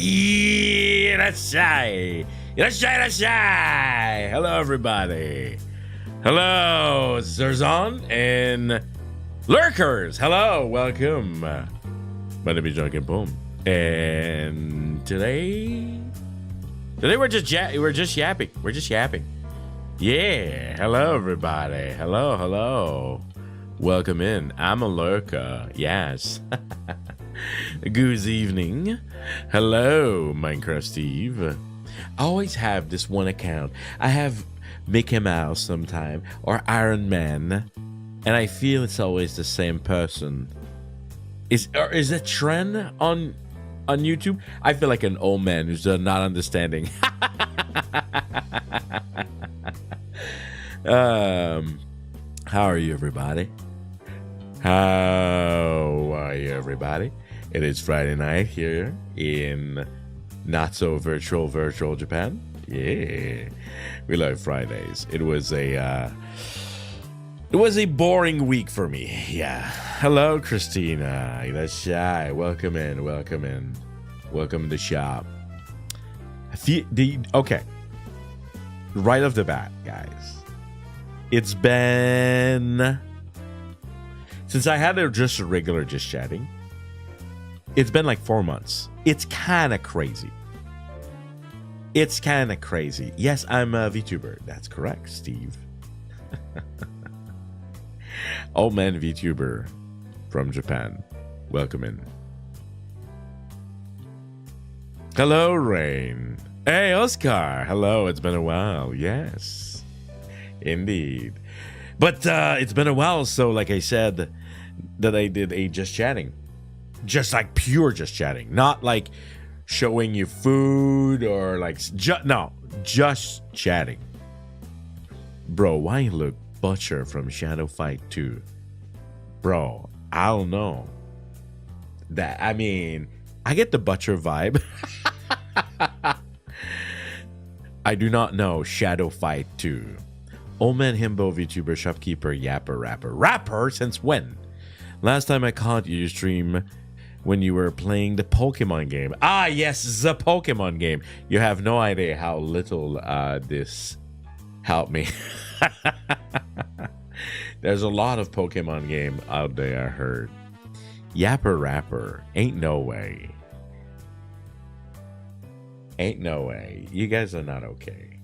Irashai! Irashai, irashai! Hello, everybody. Hello, Zerzon and Lurkers. Hello, welcome. My name is Janken Pomme. And today we're just yapping. We're just yapping. Yeah. Hello, everybody. Hello. Welcome in. I'm a lurker. Yes. Good evening. Hello, Minecraft Steve. I always have this one account. I have Mickey Mouse sometime or Iron Man, and I feel it's always the same person. Is a trend on YouTube? I feel like an old man who's not understanding. How are you, everybody? It is Friday night here in not so virtual Japan. Yeah, we love Fridays. It was a boring week for me. Yeah. Hello, Christina. That's shy. Welcome in. Welcome to the shop. Okay. Right off the bat, guys. It's been since I had just regular just chatting. It's been like 4 months. It's kind of crazy. Yes, I'm a VTuber. That's correct, Steve. Old man VTuber from Japan. Welcome in. Hello, Rain. Hey, Oscar. Hello, it's been a while. Yes, indeed. But it's been a while, so like I said, that I did a just chatting. Just like pure just chatting. Not like showing you food or like... just chatting. Bro, why you look Butcher from Shadow Fight 2? Bro, I don't know. I get the Butcher vibe. I do not know Shadow Fight 2. Old man himbo VTuber shopkeeper yapper rapper since when? Last time I caught you stream when you were playing the Pokemon game. Ah, yes, the Pokemon game. You have no idea how little this helped me. There's a lot of Pokemon game out there, I heard. Yapper rapper. Ain't no way. You guys are not okay.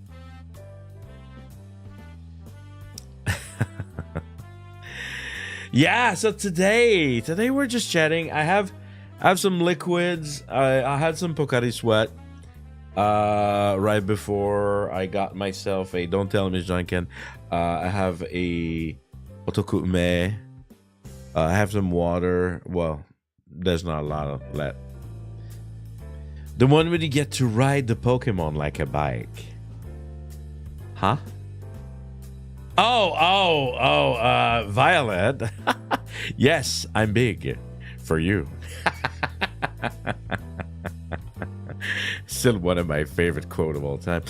Yeah, so today we're just chatting. I have some liquids. I had some Pocari Sweat right before I got myself a Don't Tell Me Janken. I have a Otokume. I have some water. Well, there's not a lot of that. The one where you get to ride the Pokemon like a bike. Huh? Oh, Violet. Yes, I'm big for you. Still one of my favorite quote of all time.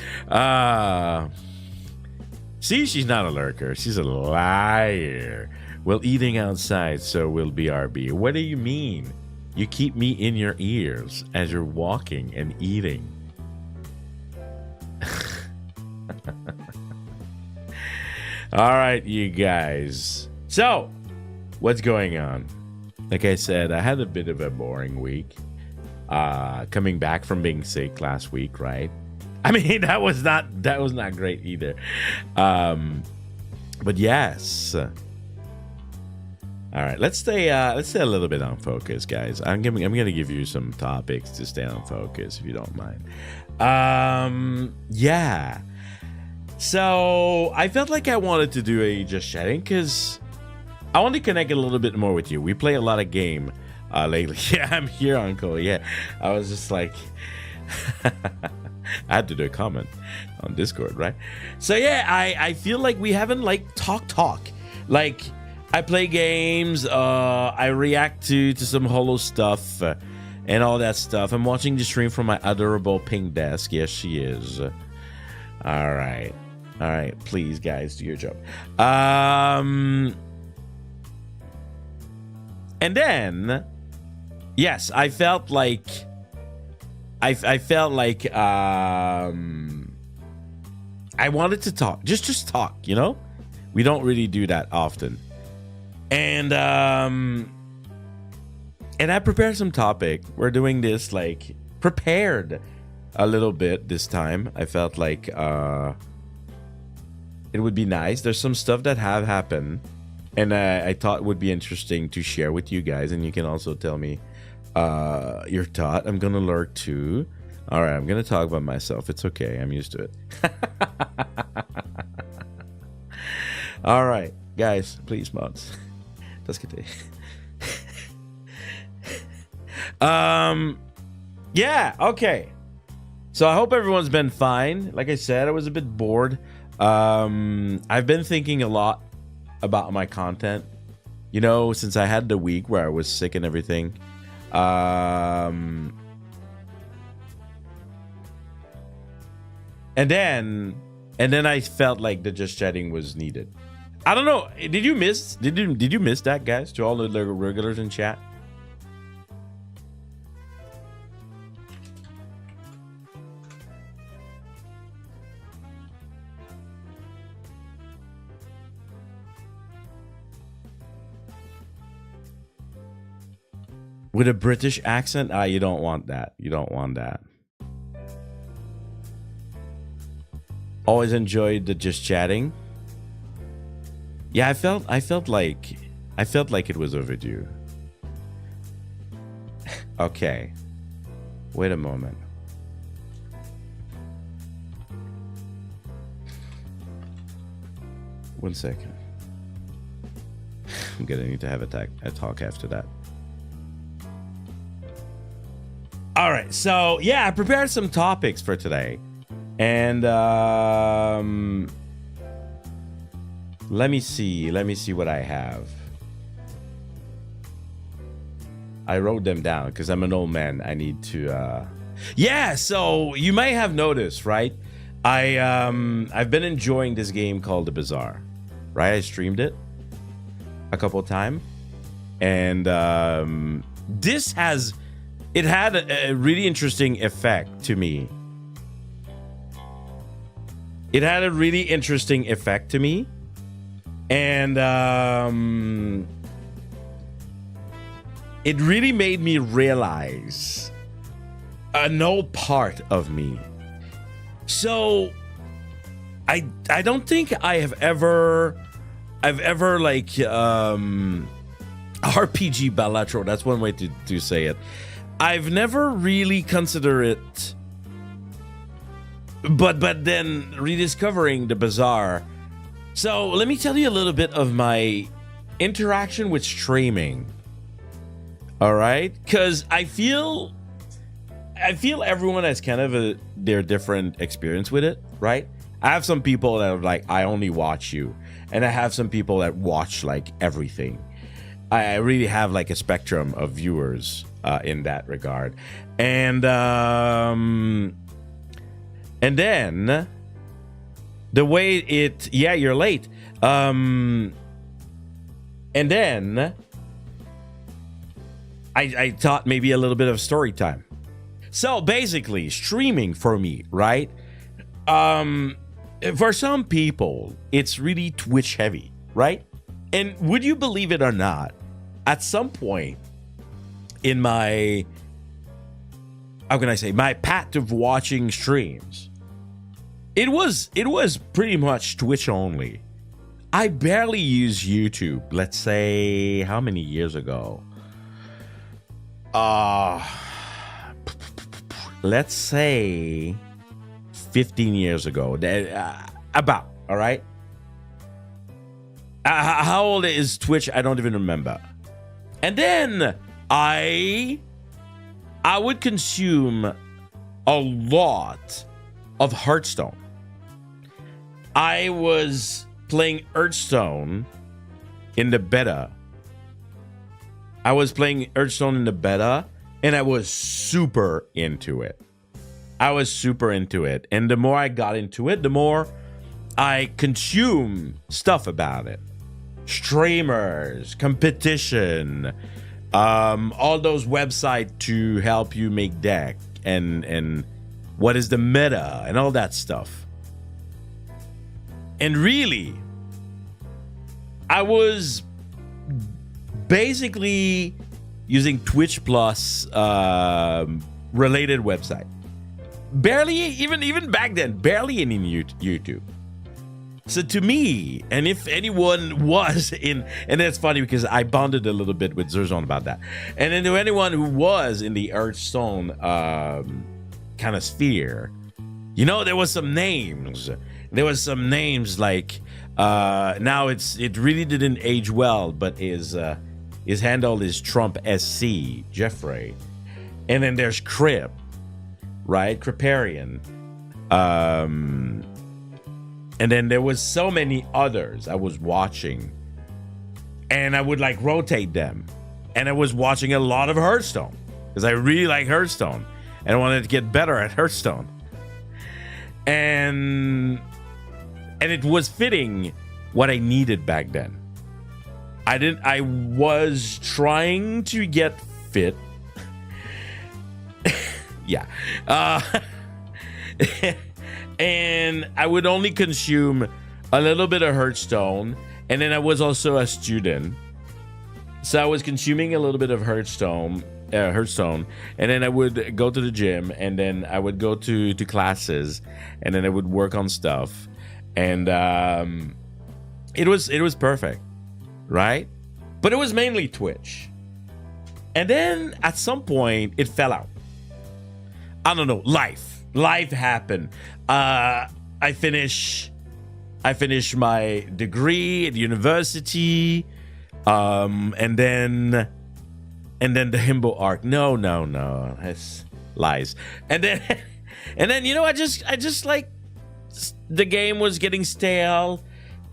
See, she's not a lurker. She's a liar. Well, eating outside, so we'll BRB. What do you mean? You keep me in your ears as you're walking and eating. All right, you guys. So, what's going on? Like I said, I had a bit of a boring week. Coming back from being sick last week, right? I mean, that was not great either. But yes. All right, let's stay a little bit on focus, guys. I'm gonna give you some topics to stay on focus if you don't mind. Yeah. So I felt like I wanted to do a just chatting because I want to connect a little bit more with you. We play a lot of game lately. Yeah, I'm here, Uncle. Yeah, I was just like, I had to do a comment on Discord, right? So yeah, I feel like we haven't like talk. Like I play games, I react to some holo stuff and all that stuff. I'm watching the stream from my adorable pink desk. Yes, she is. All right, please, guys, do your job. And then, yes, I felt like I felt like I wanted to talk, just talk, you know. We don't really do that often, and I prepared some topic. We're doing this like prepared a little bit this time. I felt like it would be nice. There's some stuff that have happened, and I thought it would be interesting to share with you guys, and you can also tell me your thought. I'm gonna lurk too. All right, I'm gonna talk about myself. It's okay. I'm used to it. All right, guys, please, mods. That's good. Yeah, okay. So I hope everyone's been fine. Like I said, I was a bit bored. I've been thinking a lot about my content, you know, since I had the week where I was sick and everything. And then I felt like the just chatting was needed. I don't know. Did you miss that, guys? To all the regulars in chat? With a British accent? You don't want that. You don't want that. Always enjoyed the just chatting. Yeah, I felt like it was overdue. Okay. Wait a moment. One second. I'm gonna need to have a talk after that. All right, so yeah, I prepared some topics for today, and let me see what I have. I wrote them down because I'm an old man. I need to. Yeah, so you may have noticed, right? I've been enjoying this game called The Bazaar, right? I streamed it a couple of times, and this has. It had a really interesting effect to me. It had a really interesting effect to me. And it really made me realize an old part of me. So I don't think I've ever like RPG Balatro. That's one way to say it. I've never really considered it, but then rediscovering The Bazaar. So let me tell you a little bit of my interaction with streaming. All right, because I feel everyone has kind of their different experience with it, right? I have some people that are like, I only watch you, and I have some people that watch like everything. I really have like a spectrum of viewers in that regard, and then the way it, yeah, you're late, and then I thought maybe a little bit of story time. So basically, streaming for me, right? For some people, it's really Twitch heavy, right? And would you believe it or not, at some point in my, how can I say, my path of watching streams, it was pretty much Twitch only. I barely use YouTube. Let's say, how many years ago? Let's say 15 years ago. About, all right? How old is Twitch? I don't even remember. And then I would consume a lot of Hearthstone. I was playing Hearthstone in the beta. And I was super into it. And the more I got into it, the more I consume stuff about it. Streamers, competition, all those websites to help you make deck and what is the meta and all that stuff. And really, I was basically using Twitch Plus related website. Barely, even back then, barely any YouTube. So to me, and if anyone was in, and it's funny because I bonded a little bit with Zerzon about that. And then to anyone who was in the Hearthstone kind of sphere, you know, there was some names. There was some names like now it really didn't age well, but his handle is Trump SC Jeffrey, and then there's Crip, right? Criparian. And then there was so many others I was watching, and I would like rotate them. And I was watching a lot of Hearthstone because I really like Hearthstone and I wanted to get better at Hearthstone. And it was fitting what I needed back then. I was trying to get fit. Yeah. And I would only consume a little bit of Hearthstone. And then I was also a student. So I was consuming a little bit of Hearthstone. And then I would go to the gym. And then I would go to classes. And then I would work on stuff. And it was perfect. Right? But it was mainly Twitch. And then at some point, it fell out. I don't know. Life happened. I finished my degree at university, and then the himbo arc. No, that's lies. And then you know, I just like the game was getting stale,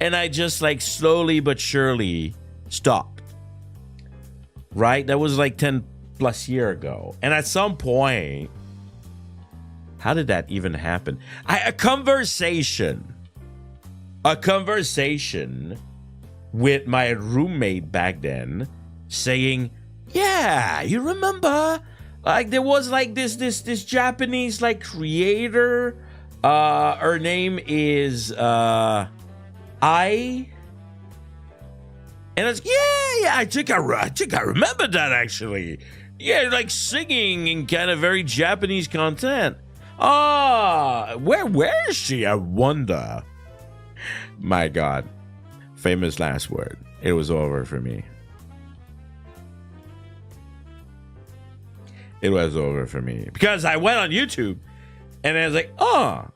and I just like slowly but surely stopped. Right, that was like 10 plus years ago, and at some point. How did that even happen? A conversation with my roommate back then saying, yeah, you remember? Like there was like this Japanese like creator. Her name is I. And it's yeah, I think I remember that actually. Yeah, like singing in kind of very Japanese content. Where is she? I wonder. My God. Famous last word. It was over for me. It was over for me. Because I went on YouTube and I was like, oh,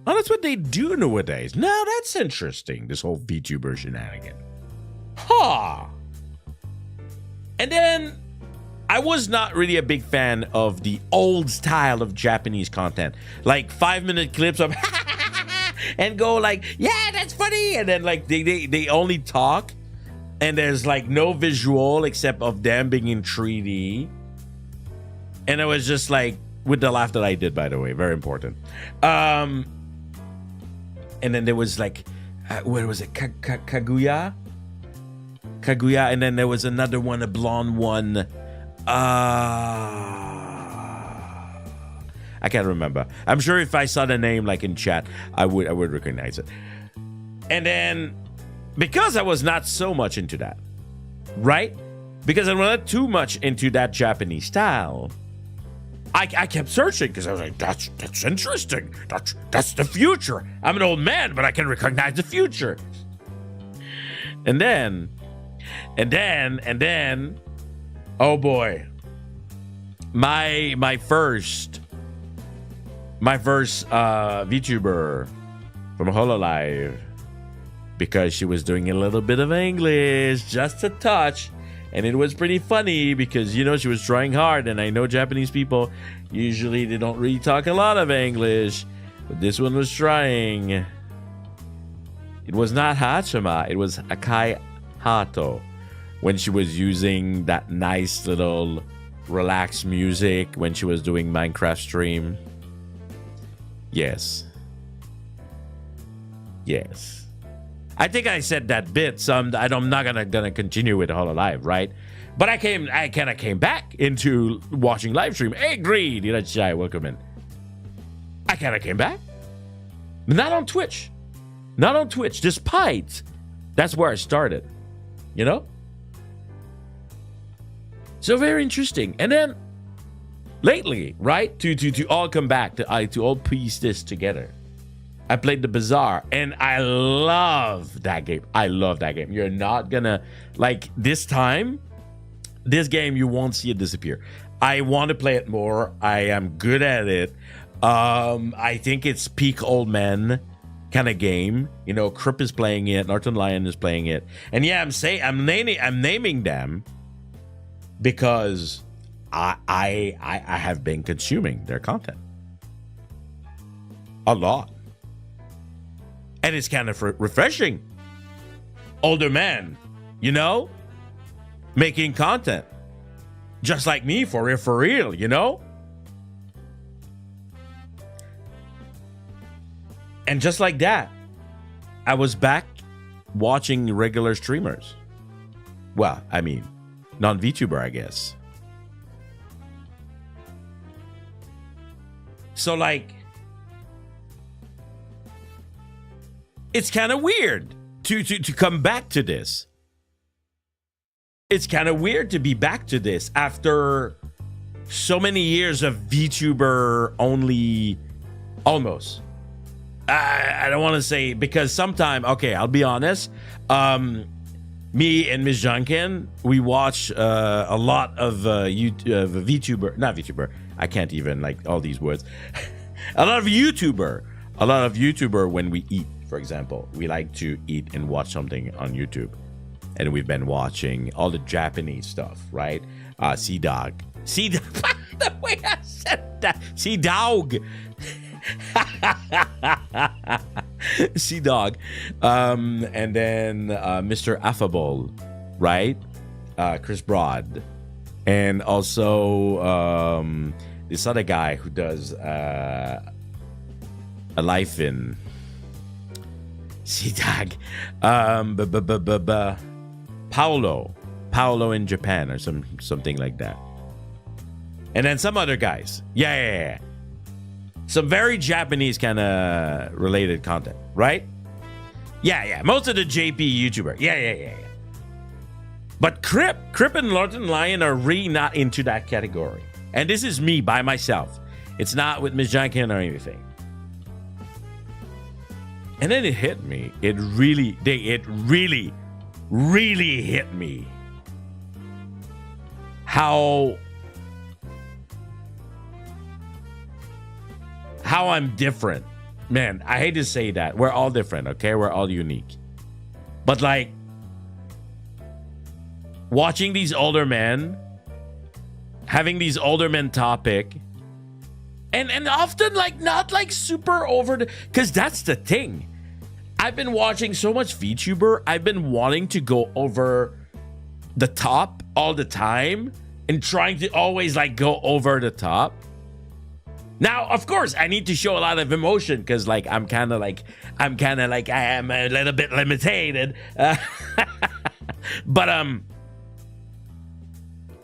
that's what they do nowadays. Now that's interesting. This whole VTuber shenanigan. Huh. And then I was not really a big fan of the old style of Japanese content. Like 5-minute clips of and go like, yeah, that's funny. And then like they only talk and there's like no visual except of them being in 3D. And it was just like with the laugh that I did, by the way, very important. And then there was like, what was it? Kaguya? And then there was another one, a blonde one. I can't remember. I'm sure if I saw the name like in chat, I would recognize it. And then because I was not so much into that, right? Because I'm not too much into that Japanese style, I kept searching because I was like, that's interesting. That's the future. I'm an old man, but I can recognize the future. And then, oh boy, my first VTuber from Hololive, because she was doing a little bit of English, just a touch, and it was pretty funny because, you know, she was trying hard, and I know Japanese people, usually they don't really talk a lot of English, but this one was trying. It was not Hachima, it was Akai Hato, when she was using that nice little relaxed music when she was doing Minecraft stream. Yes. I think I said that bit, so I'm not gonna continue with Hololive, right? But I kind of came back into watching live stream. Hey, Greed, welcome in. I kind of came back. But not on Twitch. Not on Twitch, despite that's where I started. You know? So very interesting. And then lately, right, to all come back, to all piece this together, I played the Bazaar, and I love that game. I love that game. You're not gonna, like, this time, this game, you won't see it disappear. I want to play it more. I am good at it. I think it's peak old man kind of game. You know, Crip is playing it, Northern Lion is playing it. And yeah, I'm naming them because I have been consuming their content a lot. And it's kind of refreshing. Older man, you know, making content. Just like me, for real, you know? And just like that, I was back watching regular streamers. Well, I mean, non-VTuber, I guess. So, like, it's kind of weird to come back to this. It's kind of weird to be back to this after so many years of VTuber only, almost. I don't want to say, because sometime, okay, I'll be honest. Me and Miss Janken, we watch a lot of VTuber, not VTuber. I can't even, like, all these words. A lot of YouTuber when we eat, for example. We like to eat and watch something on YouTube. And we've been watching all the Japanese stuff, right? Sea Dog. The way I said that. Sea Dog. Sea Dog. And then Mr. Affable, right? Chris Broad. And also this other guy who does a life in Sea Dog. Paolo in Japan or something like that. And then some other guys. Yeah. Some very Japanese kind of related content, right? Yeah. Most of the JP YouTuber. Yeah. But Crip and Northern Lion are really not into that category. And this is me by myself. It's not with Ms. Janken or anything. And then it hit me. It really hit me how I'm different. Man, I hate to say that. We're all different, okay? We're all unique. But, like, watching these older men, having these older men topic, and often, like, not, like, super over the... Because that's the thing. I've been watching so much VTuber. I've been wanting to go over the top all the time and trying to always, like, go over the top. Now, of course, I need to show a lot of emotion because, like, I am a little bit limited. But,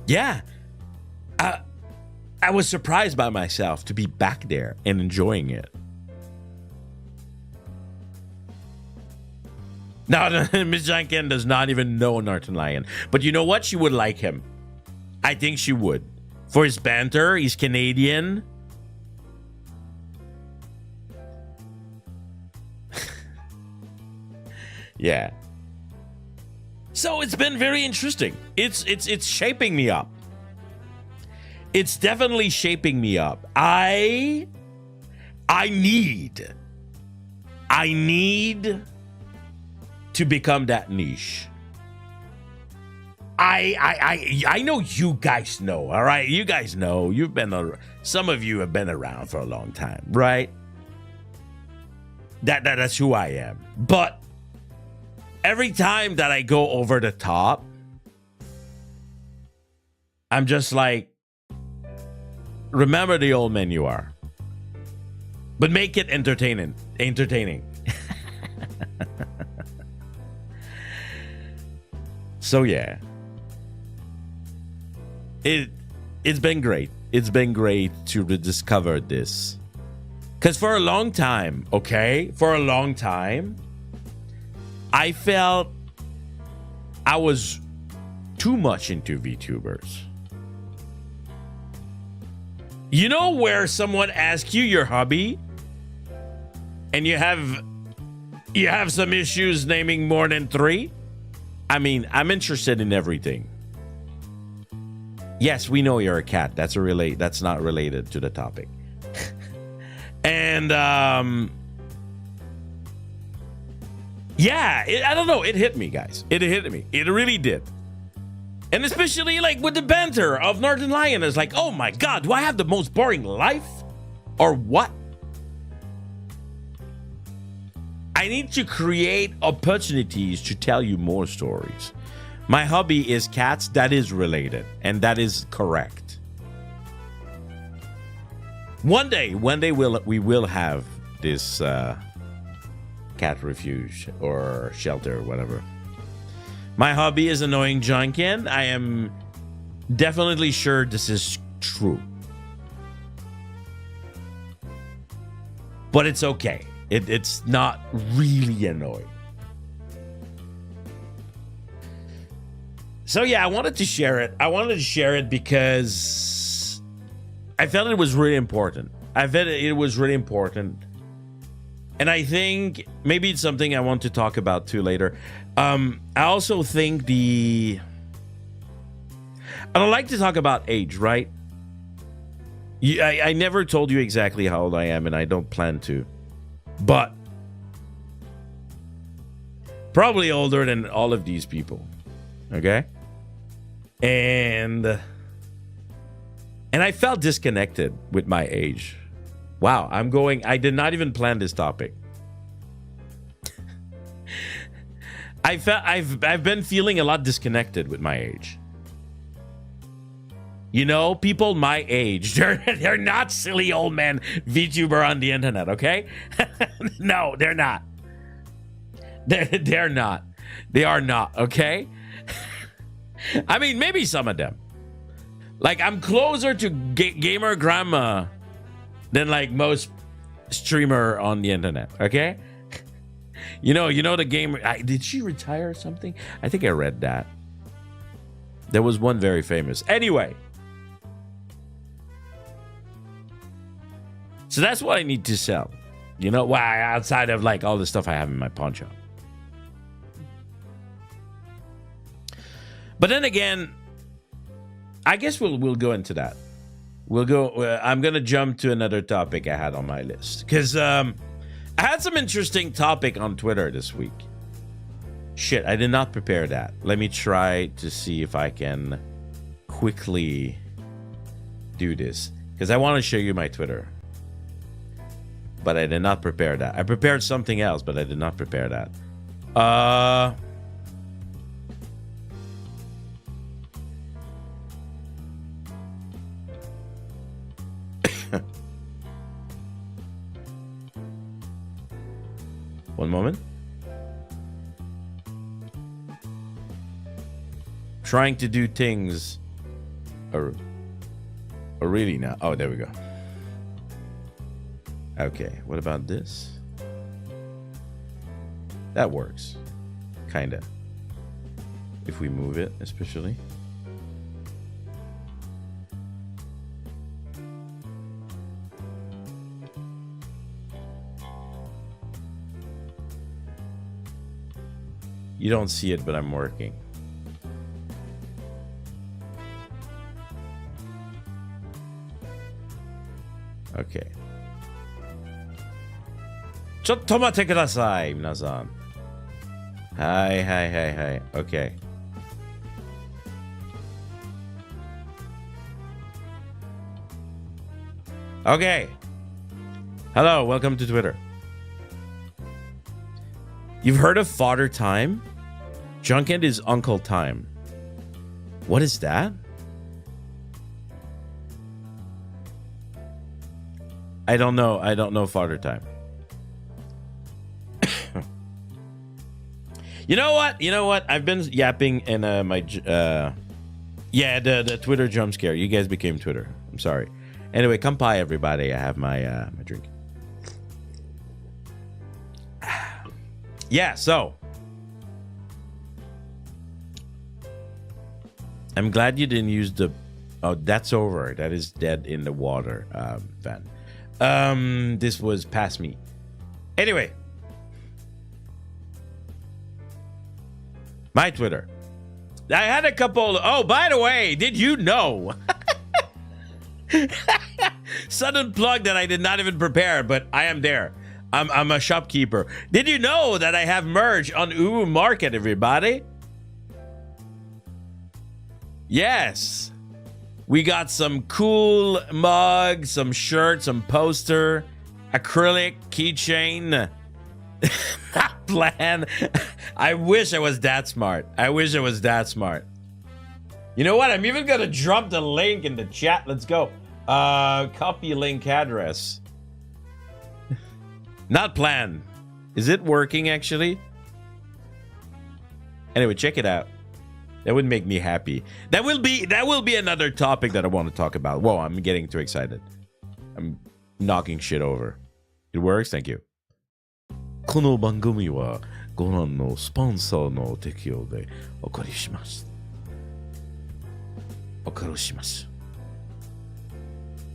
yeah. I was surprised by myself to be back there and enjoying it. No, Miss Janken does not even know Northern Lion. But you know what? She would like him. I think she would. For his banter, he's Canadian. Yeah. So it's been very interesting. It's shaping me up. It's definitely shaping me up. I need to become that niche. I know you guys know, all right? You guys know. Some of you have been around for a long time, right? That's who I am. But every time that I go over the top, I'm just like, remember the old men you are. But make it entertaining. So yeah. it's been great. It's been great to rediscover this. Because for a long time, I felt I was too much into VTubers. You know where someone asks you your hobby and you have some issues naming more than 3? I mean, I'm interested in everything. Yes, we know you're a cat. That's not related to the topic. And yeah, I don't know. It hit me, guys. It hit me. It really did. And especially like with the banter of Northern Lion, it's like, oh my God, do I have the most boring life? Or what? I need to create opportunities to tell you more stories. My hobby is cats. That is related, and that is correct. One day we will have this cat refuge or shelter, whatever. My hobby is annoying Janken. I am definitely sure this is true. But it's okay. It's not really annoying. So yeah, I wanted to share it. I wanted to share it because I felt it was really important. I felt it was really important. And I think maybe it's something I want to talk about too later. I also think I don't like to talk about age, right? I never told you exactly how old I am, and I don't plan to. But probably older than all of these people. Okay? And I felt disconnected with my age. Wow, I did not even plan this topic. I've been feeling a lot disconnected with my age. You know, people my age, they're not silly old man VTuber on the internet, okay? No, they're not. They're not. They are not, okay? I mean, maybe some of them. Like, I'm closer to gamer grandma than like most streamer on the internet, okay? You know the gamer. Did she retire or something? I think I read that. There was one very famous. Anyway. So that's what I need to sell. You know, why outside of like all the stuff I have in my pawn shop. But then again, I guess we'll go into that. We'll go. I'm gonna jump to another topic I had on my list because I had some interesting topic on Twitter this week. Shit, I did not prepare that. Let me try to see if I can quickly do this because I want to show you my Twitter. But I did not prepare that. I prepared something else, but I did not prepare that. One moment. Trying to do things are really now. Oh, there we go. Okay, what about this? That works. Kinda. If we move it, especially. You don't see it, but I'm working. Okay. ちょっと待ってください、皆さん。はいはいはいはい。Okay. Okay. Hello, welcome to Twitter. You've heard of Father Time? Janken is Uncle Time. What is that? I don't know. I don't know Father Time. You know what? I've been yapping in my Yeah, the Twitter jump scare. You guys became Twitter. I'm sorry. Anyway, come by, everybody. I have my my drink. Yeah, so I'm glad you didn't use the. Oh, that's over. That is dead in the water, Van. This was past me. Anyway, my Twitter. I had a couple. Oh, by the way, did you know? Sudden plug that I did not even prepare, but I am there. I'm a shopkeeper. Did you know that I have merch on Uwu Market, everybody? Yes. We got some cool mugs, some shirts, some poster, acrylic keychain. Not plan. I wish I was that smart. I wish I was that smart. You know what? I'm even gonna drop the link in the chat. Let's go. Copy link address. Not plan. Is it working actually? Anyway, check it out. That would make me happy. That will be another topic that I want to talk about. Whoa, I'm getting too excited. I'm knocking shit over. It works. Thank you. この番組はご覧のスポンサーの提供でお送りします。お送りします。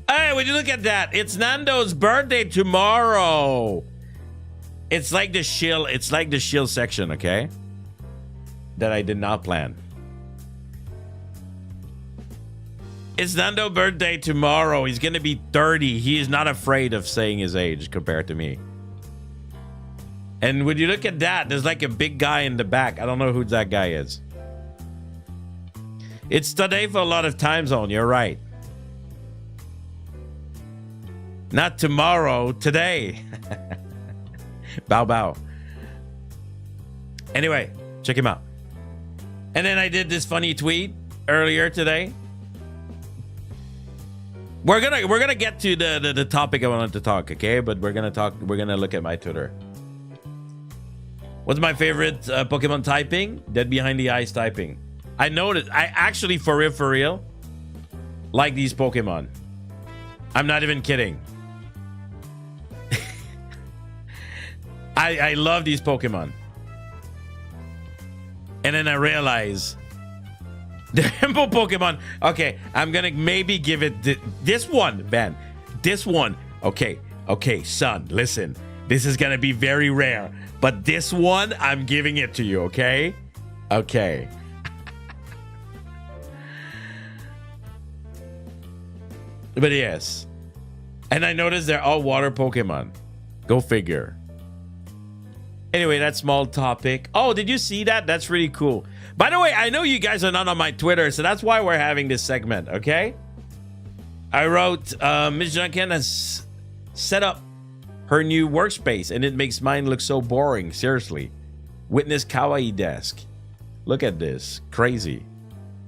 Hey, would you look at that? It's Nando's birthday tomorrow. It's like the shill. It's like the shill section, okay? That I did not plan. It's Nando's birthday tomorrow. He's gonna be 30. He is not afraid of saying his age compared to me. And would you look at that? There's like a big guy in the back. I don't know who that guy is. It's today for a lot of time zone. You're right. Not tomorrow, today. Bow bow. Anyway, check him out. And then I did this funny tweet earlier today. We're gonna get to the topic I wanted to talk, okay? But we're gonna look at my Twitter. What's my favorite Pokemon typing? Dead Behind the Eyes typing. I noticed. I actually, for real, like these Pokemon. I'm not even kidding. I love these Pokemon. And then I realize the Himbo Pokemon. Okay, I'm gonna maybe give it this one, man. This one. Okay, son, listen. This is gonna be very rare. But this one, I'm giving it to you, okay? Okay. But yes. And I noticed they're all water Pokemon. Go figure. Anyway, that small topic. Oh, did you see that? That's really cool. By the way, I know you guys are not on my Twitter, so that's why we're having this segment, okay? I wrote, Ms. Janken has set up her new workspace, and it makes mine look so boring. Seriously. Witness Kawaii desk. Look at this. Crazy.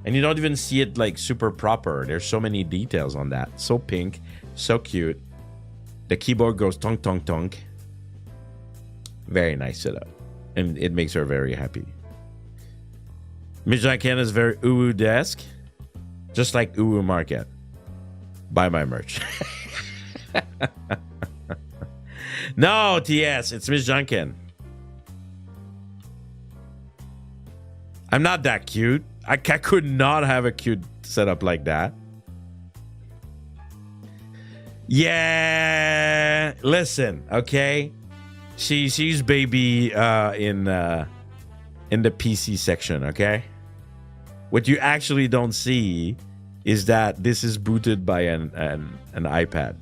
And you don't even see it like super proper. There's so many details on that. So pink. So cute. The keyboard goes tonk tonk tonk. Very nice setup. And it makes her very happy. Mijaken is very Uwu desk. Just like Uwu Market. Buy my merch. No, TS, it's Miss Janken. I'm not that cute. I could not have a cute setup like that. Yeah, listen, okay. She's baby in the PC section, okay. What you actually don't see is that this is booted by an iPad.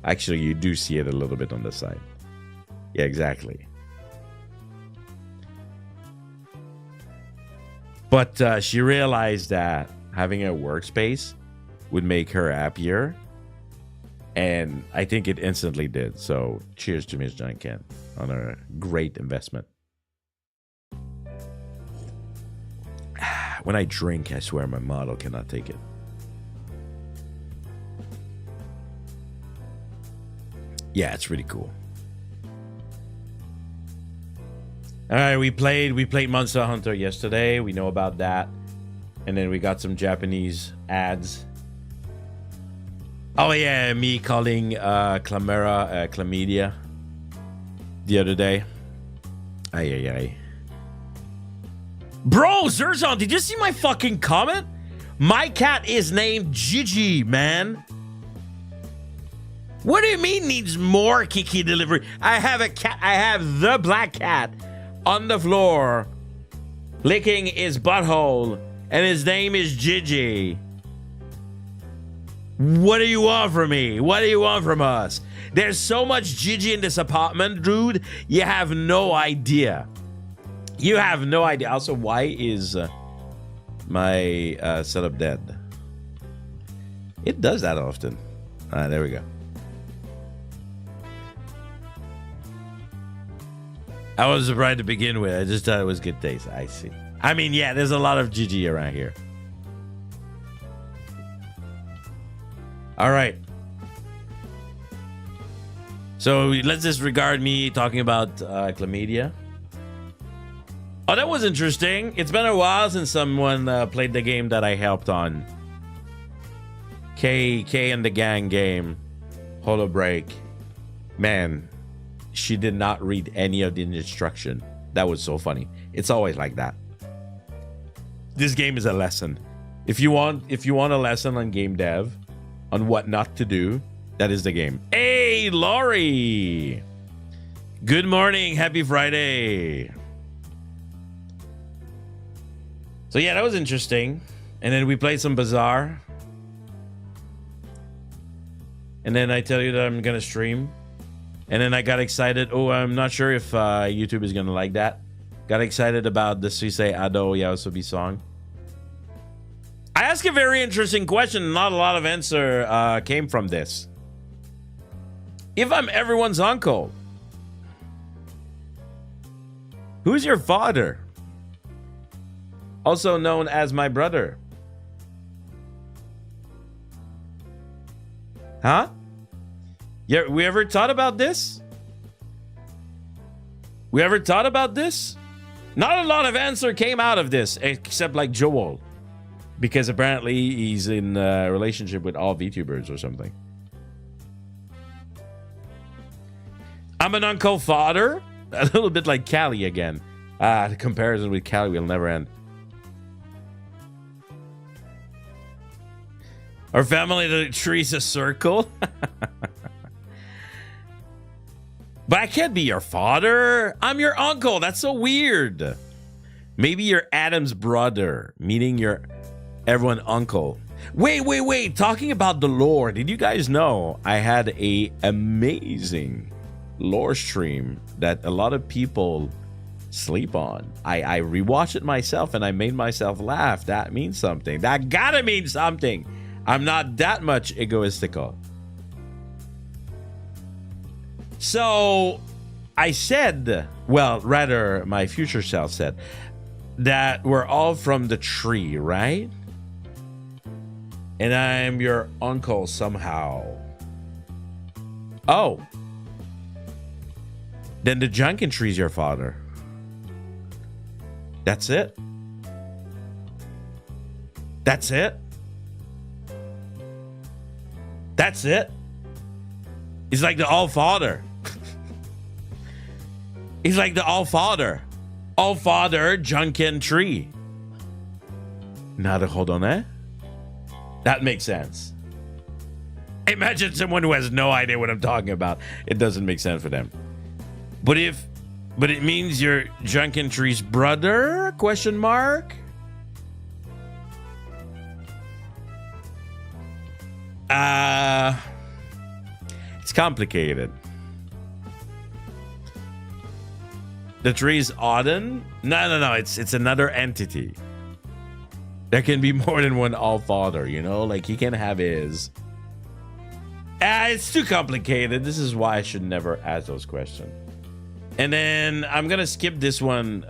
Actually, you do see it a little bit on the side. Yeah, exactly. But she realized that having a workspace would make her happier. And I think it instantly did. So cheers to Ms. Janken on a great investment. When I drink, I swear my model cannot take it. Yeah, it's really cool. All right, we played Monster Hunter yesterday. We know about that. And then we got some Japanese ads. Oh yeah, me calling chlamydia the other day. Ay. Bro, Zerzon, did you see my fucking comment? My cat is named Gigi, man. What do you mean needs more Kiki delivery? I have a cat. I have the black cat on the floor licking his butthole, and his name is Gigi. What do you want from me? What do you want from us? There's so much Gigi in this apartment, dude. You have no idea. You have no idea. Also, why is my setup dead? It does that often. There we go. I was surprised to begin with. I just thought it was good taste. I see. I mean, yeah, there's a lot of Gigi around here. All right. So let's disregard me talking about chlamydia. Oh, that was interesting. It's been a while since someone played the game that I helped on. K and the Gang game. Holo Break. Man, she did not read any of the instruction. That was so funny. It's always like that. This game is a lesson. If you want a lesson on game dev, on what not to do, that is the game. Hey, Laurie. Good morning. Happy Friday. So yeah, that was interesting. And then we played some Bazaar. And then I tell you that I'm going to stream. And then I got excited. Oh, I'm not sure if YouTube is going to like that. Got excited about the Suisei Ado Yaosobi song. I asked a very interesting question. Not a lot of answer came from this. If I'm everyone's uncle, who's your father? Also known as my brother. Huh? Yeah, we ever thought about this? We ever thought about this? Not a lot of answer came out of this, except like Joel. Because apparently he's in a relationship with all VTubers or something. I'm an uncle father. A little bit like Callie again. The comparison with Callie will never end. Our family, the tree's a circle. But I can't be your father. I'm your uncle. That's so weird. Maybe you're Adam's brother, meaning you're everyone uncle. Wait. Talking about the lore, did you guys know I had a amazing lore stream that a lot of people sleep on? I rewatched it myself and I made myself laugh. That means something. That gotta mean something. I'm not that much egoistical. So I said, well, rather my future self said that we're all from the tree, right? And I'm your uncle somehow. Oh. Then the Janken tree's your father. That's it? That's it? That's it? He's like the All-Father. He's like the All-Father. All-Father Janken tree. Hold on, eh? That makes sense. Imagine someone who has no idea what I'm talking about. It doesn't make sense for them. But it means you're Janken tree's brother? Question mark? It's complicated. The tree's Auden? No. It's another entity. There can be more than one All-Father, you know? Like, he can have his. It's too complicated. This is why I should never ask those questions. And then I'm going to skip this one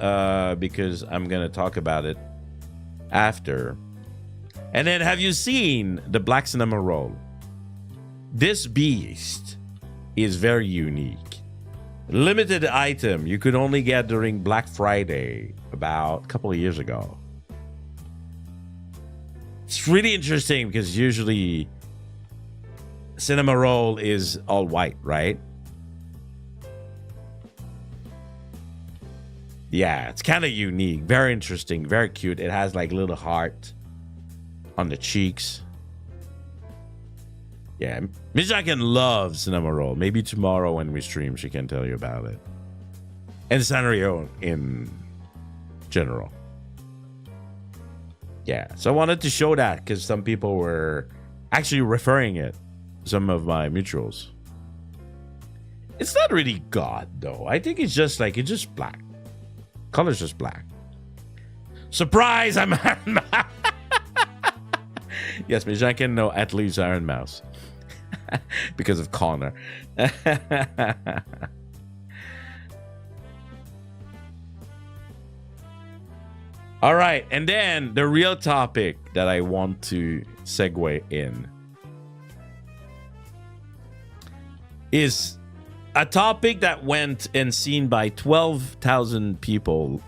because I'm going to talk about it after. And then, have you seen the Black Cinema Roll? This beast is very unique. Limited item you could only get during Black Friday about a couple of years ago. It's really interesting because usually cinema roll is all white, right? Yeah, it's kind of unique. Very interesting. Very cute. It has like a little heart on the cheeks. Yeah, Miss Janken loves cinema roll. Maybe tomorrow when we stream, she can tell you about it. And Sanrio in general. Yeah, so I wanted to show that because some people were actually referring it. Some of my mutuals. It's not really God though. I think it's just like, it's just black. Color's just black. Surprise! I'm Iron Mouse. Yes, Miss Janken, no, at least Iron Mouse. Because of Connor. All right, and then the real topic that I want to segue in is a topic that went and seen by 12,000 people.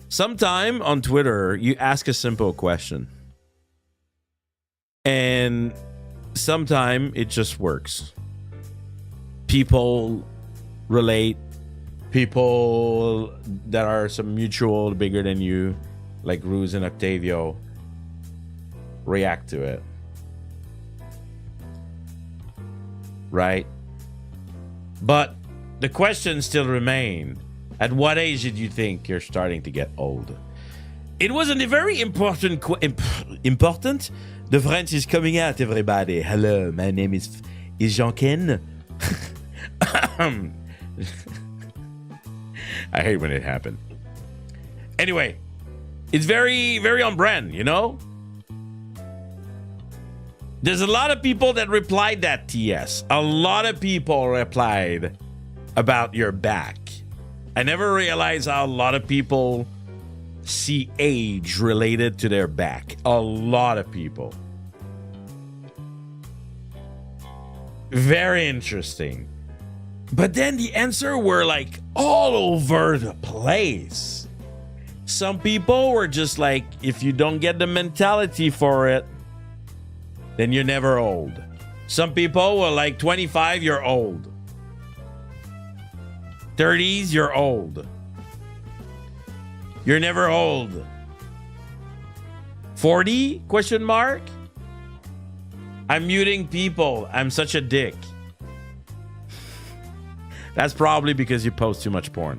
Sometime on Twitter, you ask a simple question. And sometime it just works. People relate. People that are some mutual bigger than you, like Ruse and Octavio, react to it. Right? But the question still remained. At what age did you think you're starting to get old? It was a very important important. The French is coming out, everybody. Hello, my name is Janken. I hate when it happened. Anyway, it's very, very on brand, you know? There's a lot of people that replied that TS. A lot of people replied about your back. I never realized how a lot of people see age related to their back. A lot of people. Very interesting. But then the answer were like all over the place. Some people were just like, if you don't get the mentality for it, then you're never old. Some people were like 25, you're old. 30s, you're old. You're never old. 40? Question mark? I'm muting people. I'm such a dick. That's probably because you post too much porn.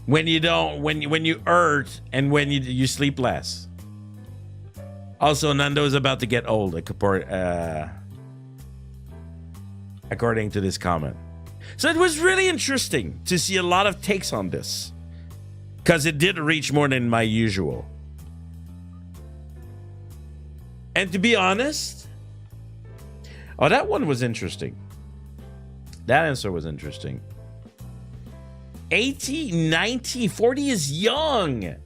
When you don't, when you hurt and when you sleep less. Also, Nando is about to get old, according to this comment. So it was really interesting to see a lot of takes on this, because it did reach more than my usual. And to be honest, oh, that one was interesting. That answer was interesting. 80, 90, 40 is young.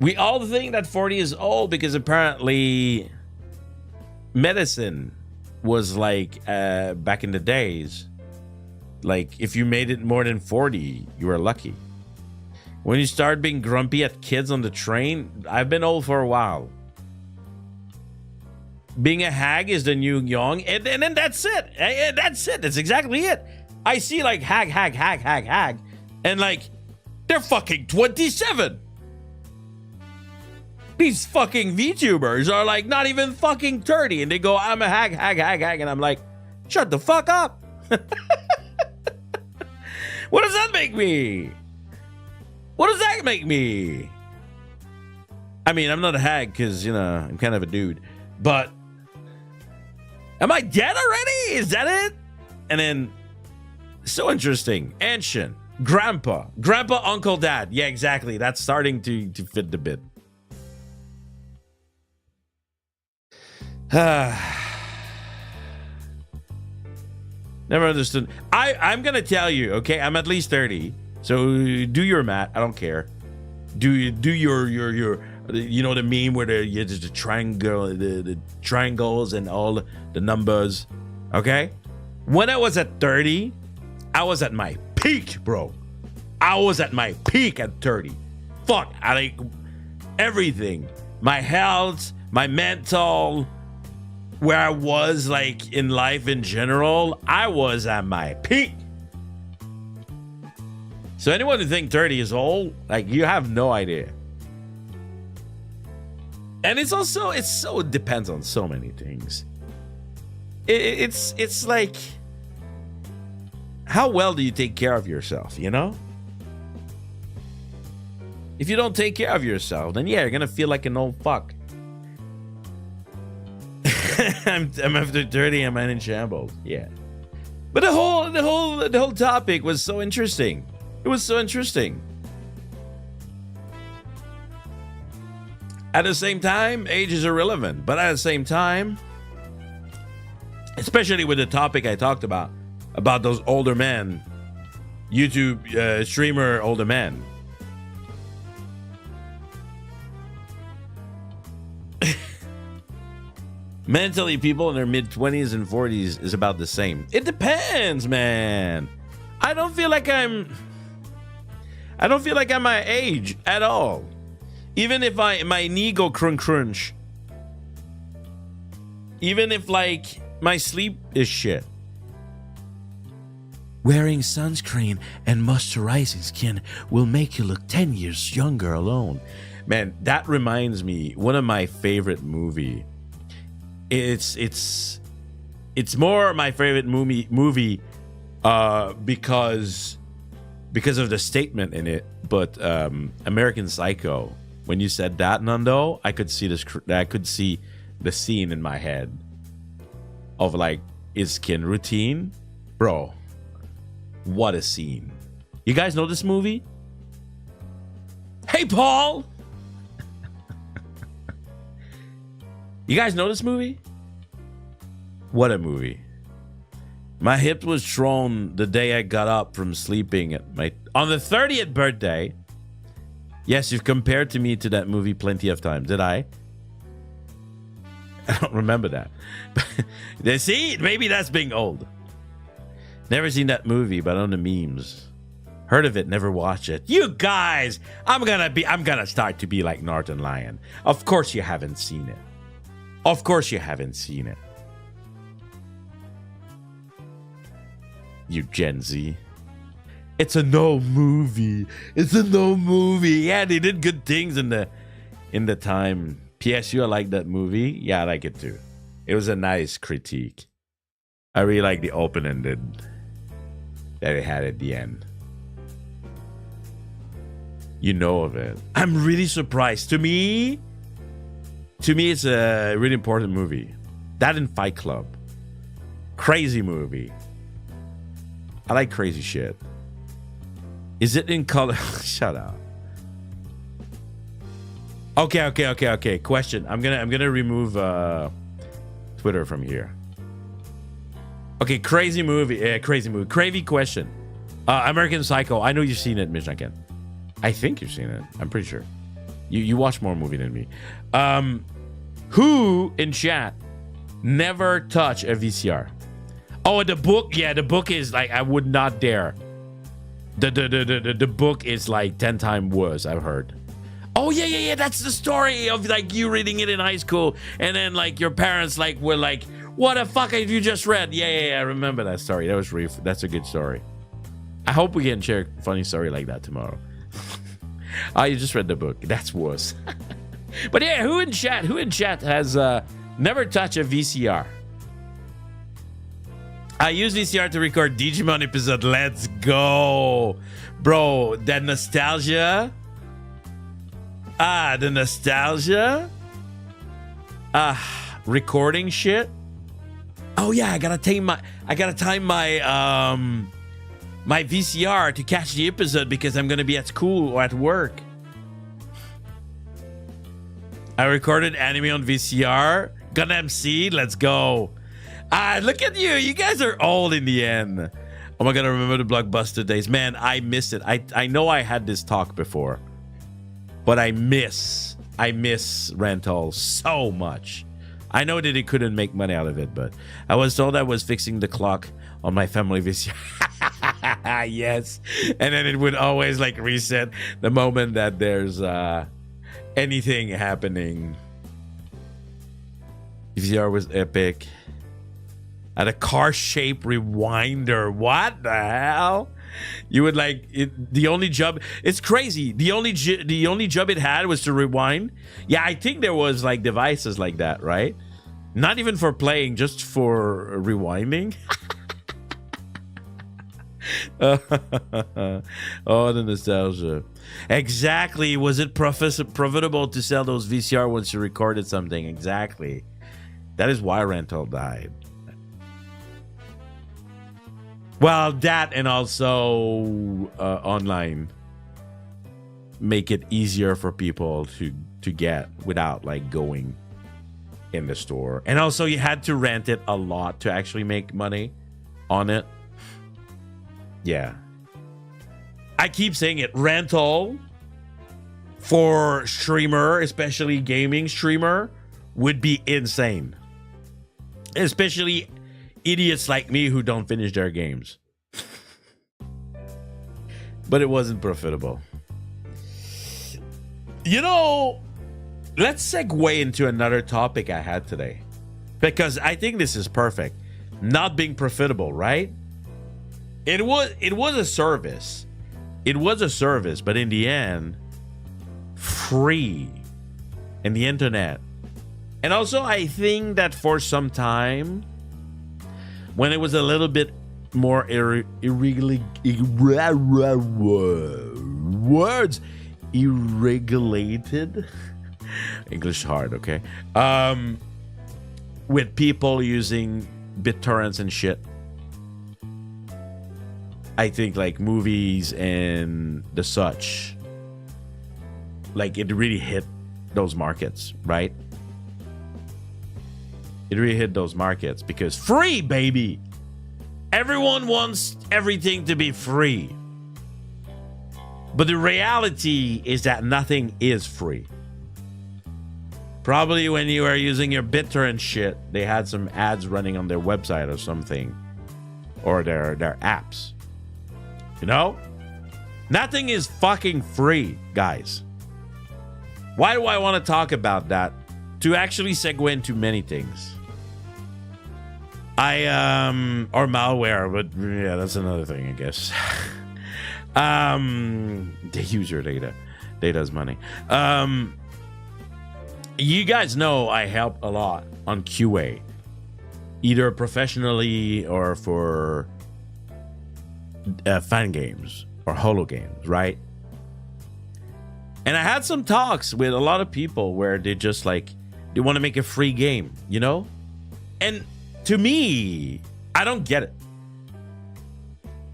We all think that 40 is old because apparently medicine was like back in the days. Like if you made it more than 40, you were lucky. When you start being grumpy at kids on the train, I've been old for a while. Being a hag is the new young, and then that's it. That's it. That's exactly it. I see like hag, and like they're fucking 27. These fucking VTubers are like not even fucking 30, and they go, I'm a hag, and I'm like, shut the fuck up. What does that make me? What does that make me? I mean, I'm not a hag because, you know, I'm kind of a dude, but am I dead already? Is that it? And then, so interesting. Ancient, grandpa, uncle, dad. Yeah, exactly. That's starting to fit the bit. Never understood. I'm gonna tell you, okay? I'm at least 30. So do your math. I don't care. Do your you know the meme where the triangle, the triangles and all the numbers. Okay? When I was at 30, I was at my peak, bro. I was at my peak at 30. fuck. I like everything. My health, my mental, where I was like in life in general, I was at my peak. So anyone who think 30 is old, like, you have no idea. And it's so it depends on so many things. It's like, how well do you take care of yourself, you know? If you don't take care of yourself, then yeah, you're gonna feel like an old fuck. I'm after 30, I'm in shambles. Yeah. But the whole topic was so interesting. It was so interesting. At the same time, age is irrelevant. But at the same time, especially with the topic I talked about those older men, YouTube streamer older men. Mentally, people in their mid-20s and 40s is about the same. It depends, man. I don't feel like I'm my age at all. Even if my knee go crunch. Even if like my sleep is shit. Wearing sunscreen and moisturizing skin will make you look 10 years younger alone. Man, that reminds me, one of my favorite movie. It's more my favorite movie because of the statement in it. But American Psycho. When you said that, Nando, I could see the scene in my head of like his skin routine. Bro, what a scene. You guys know this movie? Hey, Paul! You guys know this movie? What a movie. My hip was thrown the day I got up from sleeping on the 30th birthday. Yes, you've compared to me to that movie plenty of times. Did I? I don't remember that. See, maybe that's being old. Never seen that movie, but on the memes. Heard of it, never watched it. You guys, I'm gonna start to be like Northern Lion. Of course you haven't seen it. Of course you haven't seen it. You Gen Z. It's a no movie. It's a no movie. Yeah, they did good things in the time. PSU, I like that movie. Yeah, I like it too. It was a nice critique. I really like the open-ended that it had at the end. You know of it. I'm really surprised. To me, it's a really important movie. That and Fight Club. Crazy movie. I like crazy shit. Is it in color? Shut up. Okay. Question. I'm gonna remove Twitter from here. Okay, crazy movie. Crazy question. American Psycho. I know you've seen it, Miss Janken. I think you've seen it. I'm pretty sure. You watch more movie than me. Who in chat never touch a VCR? Oh, the book. Yeah, the book is like, I would not dare. The book is like 10 times worse, I've heard. Oh yeah. That's the story of like you reading it in high school, and then like your parents like were like, "What the fuck have you just read?" Yeah. I remember that story. That's a good story. I hope we can share a funny story like that tomorrow. Oh, you just read the book. That's worse. But yeah, who in chat has never touched a VCR? I use VCR to record Digimon episode. Let's go. Bro, that nostalgia. The nostalgia. Recording shit. Oh yeah, I gotta time my my VCR to catch the episode because I'm gonna be at school or at work. I recorded anime on VCR. Gonna MC. Let's go. Look at you. You guys are old in the end. Oh my God, I remember the Blockbuster days. Man, I miss it. I know I had this talk before, but I miss rental so much. I know that it couldn't make money out of it, but I was told I was fixing the clock on my family VCR. Yes. And then it would always like reset the moment that there's anything happening. VCR was epic. At a car-shaped rewinder. What the hell? You would like it, the only job. It's crazy. The only job it had was to rewind. Yeah, I think there was like devices like that, right? Not even for playing, just for rewinding. Oh, the nostalgia. Exactly. Was it profitable to sell those VCR once you recorded something? Exactly. That is why rental died. Well, that and also online make it easier for people to get without like going in the store. And also you had to rent it a lot to actually make money on it. Yeah. I keep saying it. Rental for streamer, especially gaming streamer, would be insane. Especially idiots like me who don't finish their games. But it wasn't profitable. You know, let's segue into another topic I had today. Because I think this is perfect. Not being profitable, right? It was a service. It was a service, but in the end, free. And the internet. And also, I think that for some time, when it was a little bit more irregulated, English hard, okay? With people using BitTorrents and shit. I think like movies and the such, like it really hit those markets, right? It really hit those markets because free, baby. Everyone wants everything to be free. But the reality is that nothing is free. Probably when you are using your BitTorrent shit, they had some ads running on their website or something. Or their apps. You know? Nothing is fucking free, guys. Why do I want to talk about that? To actually segue into many things. Or malware, but yeah, that's another thing, I guess. They use your data. Data's money. You guys know I help a lot on QA. Either professionally or for fan games or holo games, right? And I had some talks with a lot of people where they just like, they want to make a free game, you know? And to me, I don't get it.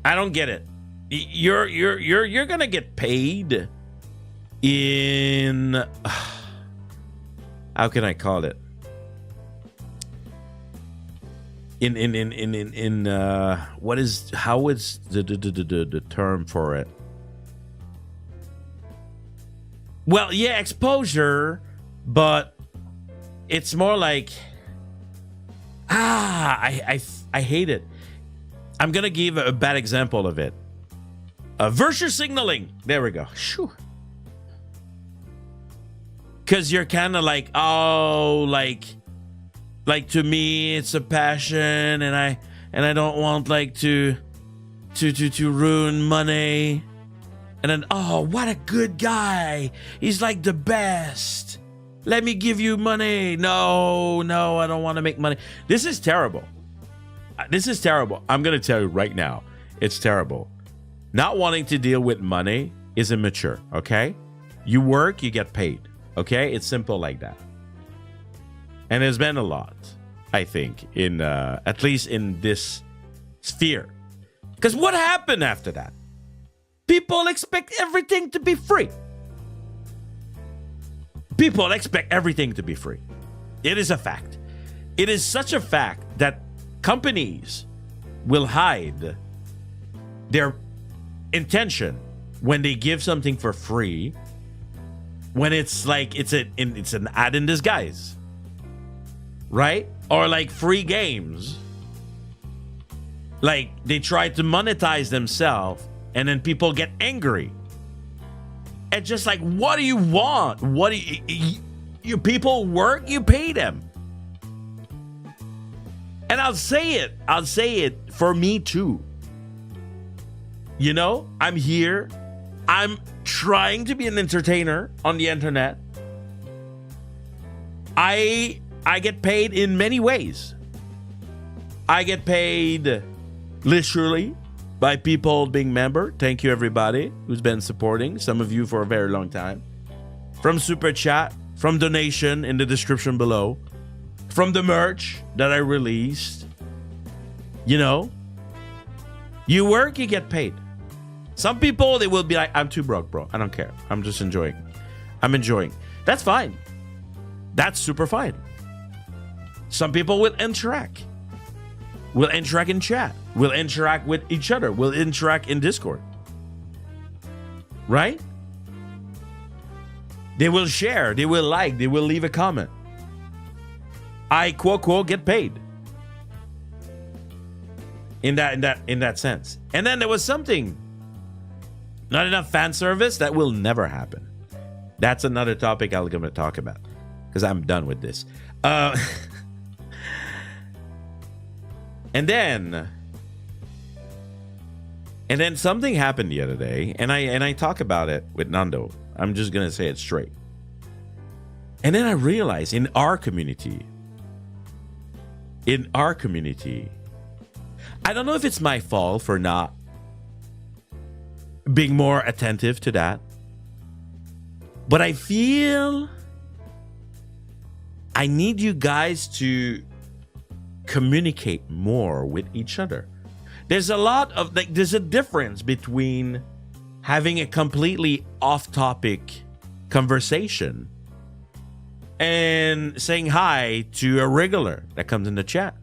I don't get it. You're gonna get paid in how can I call it? In what is how is the term for it? Well, yeah, exposure, but it's more like I hate it. I'm gonna give a bad example of it. Virtue signaling. There we go. Shoo. Cause you're kind of like, oh, like to me it's a passion, and I don't want like to ruin money. And then, oh, what a good guy. He's like the best. Let me give you money. No, I don't want to make money. This is terrible. This is terrible. I'm going to tell you right now. It's terrible. Not wanting to deal with money is immature, okay? You work, you get paid, okay? It's simple like that. And there's been a lot, I think, in at least in this sphere. Because what happened after that? People expect everything to be free. People expect everything to be free. It is a fact. It is such a fact that companies will hide their intention when they give something for free, when it's like it's an ad in disguise, right? Or like free games. Like, they try to monetize themselves, and then people get angry. And just like, what do you want? What do you people work, you pay them. And I'll say it for me too. You know, I'm here. I'm trying to be an entertainer on the internet. I get paid in many ways. I get paid literally by people being member. Thank you everybody who's been supporting. Some of you for a very long time. From super chat, from donation in the description below, from the merch that I released. You know, you work, you get paid. Some people, they will be like, I'm too broke, bro. I don't care. I'm just enjoying. I'm enjoying. That's fine. That's super fine. Some people will interact. We'll interact in chat. We'll interact with each other. We'll interact in Discord. Right? They will share. They will like. They will leave a comment. I quote get paid. In that sense. And then there was something. Not enough fan service. That will never happen. That's another topic I'm going to talk about. Because I'm done with this. And then something happened the other day, and I talk about it with Nando. I'm just gonna say it straight. And then I realized in our community, I don't know if it's my fault for not being more attentive to that, but I feel I need you guys to communicate more with each other. There's a lot of there's a difference between having a completely off-topic conversation and saying hi to a regular that comes in the chat.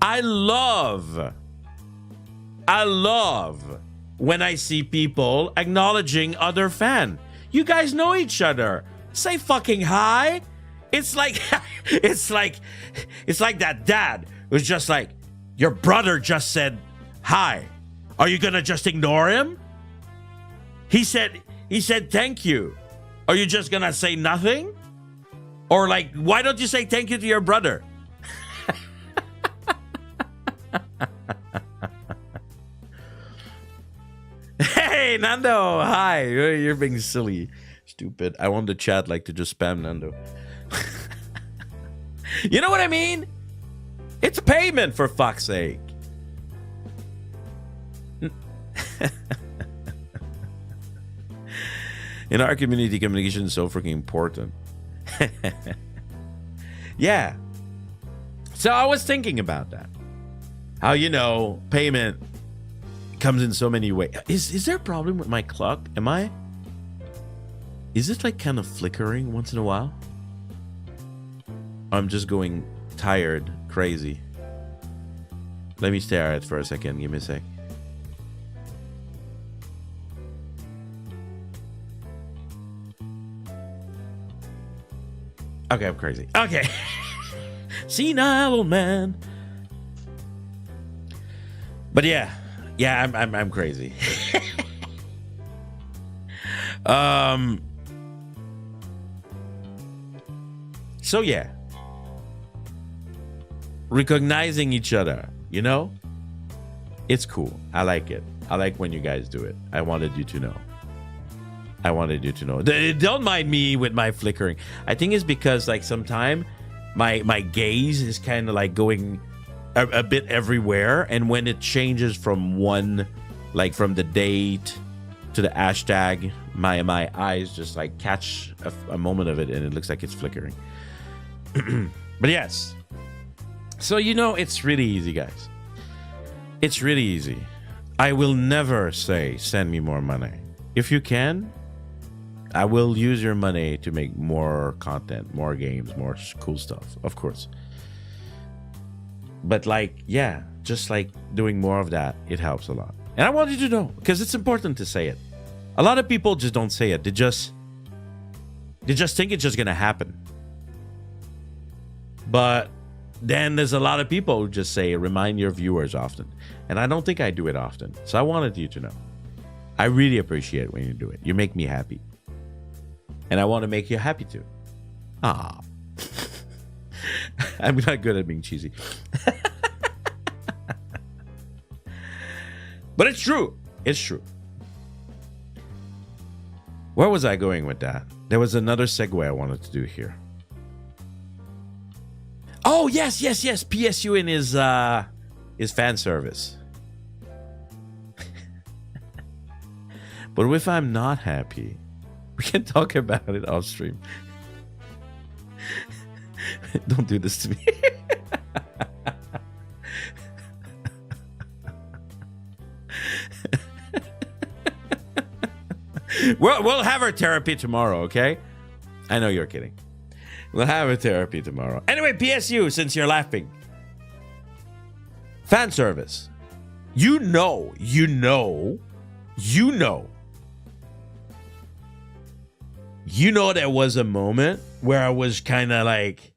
I love when I see people acknowledging other fan. You guys know each other. Say fucking hi. It's like it's like that dad who's just like, your brother just said hi. Are you gonna just ignore him? He said thank you. Are you just gonna say nothing? Or like, why don't you say thank you to your brother? Hey Nando, hi. You're being silly, stupid. I want the chat like to just spam Nando. You know what I mean? It's payment, for fuck's sake. In our community, communication is so freaking important. Yeah. So I was thinking about that. How, you know, payment comes in so many ways. Is there a problem with my clock? Is it like kind of flickering once in a while? I'm just going tired, crazy. Let me stare at it for a second. Give me a sec. Okay, I'm crazy. Okay. Senile old man. But yeah, I'm crazy. So yeah. Recognizing each other, you know? It's cool. I like it. I like when you guys do it. I wanted you to know. Don't mind me with my flickering. I think it's because like sometimes my gaze is kind of like going a bit everywhere, and when it changes from one, like from the date to the hashtag, my eyes just like catch a moment of it, and it looks like it's flickering. But yes. So, you know, it's really easy, guys. It's really easy. I will never say, send me more money. If you can, I will use your money to make more content, more games, more cool stuff, of course. But like, yeah, just like doing more of that, it helps a lot. And I want you to know, because it's important to say it. A lot of people just don't say it. They just think it's just going to happen. But then there's a lot of people who just say, remind your viewers often. And I don't think I do it often. So I wanted you to know. I really appreciate when you do it. You make me happy. And I want to make you happy too. Ah. I'm not good at being cheesy. But it's true. It's true. Where was I going with that? There was another segue I wanted to do here. Oh, yes. PSU in his fan service. But if I'm not happy, we can talk about it off stream. Don't do this to me. We'll have our therapy tomorrow, okay? I know you're kidding. We'll have a therapy tomorrow. Anyway, PSU, since you're laughing. Fan service. You know. There was a moment where I was kind of like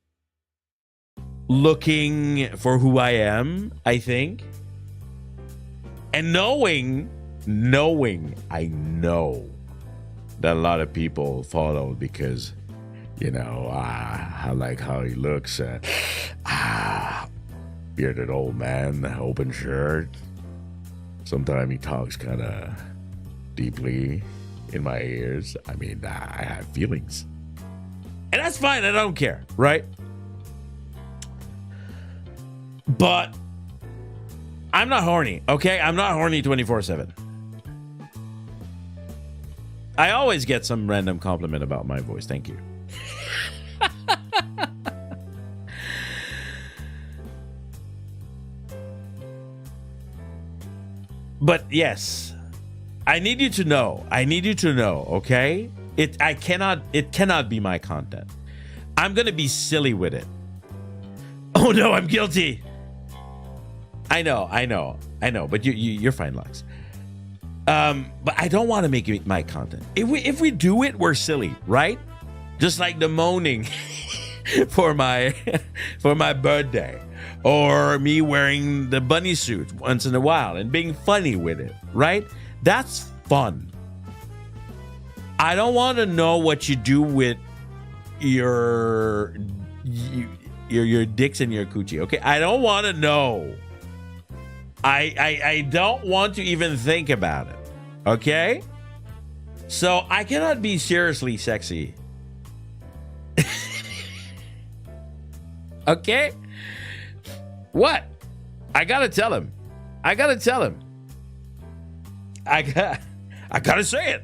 looking for who I am, I think. And knowing, I know that a lot of people follow because, I like how he looks. Bearded old man, open shirt. Sometimes he talks kind of deeply in my ears. I mean, I have feelings. And that's fine. I don't care, right? But I'm not horny, okay? I'm not horny 24/7. I always get some random compliment about my voice. Thank you. But yes, I need you to know, okay? It cannot be my content. I'm going to be silly with it. Oh no, I'm guilty. I know, but you're fine, Lux. But I don't want to make it my content. If we do it, we're silly, right? Just like the moaning for my birthday, or me wearing the bunny suit once in a while and being funny with it, right? That's fun. I don't want to know what you do with your dicks and your coochie, okay? I don't want to know. I don't want to even think about it, okay? So I cannot be seriously sexy. Okay? What? I gotta tell him. I gotta say it.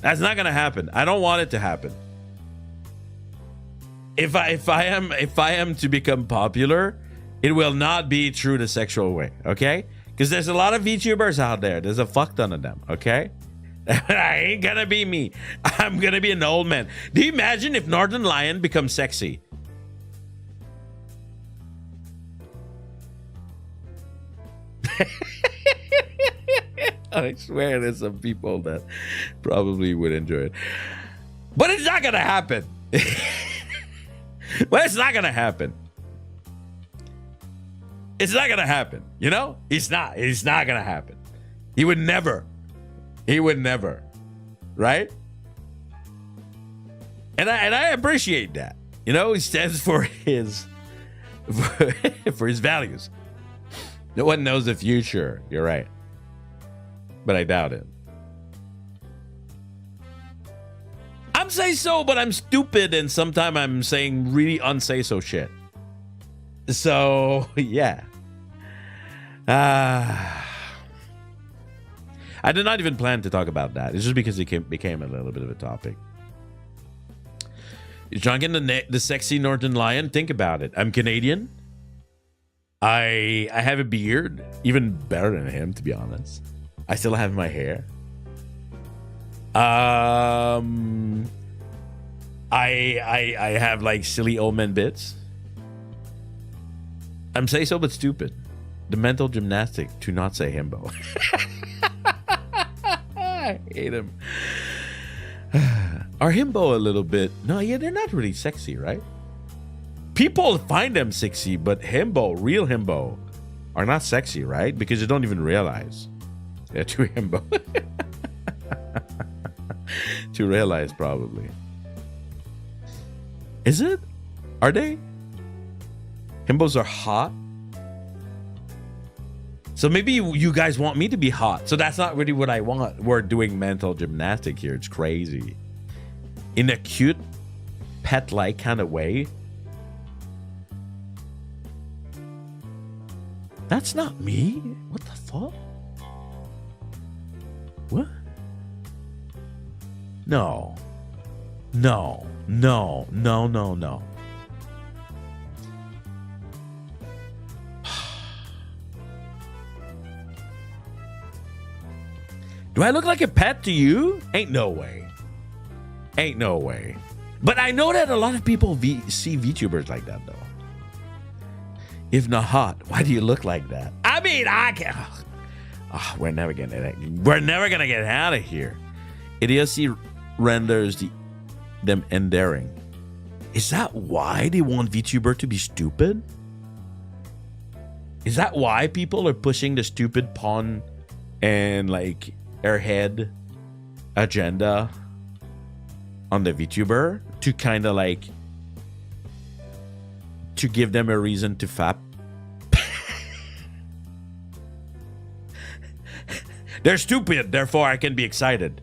That's not gonna happen. I don't want it to happen. If I am to become popular, it will not be through the sexual way, okay? Because there's a lot of VTubers out there. There's a fuck ton of them, okay? I ain't gonna be me. I'm gonna be an old man. Do you imagine if Northern Lion becomes sexy? I swear there's some people that probably would enjoy it. But it's not gonna happen. Well, it's not gonna happen. It's not gonna happen. You know? It's not gonna happen. He would never. Right? And I appreciate that. You know, he stands for his values. No one knows the future. You're right. But I doubt it. I'm say so, but I'm stupid, and sometimes I'm saying really unsay so shit. So yeah. I did not even plan to talk about that. It's just because it became a little bit of a topic. Is Janken the sexy Northern Lion? Think about it. I'm Canadian. I have a beard, even better than him, to be honest. I still have my hair. I have like silly old man bits. I'm say so but stupid. The mental gymnastic to not say himbo. I hate him. Are himbo a little bit? No, yeah, they're not really sexy, right? People find them sexy, but real himbo, are not sexy, right? Because you don't even realize they're too himbo. To realize, probably. Is it? Are they? Himbos are hot. So maybe you guys want me to be hot. So that's not really what I want. We're doing mental gymnastics here. It's crazy. In a cute, pet-like kind of way. That's not me. What the fuck? What? No. No. No. No, no, no. Do I look like a pet to you? Ain't no way. Ain't no way. But I know that a lot of people see VTubers like that, though. If not hot, why do you look like that? I mean, I can't. Oh, we're never gonna get out of here. Idiocy renders them endearing. Is that why they want VTuber to be stupid? Is that why people are pushing the stupid pawn and like airhead agenda on the VTuber to kind of like to give them a reason to fap? They're stupid, therefore I can be excited.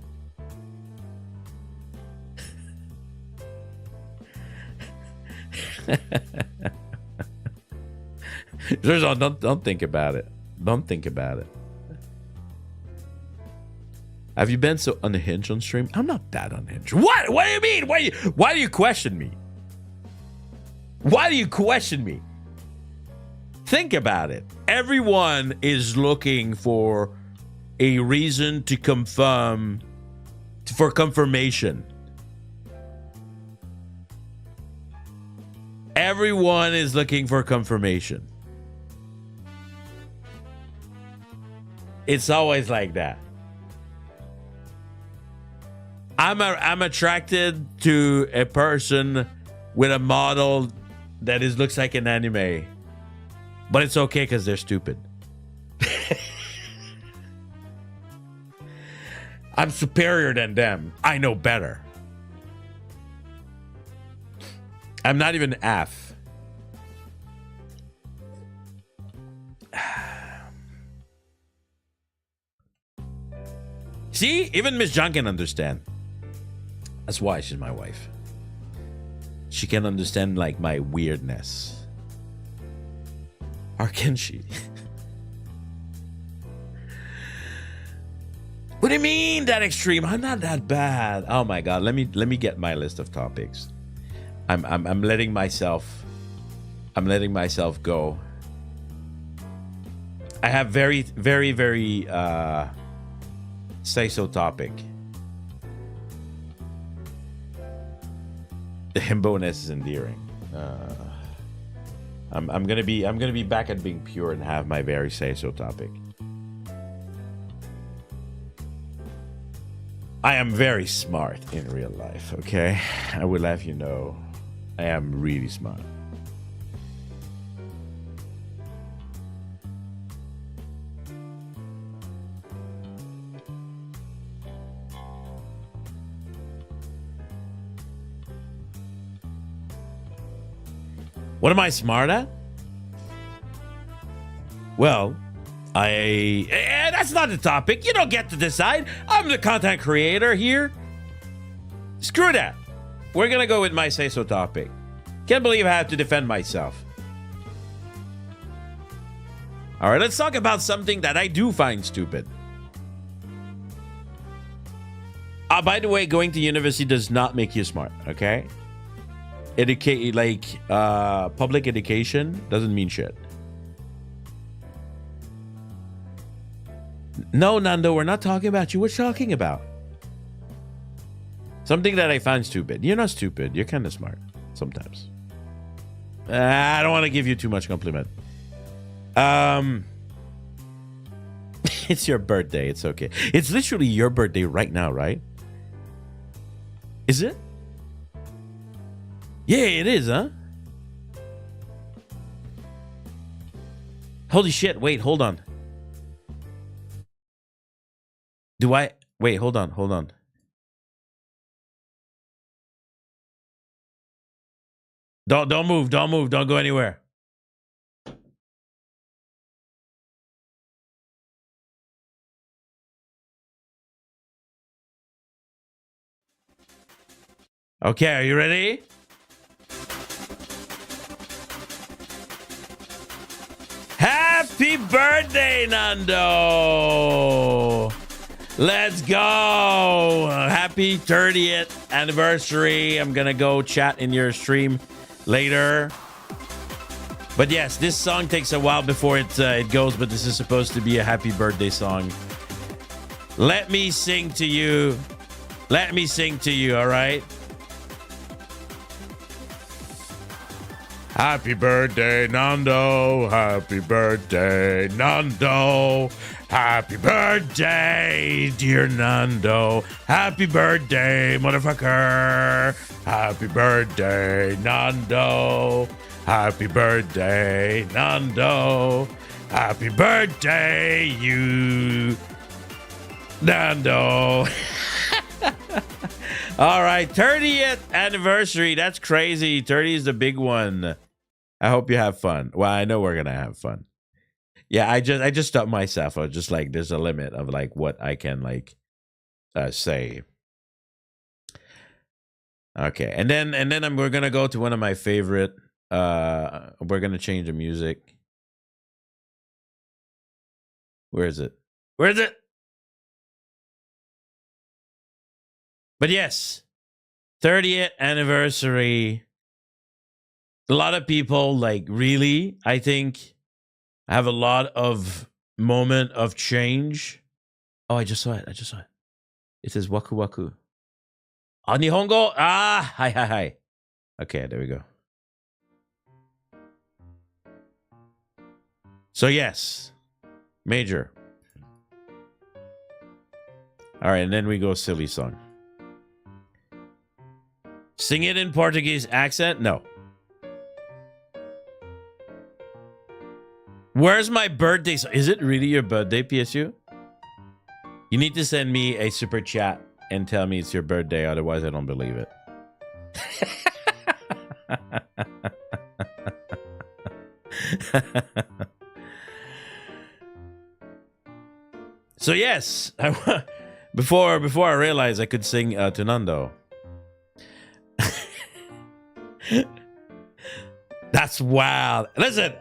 Don't think about it. Don't think about it. Have you been so unhinged on stream? I'm not that unhinged. What? What do you mean? Why do you question me? Why do you question me? Think about it. Everyone is looking for a reason to confirm, for confirmation. Everyone is looking for confirmation. It's always like that. I'm attracted to a person with a model that looks like an anime, but it's okay because they're stupid. I'm superior than them. I know better. I'm not even F. See, even Miss Janken can understand. That's why she's my wife. She can understand like my weirdness. Or can she? What do you mean that extreme? I'm not that bad. Oh my god, let me get my list of topics. I'm letting myself go. I have very say so topic. The himbo-ness is endearing. I'm gonna be back at being pure and have my very say so topic. I am very smart in real life, okay? I will have you know I am really smart. What am I smart at? Well, that's not the topic. You don't get to decide. I'm the content creator here. Screw that. We're gonna go with my say-so topic. Can't believe I have to defend myself. All right, let's talk about something that I do find stupid. By the way, going to university does not make you smart, okay? Public education doesn't mean shit. No, Nando, we're not talking about you. We're talking about something that I find stupid. You're not stupid. You're kind of smart sometimes. I don't want to give you too much compliment. It's your birthday. It's okay. It's literally your birthday right now, right? Is it? Yeah, it is, huh? Holy shit, wait, hold on. Wait, hold on. Don't move, don't go anywhere. Okay, are you ready? Happy birthday, Nando! Let's go! Happy 30th anniversary. I'm gonna go chat in your stream later. But yes, this song takes a while before it goes, but this is supposed to be a happy birthday song. Let me sing to you. Let me sing to you, all right? Happy birthday, Nando. Happy birthday, Nando. Happy birthday, dear Nando. Happy birthday, motherfucker. Happy birthday, Nando. Happy birthday, Nando. Happy birthday, you, Nando. All right, 30th anniversary. That's crazy. 30 is the big one. I hope you have fun. Well, I know we're gonna have fun. Yeah, I just stopped myself. I was just like, there's a limit of like what I can like say. Okay, and then we're gonna go to one of my favorite. We're gonna change the music. Where is it? Where is it? But yes, 30th anniversary. A lot of people like really, I think, have a lot of moment of change. Oh, I just saw it. It says waku waku. Ah, Nihongo. Ah, hi. Okay, there we go. So yes, major. All right, and then we go silly song. Sing it in Portuguese accent? No. Where's my birthday? Is it really your birthday, PSU? You need to send me a super chat and tell me it's your birthday. Otherwise, I don't believe it. So yes, before I realized I could sing to Nando. That's wild. Listen,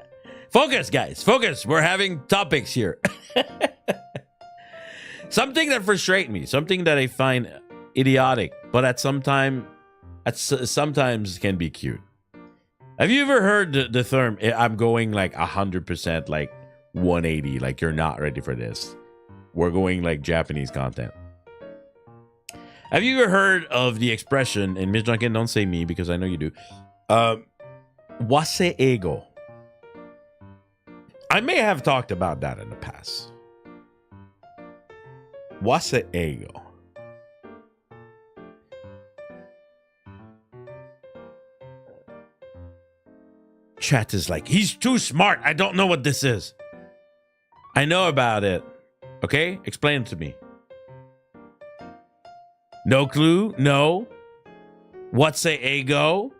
focus, guys. Focus. We're having topics here. Something that frustrates me, something that I find idiotic, but at sometimes can be cute. Have you ever heard the term, I'm going like 100%, like 180, like you're not ready for this? We're going like Japanese content. Have you ever heard of the expression, and Ms. Janken, don't say me because I know you do, wase ego? I may have talked about that in the past. Wase ego. Chat is like, he's too smart. I don't know what this is. I know about it. Okay? Explain it to me. No clue? No? What's a ego?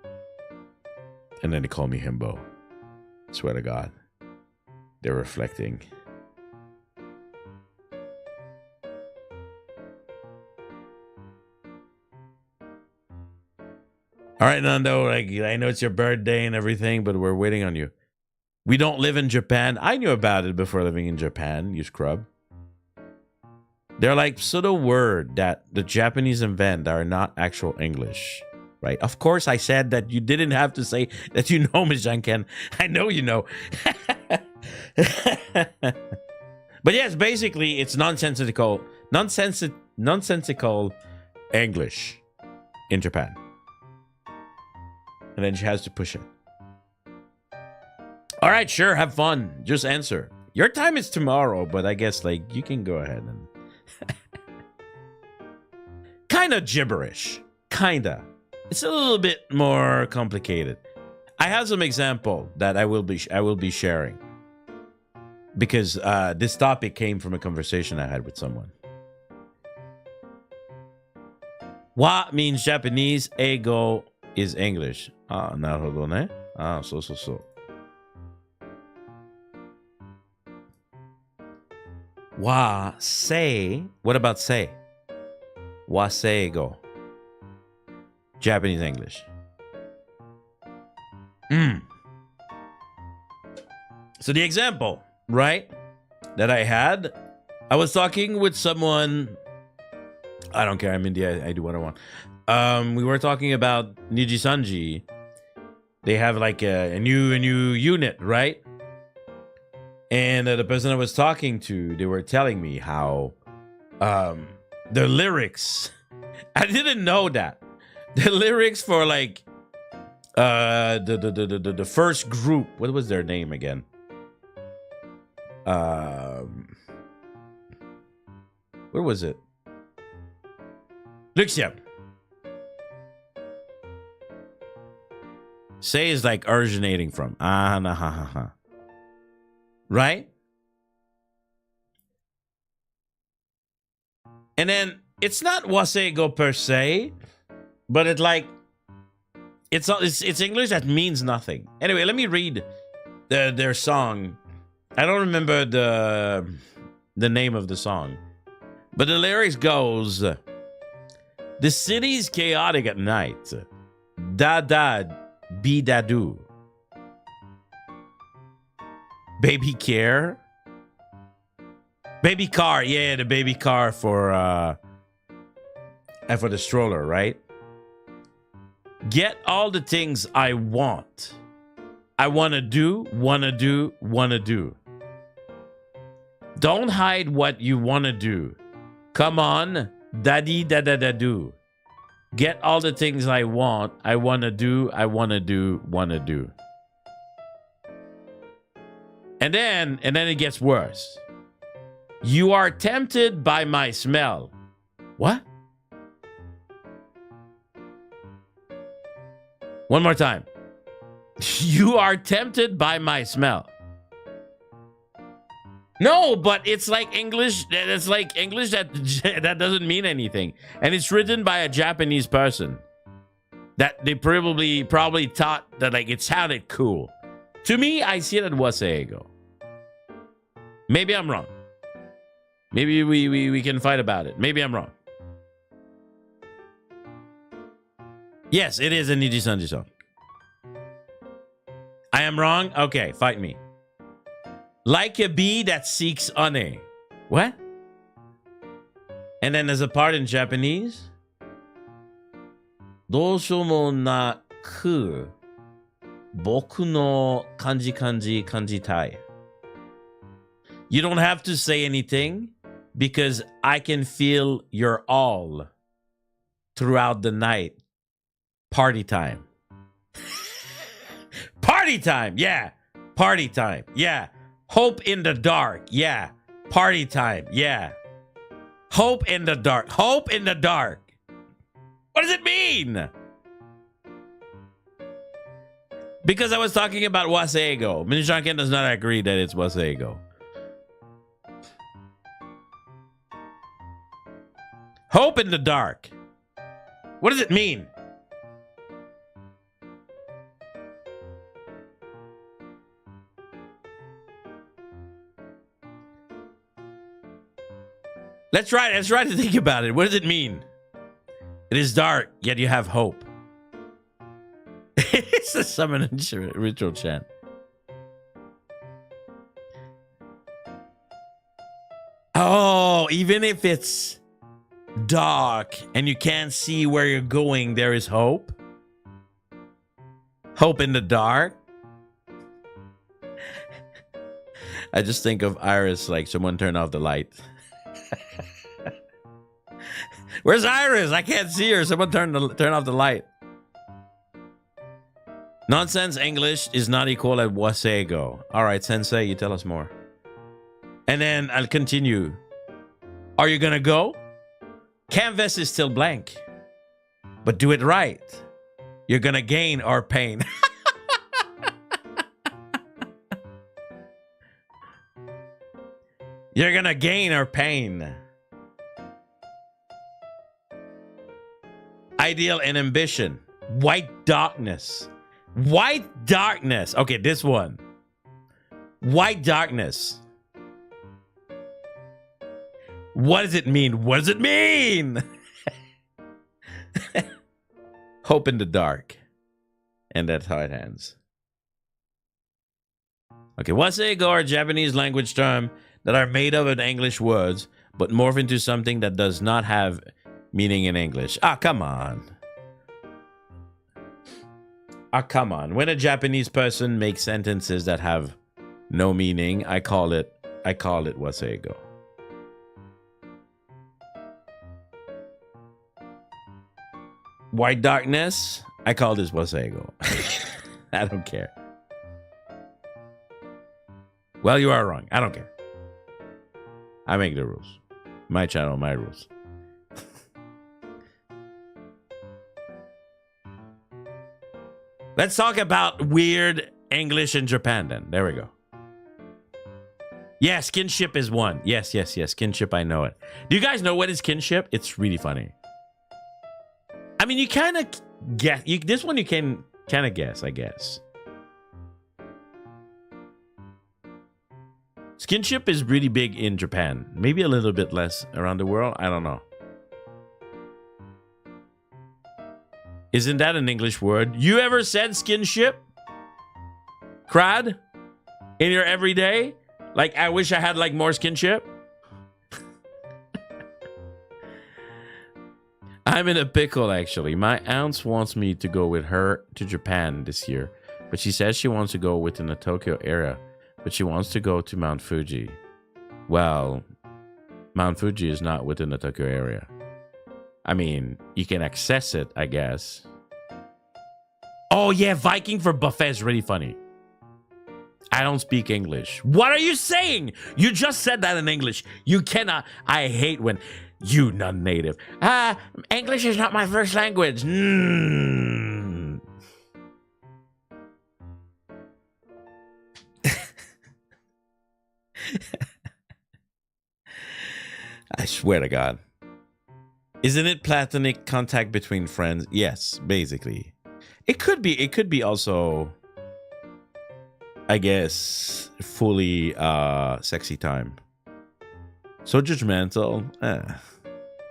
And then they call me himbo. Swear to God. They're reflecting. All right, Nando, like, I know it's your birthday and everything, but we're waiting on you. We don't live in Japan. I knew about it before living in Japan, you scrub. They're like pseudo word that the Japanese invent that are not actual English, right? Of course, I said that you didn't have to say that you know, Ms. Janken. I know you know. But yes, basically, it's nonsensical English in Japan. And then she has to push it. All right, sure, have fun. Just answer. Your time is tomorrow, but I guess like you can go ahead and kind of gibberish. Kinda. It's a little bit more complicated. I have some example that I will be sharing. because this topic came from a conversation I had with someone. Wa means Japanese, ego is English. Ah, なるほどね。あ、そうそうそう。Wa say. What about say? Wa say go. Japanese English. So the example, right, that I had, I was talking with someone. I don't care. I'm India. I do what I want. We were talking about Niji Sanji. They have like a new unit, right? And the person I was talking to, they were telling me how the lyrics. I didn't know that the lyrics for like the first group. What was their name again? Where was it? Luxian. Say is like originating from. Right? And then it's not wasego per se, but it's English that means nothing. Anyway, let me read their song. I don't remember the name of the song, but the lyrics goes, "The city's chaotic at night. Da da be da do. Baby care. Baby car, yeah, the baby car for the stroller, right? Get all the things I want. I wanna do. Don't hide what you wanna do. Come on, daddy da da da do. Get all the things I want. I wanna do. And then it gets worse. You are tempted by my smell. What? One more time. You are tempted by my smell. No, but it's like English. It's like English that doesn't mean anything, and it's written by a Japanese person that they probably thought that like it sounded cool. To me, I see it as wasego. Maybe I'm wrong. Maybe we can fight about it. Maybe I'm wrong. Yes, it is a Niji Sanji song. I am wrong? Okay, fight me. Like a bee that seeks honey. What? And then there's a part in Japanese. どうしようもなく僕の感じたい. You don't have to say anything because I can feel your all throughout the night. Party time. Party time. Yeah. Party time. Yeah. Hope in the dark. Yeah. Party time. Yeah. Hope in the dark. Hope in the dark. What does it mean? Because I was talking about wasego. Janken does not agree that it's wasego. Hope in the dark. What does it mean? Let's try to think about it. What does it mean? It is dark, yet you have hope. It's a summon ritual chant. Oh, even if it's dark and you can't see where you're going, there is hope. Hope in the dark. I just think of Iris like someone turn off the light. Where's Iris? I can't see her. Someone turn off the light. Nonsense English is not equal at wasego. All right, Sensei, you tell us more. And then I'll continue. Are you gonna go? Canvas is still blank, but do it right. You're gonna gain or pain. You're gonna gain or pain. Ideal and ambition. White darkness. White darkness. Okay, this one. White darkness. What does it mean? What does it mean? Hope in the dark. And that's how it ends. Okay, waseigo are a Japanese language term that are made up of English words, but morph into something that does not have meaning in English. Ah, come on. Ah, come on. When a Japanese person makes sentences that have no meaning, I call it waseigo. White darkness, I call this waseigo. I don't care. Well, you are wrong. I don't care. I make the rules. My channel, my rules. Let's talk about weird English in Japan then. There we go. Yeah, kinship is one. Yes. Kinship, I know it. Do you guys know what is kinship? It's really funny. I mean, you kind of guess. This one you can kind of guess, I guess. Kinship is really big in Japan. Maybe a little bit less around the world. I don't know. Isn't that an English word? You ever said skinship? Crad? In your everyday? Like, I wish I had like more skinship? I'm in a pickle, actually. My aunt wants me to go with her to Japan this year, but she says she wants to go within the Tokyo area, but she wants to go to Mount Fuji. Well, Mount Fuji is not within the Tokyo area. I mean, you can access it, I guess. Oh, yeah, Viking for buffet is really funny. I don't speak English. What are you saying? You just said that in English. You cannot. I hate when you non-native. English is not my first language. I swear to God. Isn't it platonic contact between friends? Yes, basically. It could be also, I guess, fully sexy time. So judgmental.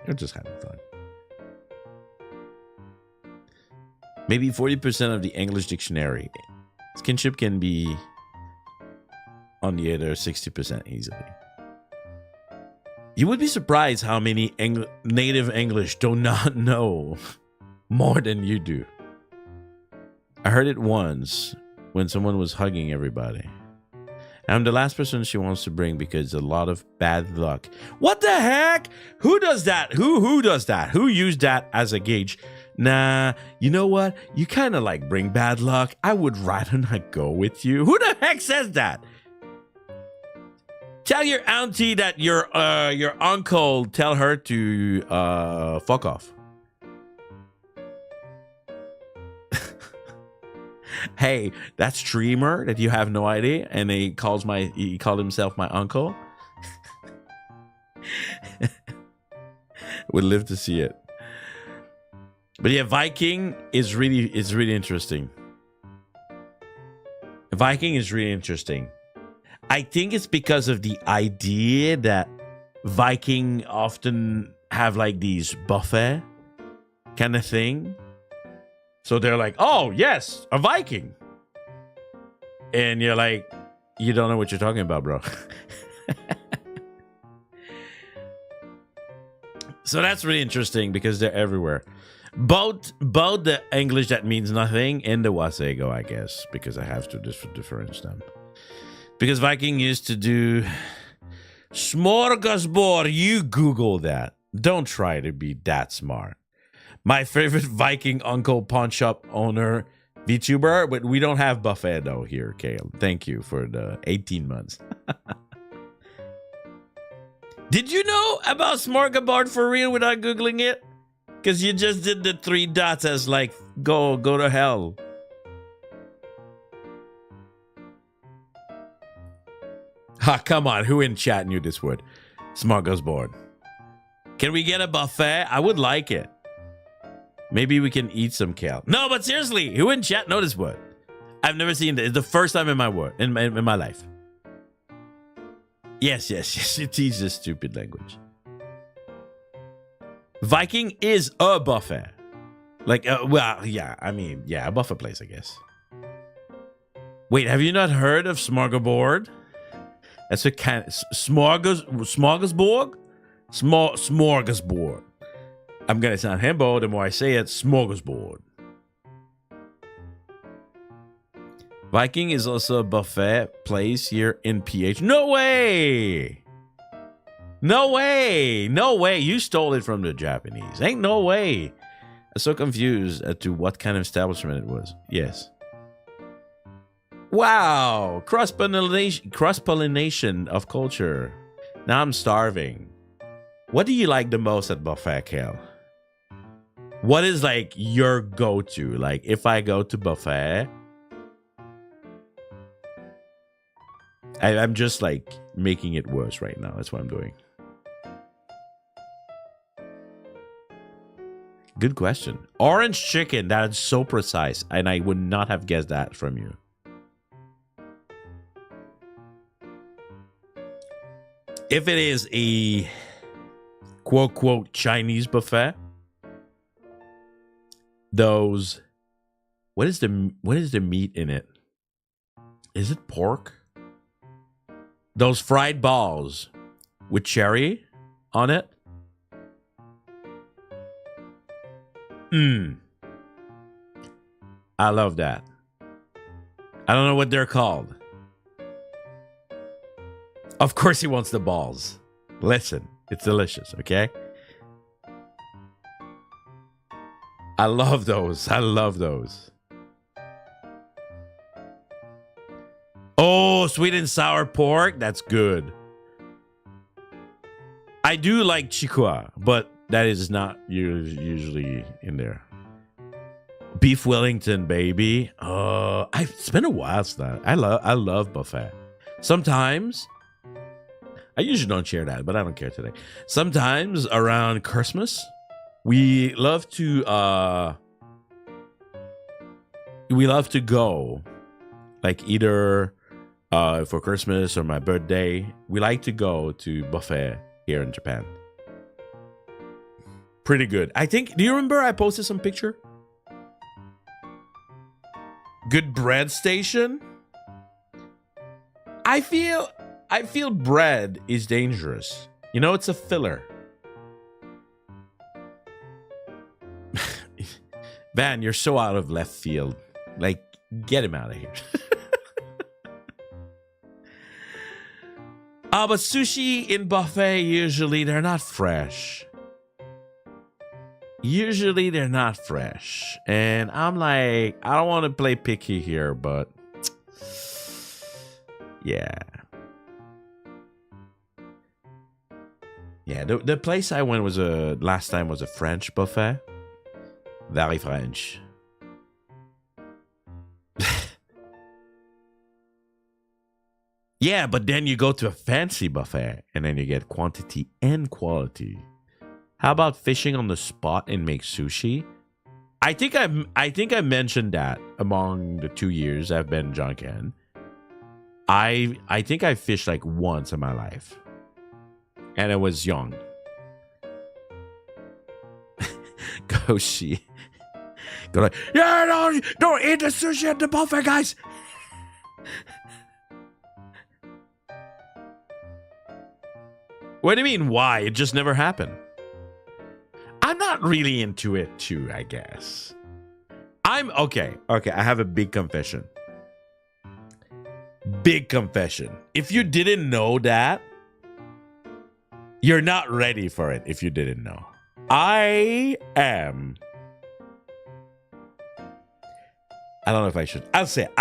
You're just having fun. Maybe 40% of the English dictionary. Kinship can be on the other 60% easily. You would be surprised how many native English do not know more than you do. I heard it once when someone was hugging everybody. I'm the last person she wants to bring because a lot of bad luck. What the heck? Who does that? Who does that? Who used that as a gauge? Nah, you know what? You kind of like bring bad luck. I would rather not go with you. Who the heck says that? Tell your auntie that your uncle tell her to fuck off. Hey, that streamer that you have no idea, and he called himself my uncle. Would live to see it. But yeah, Viking is really interesting. Viking is really interesting. I think it's because of the idea that Viking often have like these buffet kind of thing. So they're like, oh, yes, a Viking. And you're like, you don't know what you're talking about, bro. So that's really interesting because they're everywhere. Both the English that means nothing and the waseigo, I guess, because I have to differentiate them. Because Viking used to do smorgasbord. You Google that. Don't try to be that smart. My favorite Viking uncle pawn shop owner VTuber, but we don't have buffet though here, Kale. Thank you for the 18 months. Did you know about smorgasbord for real without Googling it? Because you just did the 3 dots as like, go to hell. Ha, come on. Who in chat knew this word? Smorgasbord. Can we get a buffet? I would like it. Maybe we can eat some kale. No, but seriously, who in chat know this word? I've never seen it. It's the first time in my life. Yes. You teach this stupid language. Viking is a buffet. Like, well, yeah. I mean, yeah, a buffet place, I guess. Wait, have you not heard of smorgasbord? That's a kind of smorgasbord? Smorgasbord. I'm gonna sound himbo the more I say it. Smorgasbord. Viking is also a buffet place here in PH. No way! No way! No way! You stole it from the Japanese. Ain't no way! I'm so confused as to what kind of establishment it was. Yes. Wow! Cross-pollination of culture. Now I'm starving. What do you like the most at buffet, Kale? What is like your go-to? Like if I go to buffet, I'm just like making it worse right now. That's what I'm doing. Good question. Orange chicken. That is so precise. And I would not have guessed that from you. If it is a quote Chinese buffet, those what is the meat in it? Is it pork? Those fried balls with cherry on it. I love that. I don't know what they're called. Of course he wants the balls. Listen, it's delicious, okay? I love those. I love those. Oh, sweet and sour pork. That's good. I do like chikua, but that is not usually in there. Beef Wellington, baby. It's been a while since that. I love buffet. Sometimes, I usually don't share that, but I don't care today. Sometimes around Christmas, we love to go, like either for Christmas or my birthday. We like to go to buffet here in Japan. Pretty good. I think. Do you remember I posted some picture? Good bread station. I feel bread is dangerous. You know, it's a filler. Van, you're so out of left field. Like, get him out of here. But sushi in buffet, usually they're not fresh. Usually they're not fresh. And I'm like, I don't want to play picky here, but yeah. Yeah, the place I went was last time was a French buffet. Very French. Yeah, but then you go to a fancy buffet and then you get quantity and quality. How about fishing on the spot and make sushi? I think I mentioned that among the 2 years I've been Janken. I think I fished like once in my life. And I was young. Goshi. Go like, yeah, don't eat the sushi at the buffet, guys. What do you mean, why? It just never happened. I'm not really into it too, I guess. I'm okay. Okay, I have a big confession. Big confession. If you didn't know that, you're not ready for it if you didn't know. I am. I don't know if I should. I'll say it.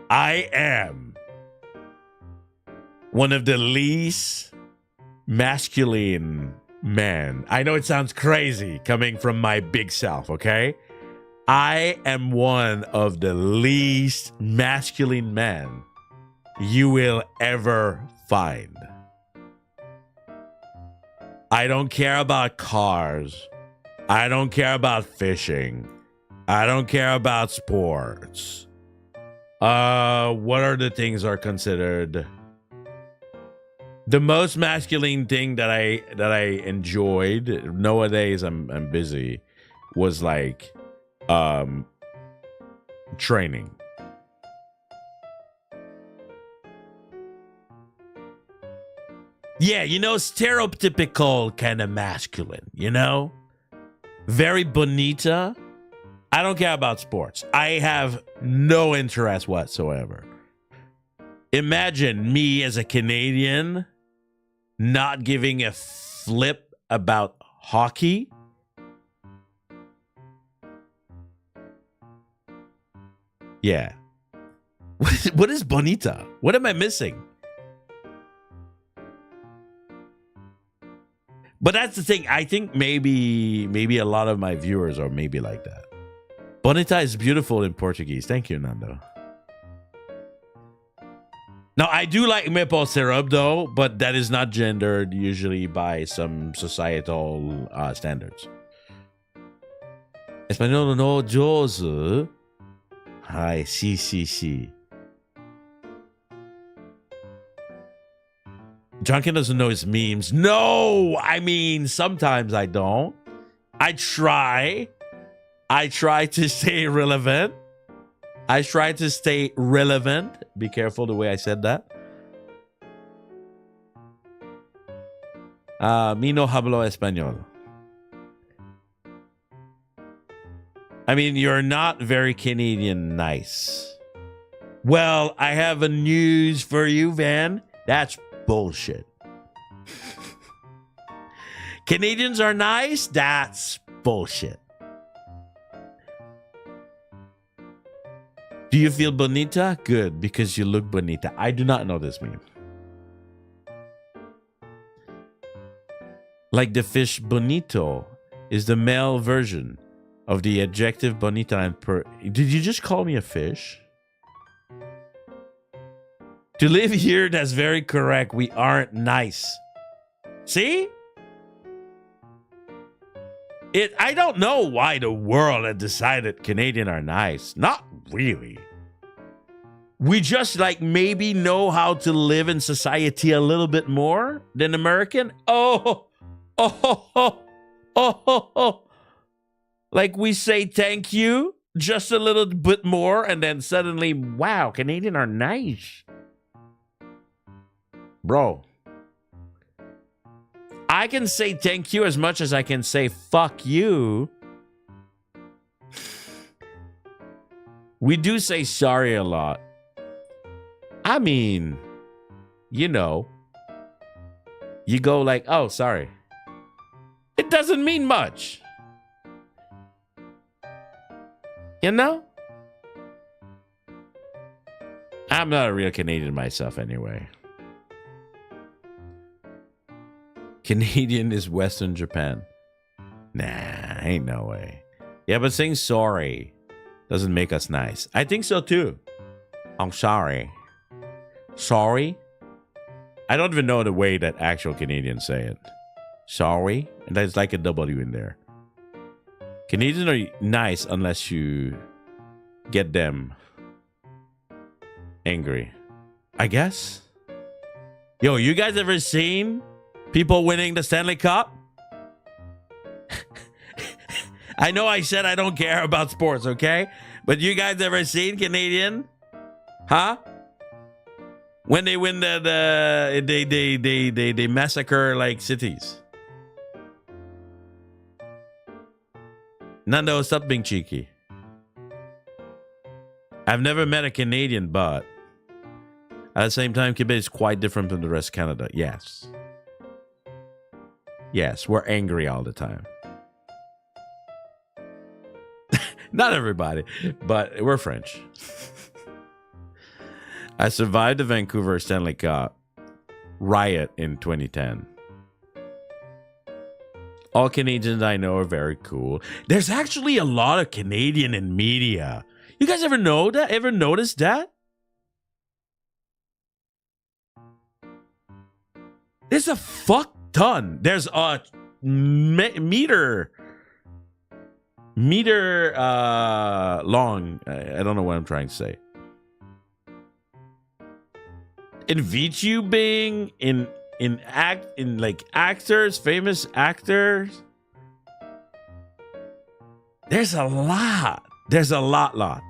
I am one of the least masculine men. I know it sounds crazy coming from my big self, okay? I am one of the least masculine men you will ever find. I don't care about cars. I don't care about fishing. I don't care about sports. What are the things are considered? The most masculine thing that I enjoyed nowadays, I'm busy, was like training. Yeah, you know, stereotypical kind of masculine, you know? Very bonita. I don't care about sports. I have no interest whatsoever. Imagine me as a Canadian not giving a flip about hockey. Yeah. What is bonita? What am I missing? But that's the thing. I think maybe a lot of my viewers are maybe like that. Bonita is beautiful in Portuguese. Thank you, Nando. Now, I do like maple syrup, though, but that is not gendered usually by some societal standards. Español no Jose. Hi, sí. Janken doesn't know his memes. No, I mean, sometimes I don't. I try to stay relevant. Be careful the way I said that. Mi no hablo español. I mean, you're not very Canadian nice. Well, I have a news for you, Van. That's bullshit. Canadians are nice? That's bullshit. Do you feel bonita? Good, because you look bonita. I do not know this meme. Like the fish bonito is the male version of the adjective bonita and Did you just call me a fish? To live here, that's very correct. We aren't nice. See? I don't know why the world had decided Canadians are nice. Not really. We just like maybe know how to live in society a little bit more than American. Oh. Like we say thank you just a little bit more and then suddenly, wow, Canadians are nice. Bro, I can say thank you as much as I can say fuck you. We do say sorry a lot. I mean, you know, you go like, oh, sorry. It doesn't mean much. You know? I'm not a real Canadian myself anyway. Canadian is Western Japan. Nah, ain't no way. Yeah, but saying sorry doesn't make us nice. I think so too. I'm sorry. Sorry? I don't even know the way that actual Canadians say it. Sorry? And there's like a W in there. Canadians are nice unless you get them angry. I guess? Yo, you guys ever seen people winning the Stanley Cup? I know I said I don't care about sports, okay? But you guys ever seen Canadian? Huh? When they win they massacre like cities. Nando, stop being cheeky. I've never met a Canadian, but at the same time, Quebec is quite different from the rest of Canada. Yes. Yes, we're angry all the time. Not everybody, but we're French. I survived the Vancouver Stanley Cup riot in 2010. All Canadians I know are very cool. There's actually a lot of Canadian in media. You guys ever know that? Ever noticed that? There's a fuck ton. There's a meter long. I don't know what I'm trying to say. In VTubing, in like actors, famous actors. There's a lot. There's a lot.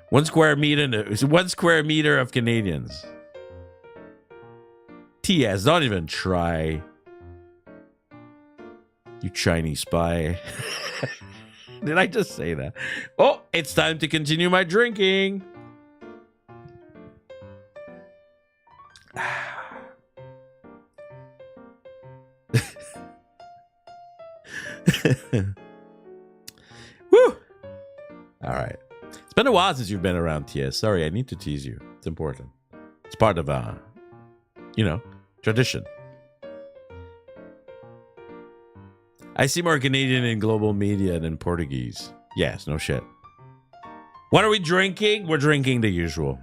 1 square meter of Canadians. TS, don't even try. You Chinese spy. Did I just say that? Oh, it's time to continue my drinking. Woo! All right. It's been a while since you've been around, TS. Sorry, I need to tease you. It's important. It's part of, tradition. I see more Canadian in global media than Portuguese. Yes, no shit. What are we drinking? We're drinking the usual.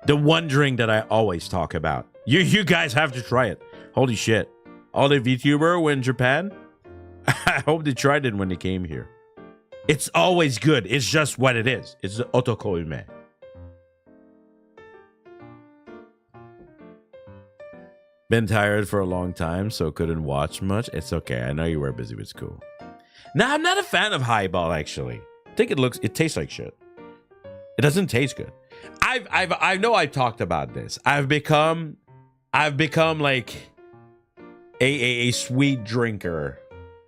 The one drink that I always talk about. You guys have to try it. Holy shit. All the VTuber were in Japan. I hope they tried it when they came here. It's always good. It's just what it is. It's the otoko-ume. Been tired for a long time, so couldn't watch much. It's okay. I know you were busy, but it's cool. Now, I'm not a fan of highball, actually. I think it tastes like shit. It doesn't taste good. I know I've talked about this. I've become like a sweet drinker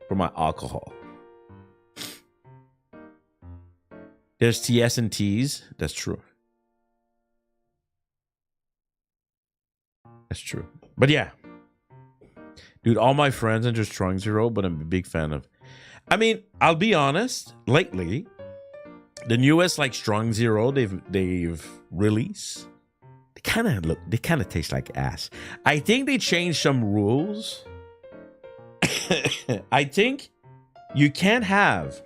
for my alcohol. There's TS and T's. That's true. That's true. But yeah. Dude, all my friends are just Strong Zero, but I'm a big fan of... I mean, I'll be honest. Lately, the newest like Strong Zero they've released, they kind of taste like ass. I think they changed some rules. I think you can't have...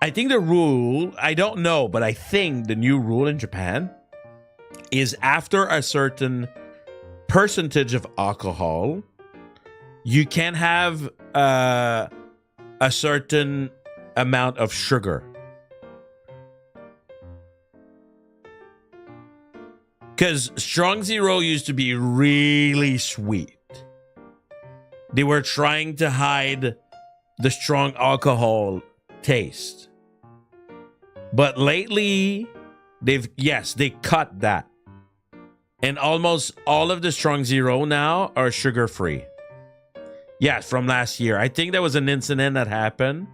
I think the rule, I don't know, but I think the new rule in Japan is after a certain percentage of alcohol, you can have a certain amount of sugar. Because Strong Zero used to be really sweet. They were trying to hide the strong alcohol taste. But lately, they cut that. And almost all of the Strong Zero now are sugar-free. Yeah, from last year. I think there was an incident that happened.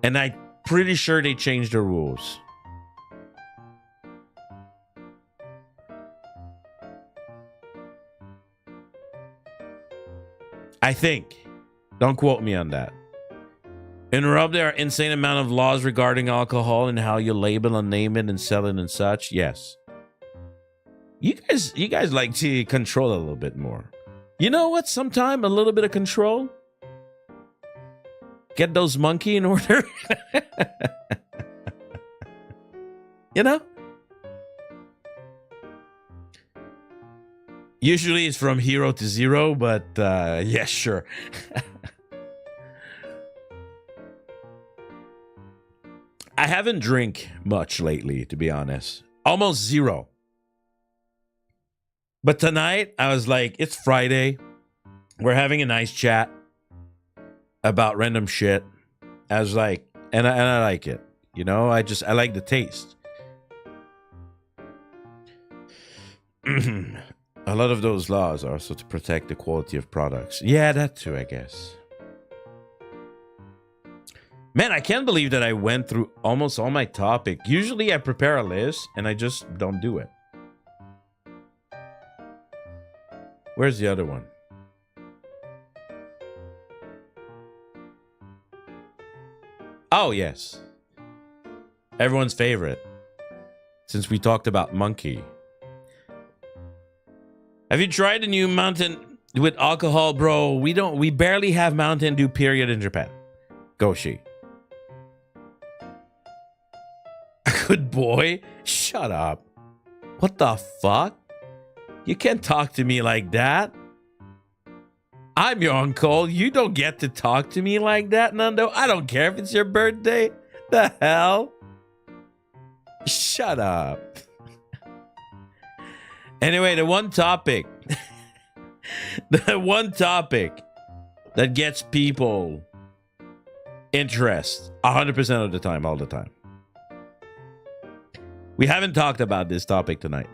And I'm pretty sure they changed the rules. I think. Don't quote me on that. In Europe, there are insane amount of laws regarding alcohol and how you label and name it and sell it and such. Yes. You guys like to control a little bit more. You know what? Sometime a little bit of control. Get those monkey in order. You know? Usually it's from hero to zero, but yeah, sure. I haven't drank much lately, to be honest. Almost zero. But tonight, I was like, it's Friday. We're having a nice chat about random shit. I was like, and I like it. You know, I like the taste. A lot of those laws are also to protect the quality of products. Yeah, that too, I guess. Man, I can't believe that I went through almost all my topic. Usually I prepare a list and I just don't do it. Where's the other one? Oh, yes. Everyone's favorite. Since we talked about monkey. Have you tried the new Mountain with alcohol, bro? We barely have Mountain Dew period in Japan. Goshi. Good boy. Shut up. What the fuck? You can't talk to me like that. I'm your uncle. You don't get to talk to me like that, Nando. I don't care if it's your birthday. The hell? Shut up. Anyway, the one topic. The one topic that gets people interest 100% of the time, all the time. We haven't talked about this topic tonight,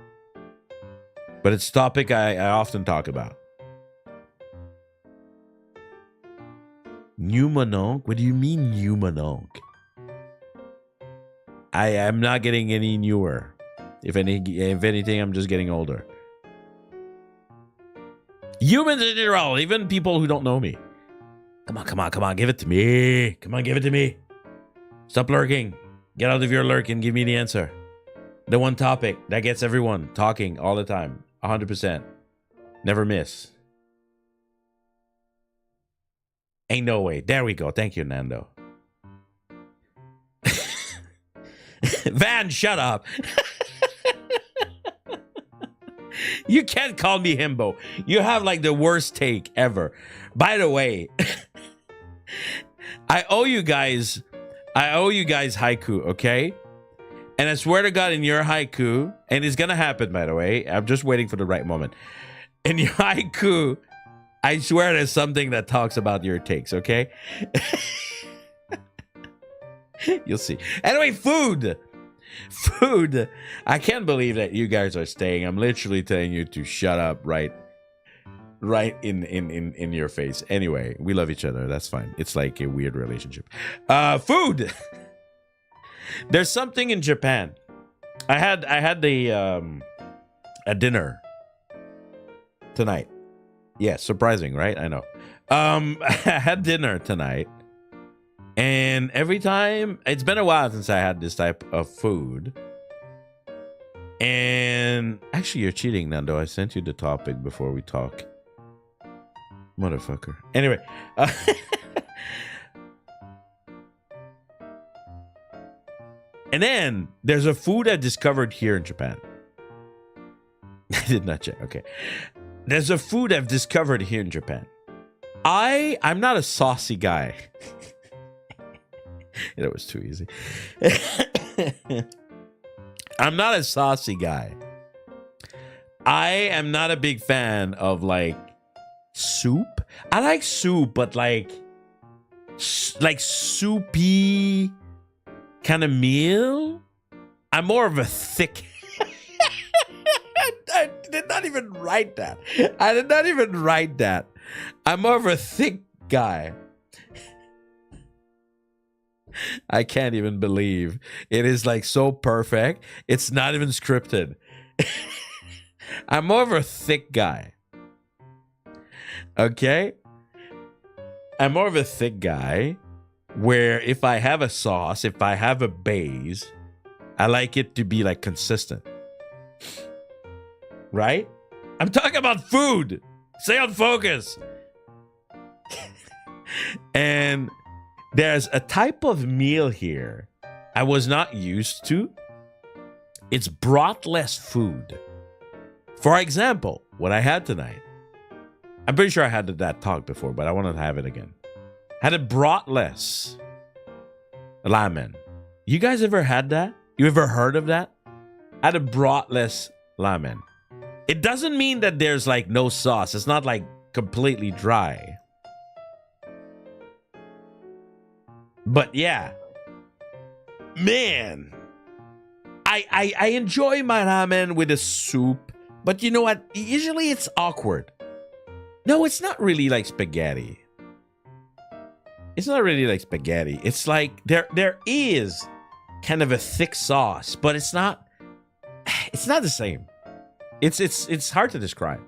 but it's a topic I often talk about. New mononc? What do you mean new mononc? I am not getting any newer. If anything, I'm just getting older. Humans in general, even people who don't know me. Come on, give it to me. Come on, give it to me. Stop lurking. Get out of your lurk and give me the answer. The one topic that gets everyone talking all the time. 100%. Never miss. Ain't no way. There we go. Thank you, Nando. Van, shut up. You can't call me himbo. You have like the worst take ever. By the way, I owe you guys haiku, okay? And I swear to God, in your haiku, and it's gonna happen, by the way. I'm just waiting for the right moment. In your haiku, I swear there's something that talks about your takes, okay? You'll see. Anyway, food. I can't believe that you guys are staying. I'm literally telling you to shut up right in your face. Anyway, we love each other. That's fine. It's like a weird relationship. Food. There's something in Japan. I had a dinner tonight. Yeah, surprising, right? I know. I had dinner tonight. And every time, it's been a while since I had this type of food. And actually, you're cheating, Nando. I sent you the topic before we talk. Motherfucker. Anyway. And then there's a food I discovered here in Japan. I did not check. Okay. There's a food I've discovered here in Japan. I'm not a saucy guy. That was too easy. I'm not a saucy guy. I am not a big fan of like soup. I like soup, but like soupy kind of meal. I'm more of a thick. I did not even write that. I'm more of a thick guy. I can't even believe it is like so perfect. It's not even scripted. I'm more of a thick guy. Okay? I'm more of a thick guy where if I have a sauce, if I have a base, I like it to be like consistent. Right? I'm talking about food. Stay on focus. And there's a type of meal here I was not used to. It's brothless food. For example, what I had tonight. I'm pretty sure I had that talk before, but I want to have it again. Had a brothless ramen. You guys ever had that? You ever heard of that? Had a brothless ramen. It doesn't mean that there's like no sauce. It's not like completely dry. But yeah, man, I enjoy my ramen with a soup, but you know what? Usually it's awkward. No, it's not really like spaghetti. It's not really like spaghetti. It's like there is kind of a thick sauce, but it's not the same. It's hard to describe.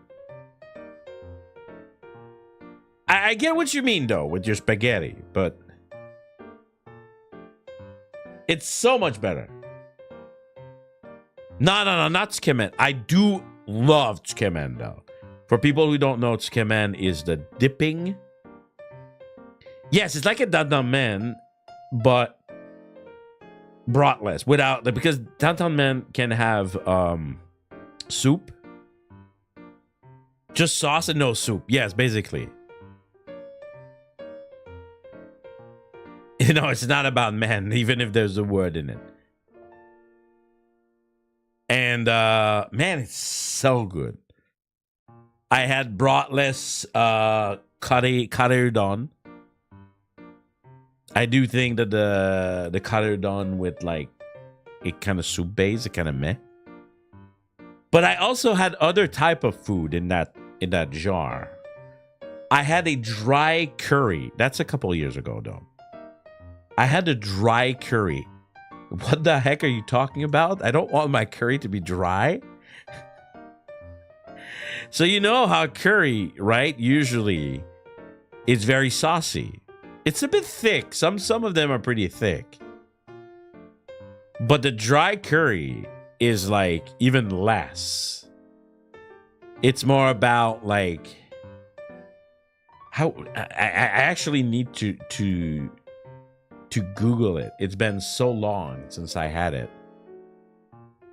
I get what you mean though with your spaghetti, but it's so much better. No, not tsukemen. I do love tsukemen though. For people who don't know, tsukemen is the dipping. Yes, it's like a dandamen, but Brotless without, because Downtown Man can have soup, just sauce and no soup. Yes, basically. You know, it's not about men, even if there's a word in it. And man, it's so good. I had brotless curry don. I do think that the curry don with like a kind of soup base, it kind of meh. But I also had other type of food in that jar. I had a dry curry. That's a couple of years ago, though. I had a dry curry. What the heck are you talking about? I don't want my curry to be dry. So you know how curry, right? Usually, it's very saucy. It's a bit thick. Some of them are pretty thick. But the dry curry is like even less. It's more about like how I actually need to Google it. It's been so long since I had it.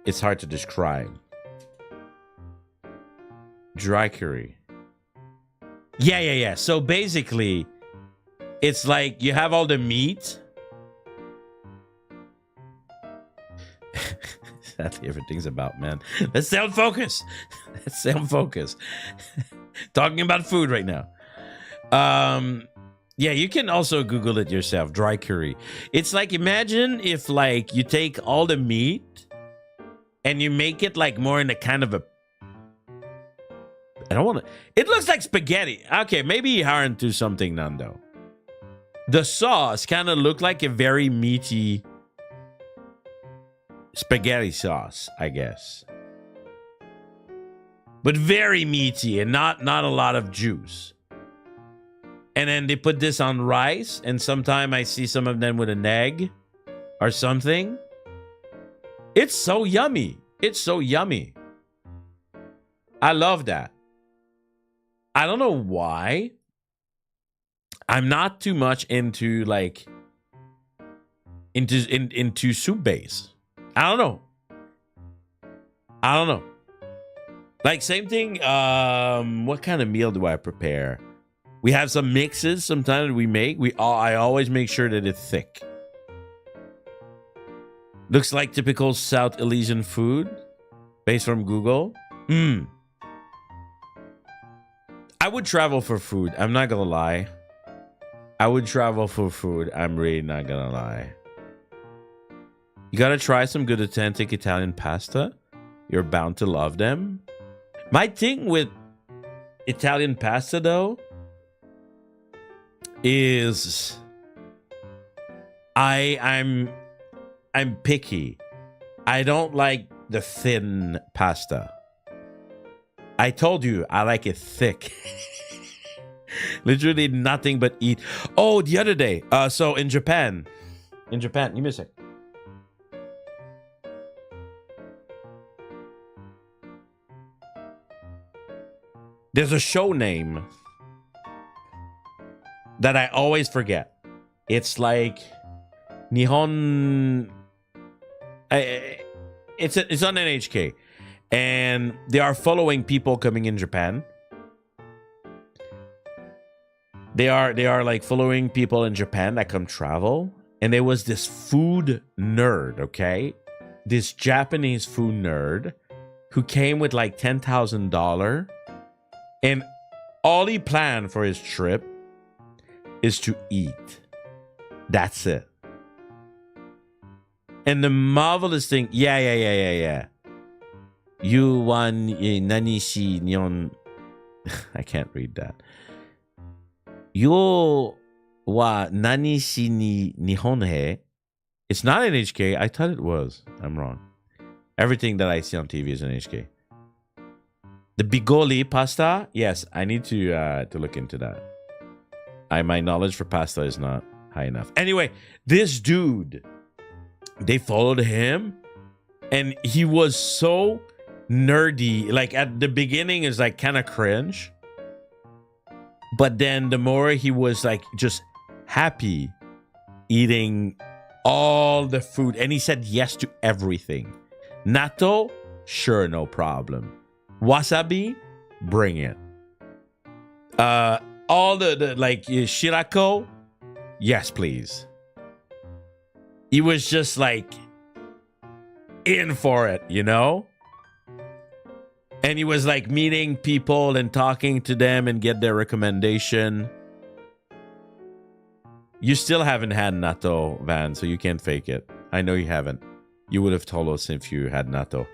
It's hard to describe. Dry curry. Yeah. So basically, it's like you have all the meat. Exactly, everything's about, man. Let's stay on focus. Let's stay on focus. Talking about food right now. Yeah, you can also Google it yourself. Dry curry. It's like, imagine if like you take all the meat and you make it like more in a kind of a, I don't want to, it looks like spaghetti. Okay, maybe you are into something, Nando. The sauce kind of looked like a very meaty spaghetti sauce, I guess. But very meaty and not a lot of juice. And then they put this on rice, and sometimes I see some of them with an egg or something. It's so yummy. It's so yummy. I love that. I don't know why. I'm not too much into like into soup base. I don't know. Like same thing. What kind of meal do I prepare? We have some mixes sometimes we make. I always make sure that it's thick. Looks like typical South Elysian food, based from Google. I would travel for food. I'm not gonna lie. I would travel for food. I'm really not gonna lie. You gotta try some good authentic Italian pasta. You're bound to love them. My thing with Italian pasta, though, is I'm picky. I don't like the thin pasta. I told you I like it thick. Literally nothing but eat. Oh, the other day. So in Japan, give me a sec. There's a show name that I always forget. It's like Nihon. It's on NHK, and they are following people coming in Japan. They are like following people in Japan that come travel, and there was this food nerd, okay, this Japanese food nerd who came with like $10,000, and all he planned for his trip is to eat. That's it. And the marvelous thing, yeah. You want nani shi nyon. I can't read that. Yo wa nani shi ni nihon he. It's not NHK. I thought it was. I'm wrong. Everything that I see on TV is NHK. The bigoli pasta. Yes, I need to look into that. My knowledge for pasta is not high enough. Anyway, this dude, they followed him, and he was so nerdy. Like at the beginning, is like kind of cringe, but then the more he was like just happy eating all the food, and he said yes to everything. Natto, sure, no problem. Wasabi, bring it. All the like shirako, yes, please. He was just like in for it, you know? And he was like meeting people and talking to them and get their recommendation. You still haven't had natto, Van, so you can't fake it. I know you haven't. You would have told us if you had natto.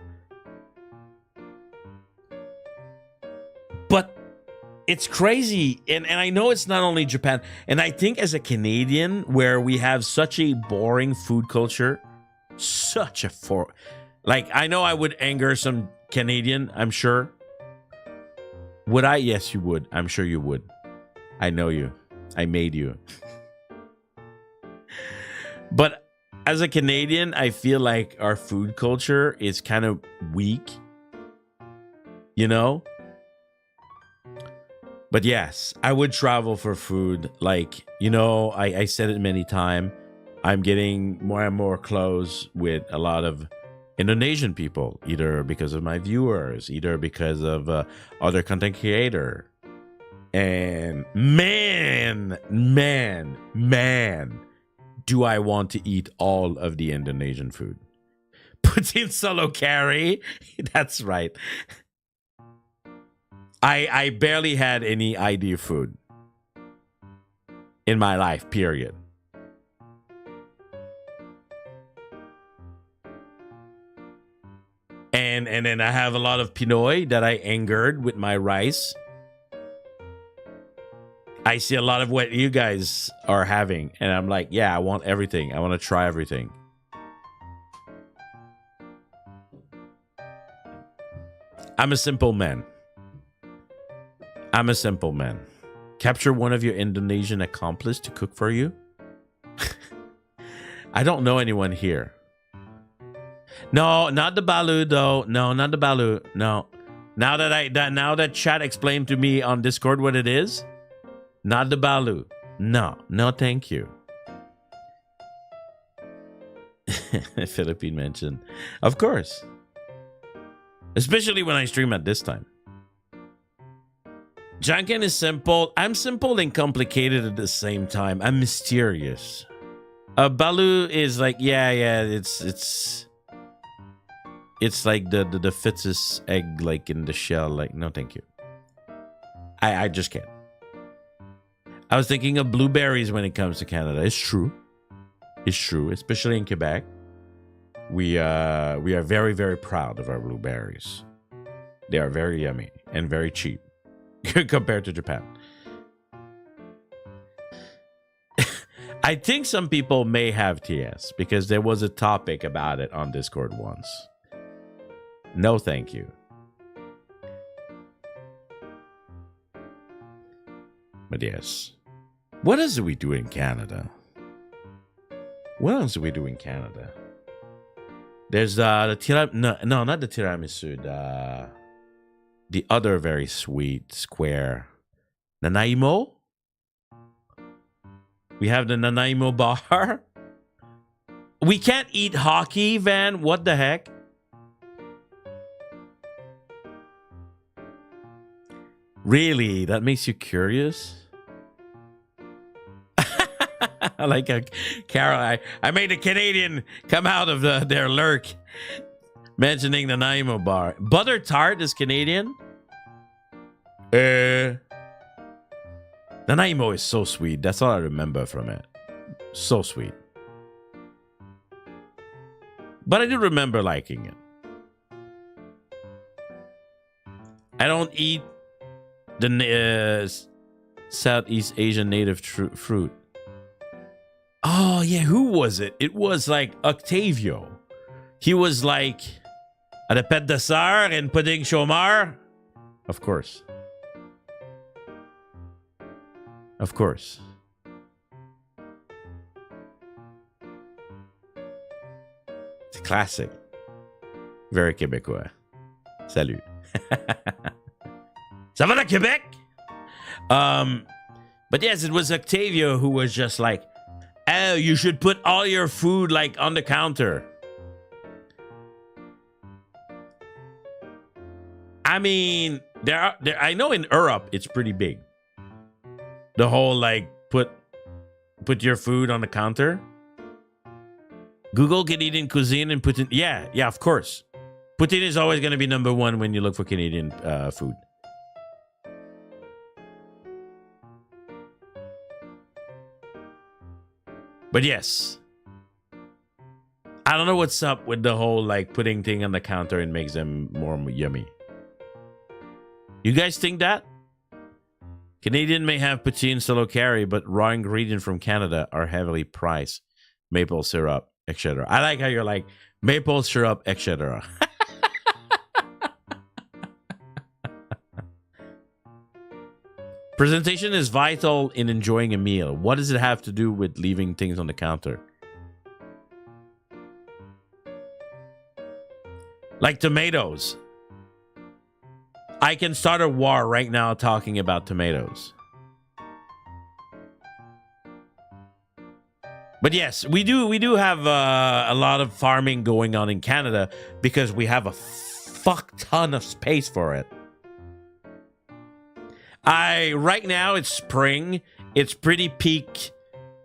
But it's crazy. And I know it's not only Japan. And I think as a Canadian, where we have such a boring food culture, like, I know I would anger some Canadian, I'm sure. Would I? Yes, you would. I'm sure you would. I know you. I made you. But as a Canadian, I feel like our food culture is kind of weak. You know? But yes, I would travel for food. Like, you know, I said it many times. I'm getting more and more close with a lot of Indonesian people, either because of my viewers, either because of other content creator. And man, do I want to eat all of the Indonesian food. Putin solo carry. That's right. I barely had any ID food in my life, period. And then I have a lot of Pinoy that I angered with my rice. I see a lot of what you guys are having, and I'm like, yeah, I want everything. I want to try everything. I'm a simple man. I'm a simple man. Capture one of your Indonesian accomplice to cook for you? I don't know anyone here. No, not the Balu though. No, not the Balu. No. Now that chat explained to me on Discord what it is, not the Balu. No, thank you. Philippine mention. Of course. Especially when I stream at this time. Janken is simple. I'm simple and complicated at the same time. I'm mysterious. Balu is like, yeah, it's like the fetus egg, like in the shell. Like, no, thank you. I just can't. I was thinking of blueberries when it comes to Canada. It's true. It's true, especially in Quebec. We are very, very proud of our blueberries. They are very yummy and very cheap compared to Japan. I think some people may have TS because there was a topic about it on Discord once. No, thank you. But yes. What else do we do in Canada? What else do we do in Canada? There's the tiramisu. No, not the tiramisu. The other very sweet square. Nanaimo? We have the Nanaimo bar. We can't eat hockey, Van. What the heck? Really? That makes you curious? Like a Carol, I made a Canadian come out of their lurk mentioning the Nanaimo bar. Butter tart is Canadian? Nanaimo is so sweet. That's all I remember from it. So sweet. But I do remember liking it. I don't eat the Southeast Asian native fruit. Oh, yeah. Who was it? It was like Octavio. He was like, repet de sar and pudding chomar. Of course. Of course. It's a classic. Very Québécois. Salut. Ça va le Québec? But yes, it was Octavio who was just like, Oh, you should put all your food like on the counter. I mean, I know in Europe it's pretty big. The whole like put your food on the counter. Google Canadian cuisine and poutine. Yeah, of course. Poutine is always going to be number one when you look for Canadian food. But yes, I don't know what's up with the whole like putting thing on the counter and makes them more yummy. You guys think that? Canadian may have poutine solo carry, but raw ingredient from Canada are heavily priced. Maple syrup, etc. I like how you're like maple syrup, etc. Presentation is vital in enjoying a meal. What does it have to do with leaving things on the counter? Like tomatoes. I can start a war right now talking about tomatoes. But yes, we do have a lot of farming going on in Canada because we have a fuck ton of space for it. Right now it's spring. It's pretty peak.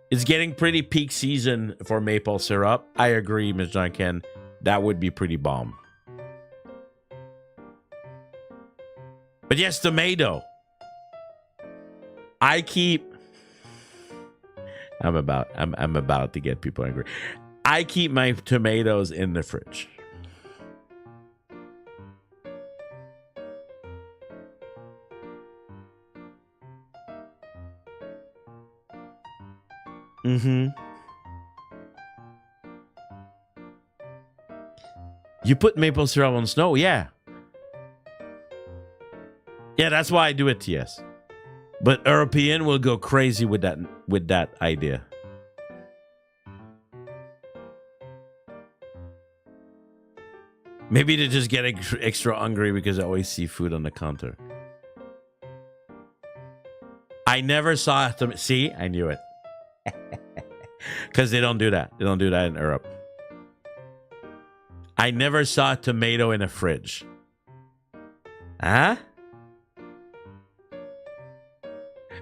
It's getting pretty peak season for maple syrup. I agree, Ms. Janken. That would be pretty bomb. But yes, tomato. I'm about to get people angry. I keep my tomatoes in the fridge. You put maple syrup on snow, yeah. Yeah, that's why I do it, yes. But European will go crazy with that idea. Maybe they just get extra hungry because I always see food on the counter. I never saw it. See, I knew it. Because they don't do that. They don't do that in Europe. I never saw a tomato in a fridge. Huh?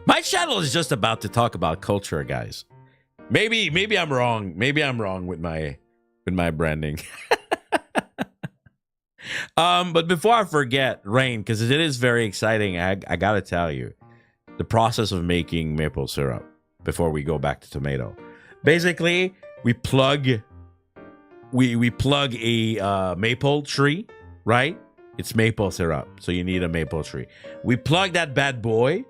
My channel is just about to talk about culture, guys. Maybe I'm wrong. Maybe I'm wrong with my branding. But before I forget, Rain, because it is very exciting, I gotta tell you the process of making maple syrup before we go back to tomato. Basically, we plug a maple tree, right? It's maple syrup, so you need a maple tree. We plug that bad boy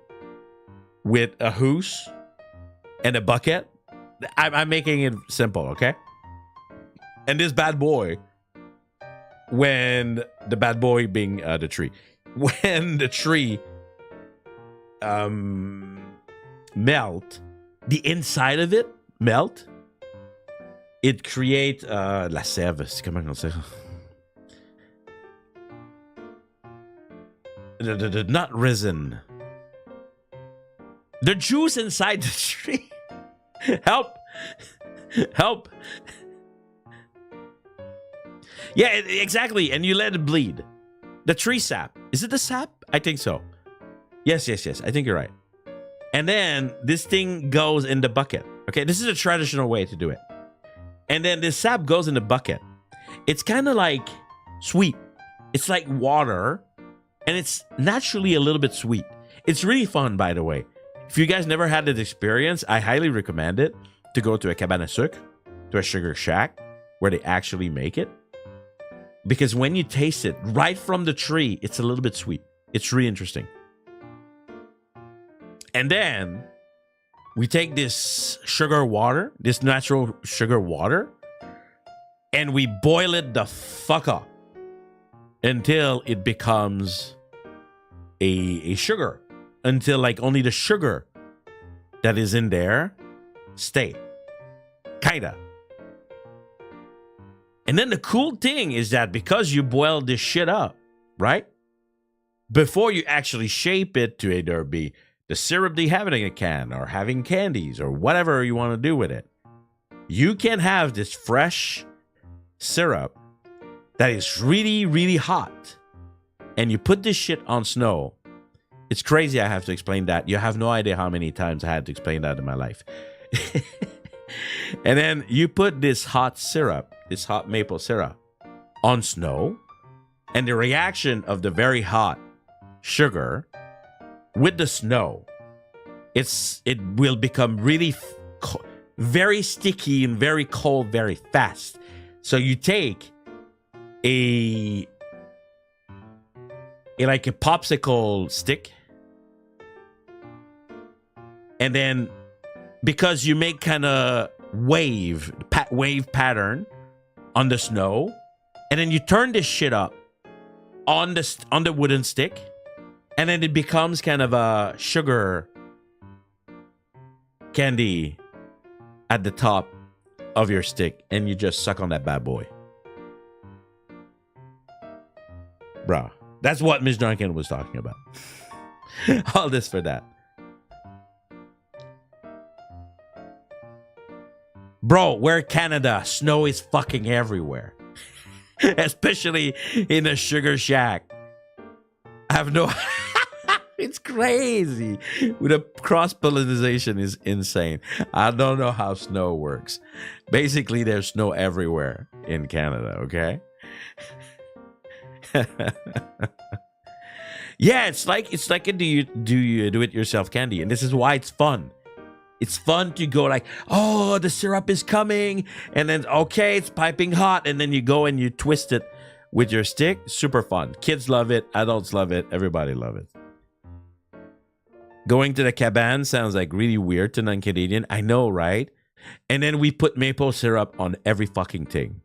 with a hose and a bucket. I'm making it simple, okay? And this bad boy, when the bad boy being the tree, when the tree melt, the inside of it melt, it create la sève, comment on dit ça? Not resin. The juice inside the tree. Help. Yeah, exactly. And you let it bleed. The tree sap. Is it the sap? I think so. Yes. I think you're right. And then this thing goes in the bucket. Okay, this is a traditional way to do it. And then this sap goes in the bucket. It's kind of like sweet. It's like water. And it's naturally a little bit sweet. It's really fun, by the way. If you guys never had this experience, I highly recommend it to go to a cabane à sucre, to a sugar shack, where they actually make it. Because when you taste it right from the tree, it's a little bit sweet. It's really interesting. And then we take this sugar water, this natural sugar water, and we boil it the fuck up until it becomes a sugar. Until like only the sugar that is in there stay. Kinda. And then the cool thing is that because you boil this shit up, right? Before you actually shape it to either be the syrup they have it in a can or having candies or whatever you want to do with it. You can have this fresh syrup that is really, really hot, and you put this shit on snow. It's crazy I have to explain that. You have no idea how many times I had to explain that in my life. And then you put this hot syrup, this hot maple syrup, on snow, and the reaction of the very hot sugar with the snow, it will become really very sticky and very cold very fast. So you take a like a popsicle stick, and then because you make kind of wave pattern on the snow, and then you turn this shit up on the wooden stick, and then it becomes kind of a sugar candy at the top of your stick, and you just suck on that bad boy. Bruh, that's what Miss Janken was talking about. All this for that. Bro, we're Canada. Snow is fucking everywhere. Especially in a sugar shack. I have no... It's crazy. With a cross-pollination is insane. I don't know how snow works. Basically, there's snow everywhere in Canada, okay? Yeah, it's like a do it yourself candy, and this is why it's fun. It's fun to go like, oh, the syrup is coming, and then okay, it's piping hot, and then you go and you twist it with your stick. Super fun. Kids love it, adults love it, everybody love it. Going to the cabane sounds like really weird to non-Canadian. I know, right? And then we put maple syrup on every fucking thing.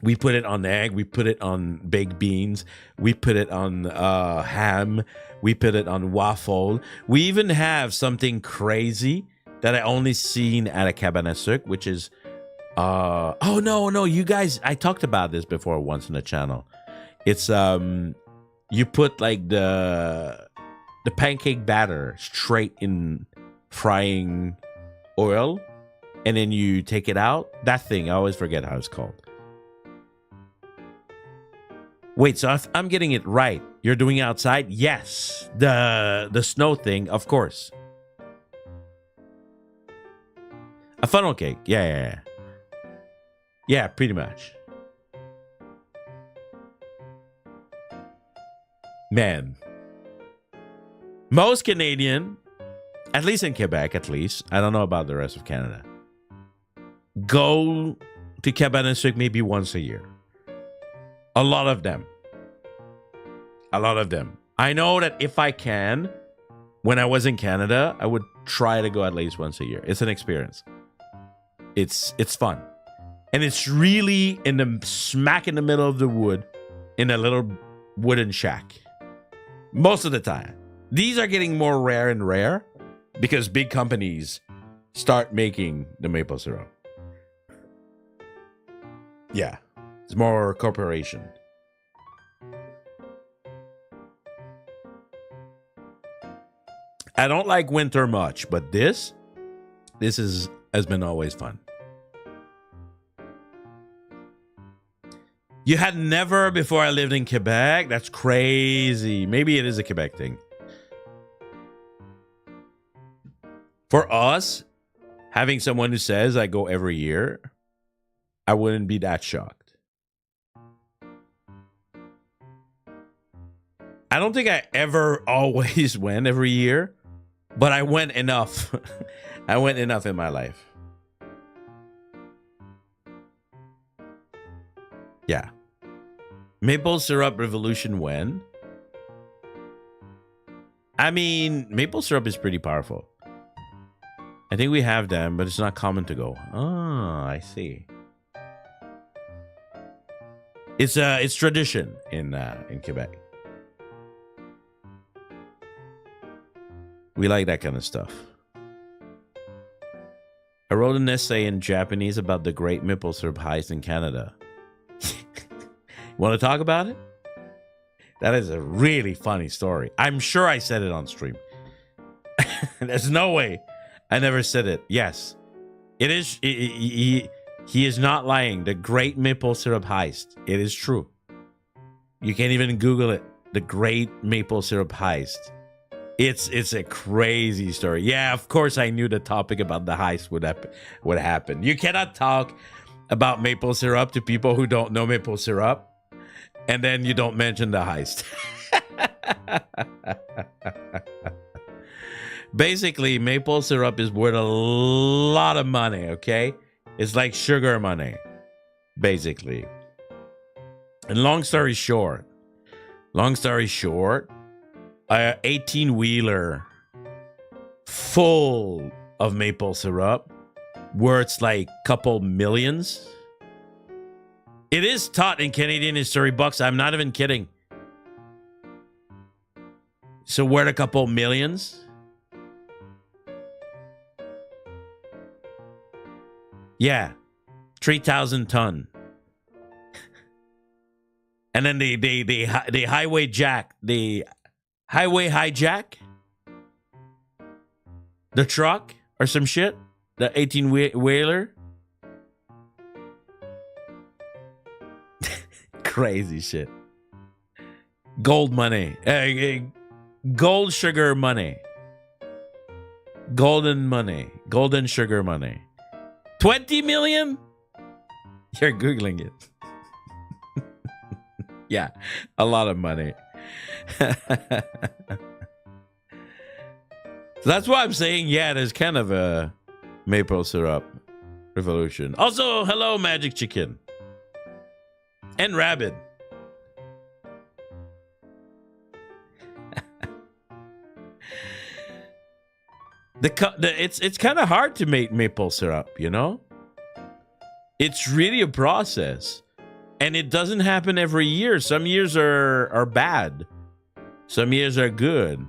We put it on egg. We put it on baked beans. We put it on ham. We put it on waffle. We even have something crazy that I only seen at a cabane à sucre, which is... oh, no, you guys... I talked about this before once on the channel. It's... you put like the pancake batter straight in frying oil, and then you take it out. That thing, I always forget how it's called. Wait, so if I'm getting it right, you're doing it outside? Yes. The snow thing, of course. A funnel cake. Yeah. Yeah, pretty much. Man. Most Canadian, at least in Quebec, at least, I don't know about the rest of Canada, go to cabane à sucre maybe once a year. A lot of them. I know that if I can, when I was in Canada, I would try to go at least once a year. It's an experience. It's fun. And it's really smack in the middle of the wood in a little wooden shack. Most of the time. These are getting more rare and rare because big companies start making the maple syrup. Yeah. It's more corporation. I don't like winter much, but this has been always fun. You had never before I lived in Quebec? That's crazy. Maybe it is a Quebec thing. For us, having someone who says I go every year, I wouldn't be that shocked. I don't think I ever always went every year, but I went enough. I went enough in my life. Yeah. Maple syrup revolution when? I mean, maple syrup is pretty powerful. I think we have them, but it's not common to go. Oh, I see. It's tradition in Quebec. We like that kind of stuff. I wrote an essay in Japanese about the great maple syrup heist in Canada. Want to talk about it? That is a really funny story. I'm sure I said it on stream. There's no way I never said it. Yes. It is. He is not lying. The Great Maple Syrup Heist. It is true. You can't even Google it. The Great Maple Syrup Heist. It's a crazy story. Yeah, of course I knew the topic about the heist would happen. You cannot talk about maple syrup to people who don't know maple syrup, and then you don't mention the heist. Basically, maple syrup is worth a lot of money, okay? It's like sugar money, basically. And long story short, 18-wheeler full of maple syrup worth like couple millions. It is taught in Canadian history books. I'm not even kidding. So worth a couple millions. Yeah, 3,000 ton. And then the highway hijack the truck or some shit. The 18-wheeler. Crazy shit. Gold money. Gold sugar money. Golden money. Golden sugar money. 20 million? You're Googling it. Yeah, a lot of money. So that's why I'm saying, yeah, there's kind of a maple syrup revolution. Also, hello, Magic Chicken. And Rabbit. It's kind of hard to make maple syrup, you know? It's really a process. And it doesn't happen every year. Some years are bad. Some years are good.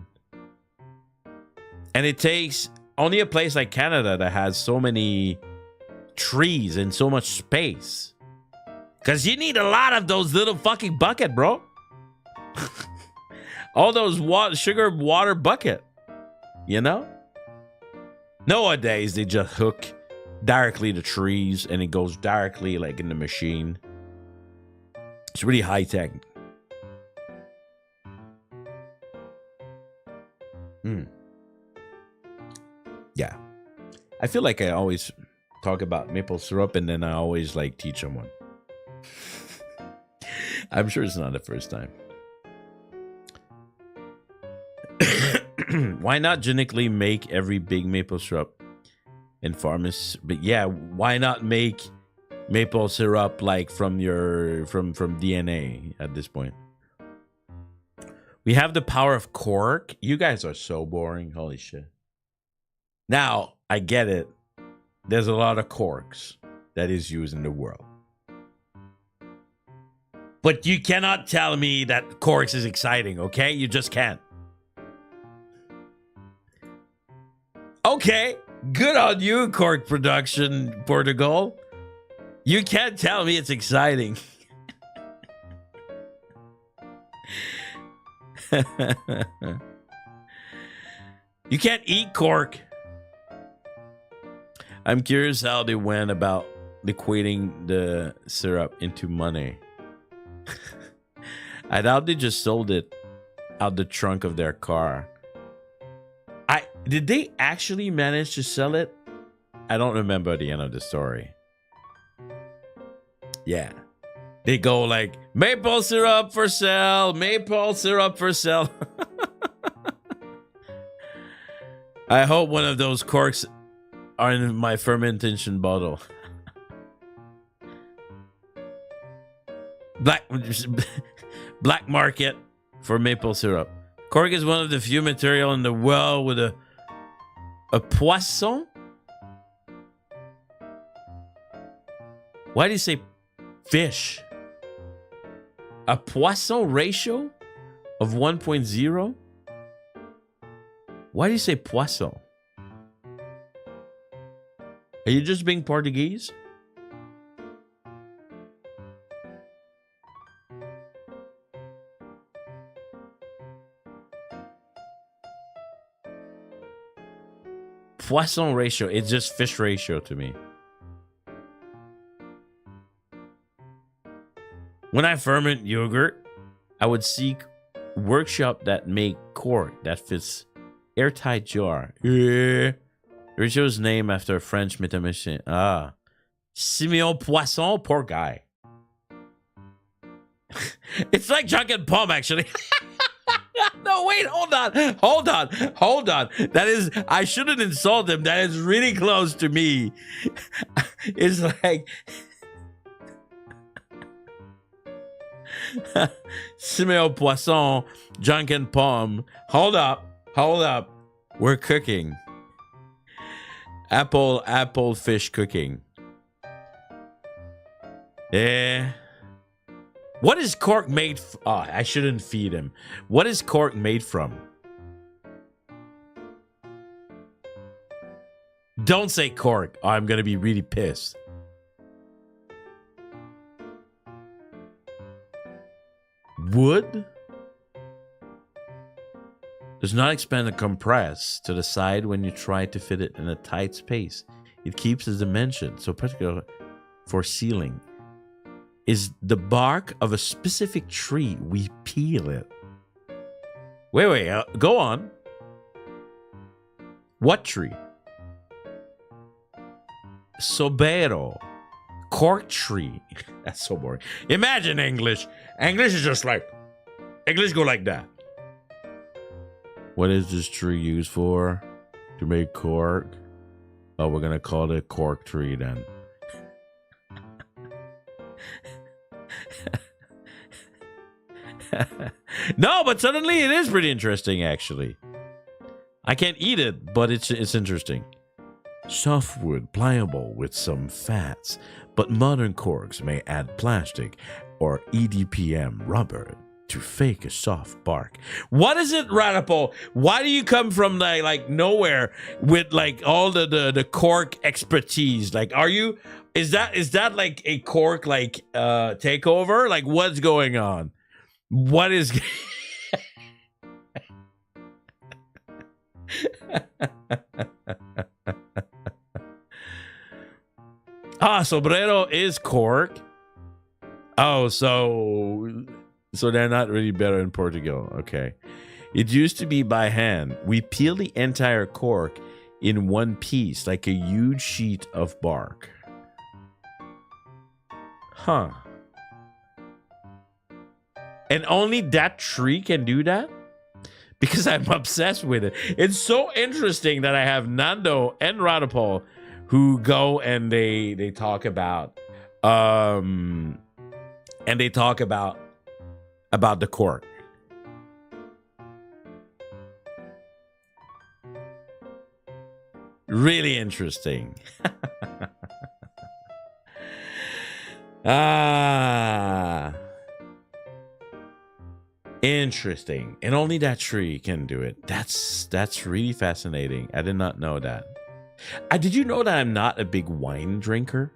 And it takes only a place like Canada that has so many trees and so much space. Because you need a lot of those little fucking bucket, bro. All those sugar water bucket. You know? Nowadays, they just hook directly to trees and it goes directly like in the machine. It's really high tech. Yeah. I feel like I always talk about maple syrup and then I always like teach someone. I'm sure it's not the first time. Why not genetically make every big maple syrup in pharmacy? But yeah, why not make maple syrup like from DNA at this point? We have the power of cork. You guys are so boring. Holy shit. Now, I get it. There's a lot of corks that is used in the world. But you cannot tell me that corks is exciting, okay? You just can't. Okay, good on you, cork production, Portugal. You can't tell me it's exciting. You can't eat cork. I'm curious how they went about liquidating the syrup into money. I doubt they just sold it out the trunk of their car. Did they actually manage to sell it? I don't remember the end of the story. Yeah. They go like, maple syrup for sale, maple syrup for sale. I hope one of those corks are in my fermentation bottle. Black market for maple syrup. Cork is one of the few material in the world with a poisson. Why do you say fish? A poisson ratio of 1.0? Why do you say poisson? Are you just being Portuguese? poisson ratio. It's just fish ratio to me. When I ferment yogurt, I would seek workshop that make cork that fits airtight jar. Yeah. Ratio's name after a French mathematician. Ah. Simeon Poisson, poor guy. It's like Janken Pomme, actually. No, wait, hold on. That is, I shouldn't insult him. That is really close to me. It's like Simeon Poisson, Janken Pomme. Hold up. We're cooking. Apple fish cooking. What is cork made I shouldn't feed him. What is cork made from? Don't say cork. I'm gonna be really pissed. Wood? Does not expand and compress to the side when you try to fit it in a tight space. It keeps its dimension, so particular for sealing. Is the bark of a specific tree. We peel it. Wait, go on. What tree? Sobero. Cork tree. That's so boring. Imagine English. English is just like, English go like that. What is this tree used for? To make cork? Oh, we're gonna call it a cork tree then. No, but suddenly it is pretty interesting, actually. I can't eat it, but it's interesting. Softwood, pliable with some fats, but modern corks may add plastic or EDPM rubber to fake a soft bark. What is it, Radipo? Why do you come from like nowhere with like all the cork expertise? Like, is that like a cork like takeover? Like, what's going on? What is sombrero is cork. Oh, so they're not really better in Portugal. Okay. It used to be by hand. We peel the entire cork in one piece, like a huge sheet of bark. Huh. And only that tree can do that? Because I'm obsessed with it. It's so interesting that I have Nando and Radipol who go and they talk about the cork. Really interesting. Interesting. And only that tree can do it. That's really fascinating. I did not know that. Did you know that I'm not a big wine drinker?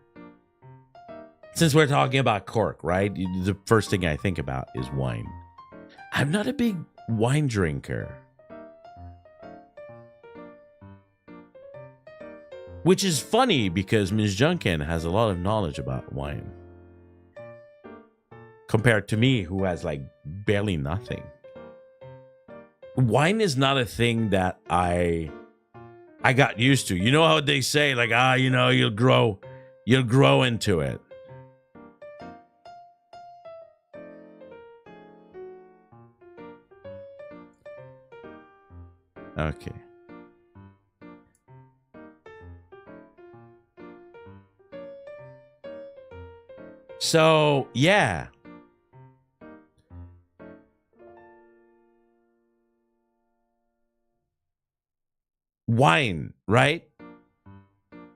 Since we're talking about cork, right? The first thing I think about is wine. I'm not a big wine drinker. Which is funny because Ms. Janken has a lot of knowledge about wine. Compared to me, who has like barely nothing. Wine is not a thing that I got used to. You know how they say, like, you'll grow into it. Okay. So, yeah. Wine, right?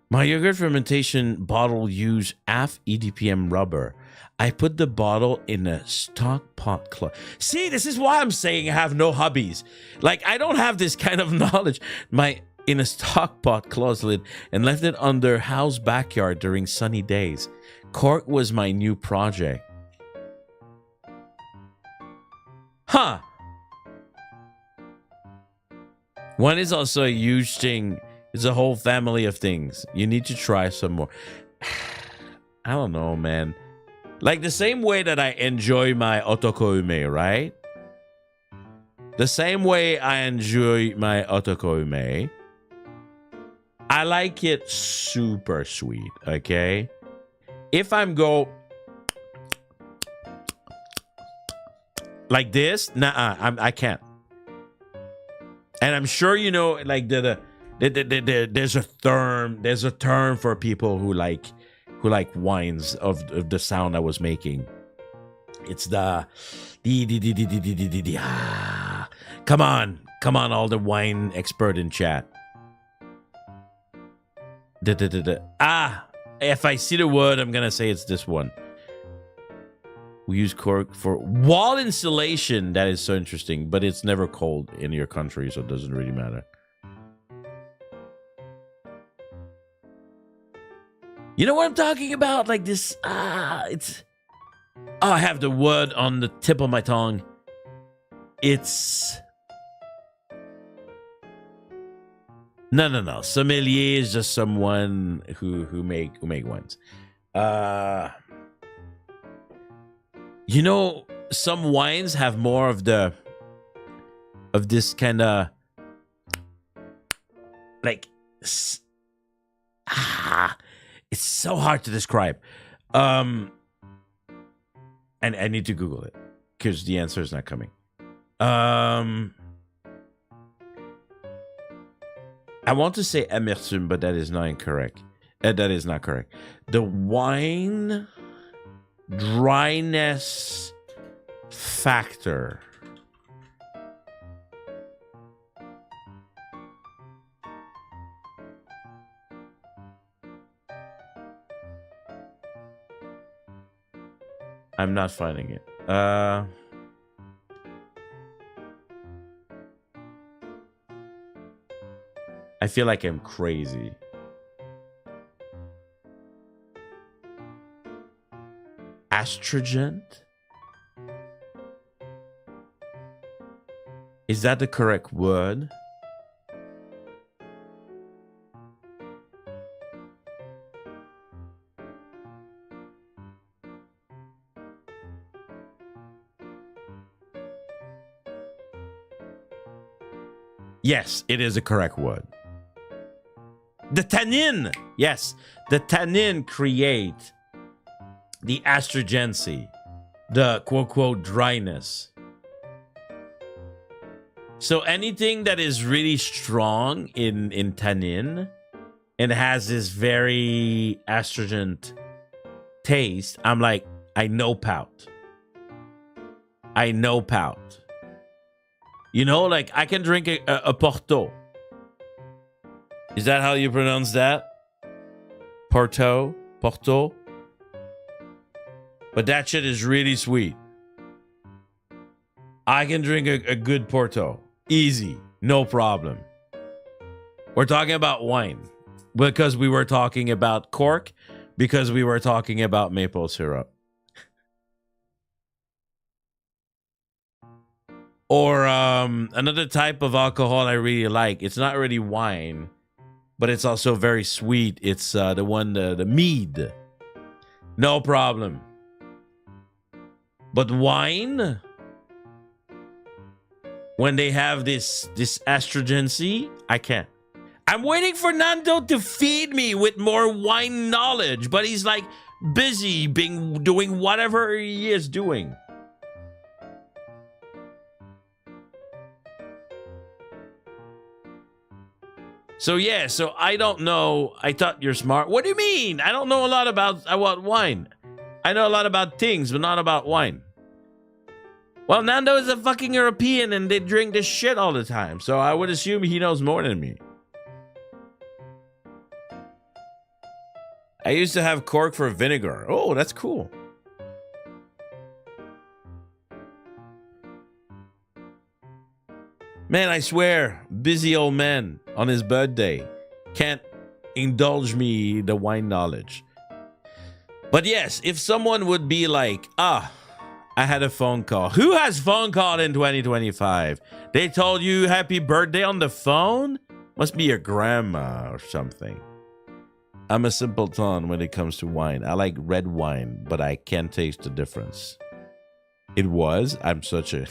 My yogurt fermentation bottle use half EDPM rubber. I put the bottle in a stock pot closet. See, this is why I'm saying I have no hobbies. Like, I don't have this kind of knowledge. In a stock pot closet and left it under house backyard during sunny days. Cork was my new project. Huh. One is also a huge thing It's a whole family of things. You need to try some more. I don't know, man. Like the same way that I enjoy my otokoume, right? The same way I enjoy my otokoume, I like it super sweet, okay? If I'm go like this, nah, I can't. And I'm sure you know, like there's a term for people who like wines of the sound I was making. It's the come on, all the wine expert in chat. If I see the word, I'm gonna say it's this one. We use cork for wall insulation. That is so interesting, but it's never cold in your country, so it doesn't really matter. You know what I'm talking about? Like this, it's... Oh, I have the word on the tip of my tongue. It's... No. Sommelier is just someone who make wines. You know, some wines have more of this kind of like it's so hard to describe. And I need to Google it because the answer is not coming. I want to say amertume, but that is not incorrect. That is not correct. The wine dryness factor. I'm not finding it. I feel like I'm crazy. Astringent? Is that the correct word? Yes, it is a correct word. The tannin! Yes, the tannin create the astringency, the quote-quote dryness. So anything that is really strong in tannin and has this very astringent taste, I'm like, I know pout. I know pout. You know, like I can drink a Porto. Is that how you pronounce that? Porto? Porto? But that shit is really sweet. I can drink a good Porto. Easy. No problem. We're talking about wine. Because we were talking about cork. Because we were talking about maple syrup. Or another type of alcohol I really like. It's not really wine. But it's also very sweet. It's the mead. No problem. But wine, when they have this astringency, I can't. I'm waiting for Nando to feed me with more wine knowledge, but he's like busy doing whatever he is doing. So yeah, so I don't know. I thought you're smart. What do you mean? I don't know a lot about wine. I know a lot about things, but not about wine. Well, Nando is a fucking European and they drink this shit all the time. So I would assume he knows more than me. I used to have cork for vinegar. Oh, that's cool. Man, I swear, busy old man on his birthday can't indulge me the wine knowledge. But yes, if someone would be like, I had a phone call. Who has phone call in 2025? They told you happy birthday on the phone? Must be your grandma or something. I'm a simpleton when it comes to wine. I like red wine, but I can't taste the difference. It was. I'm such a...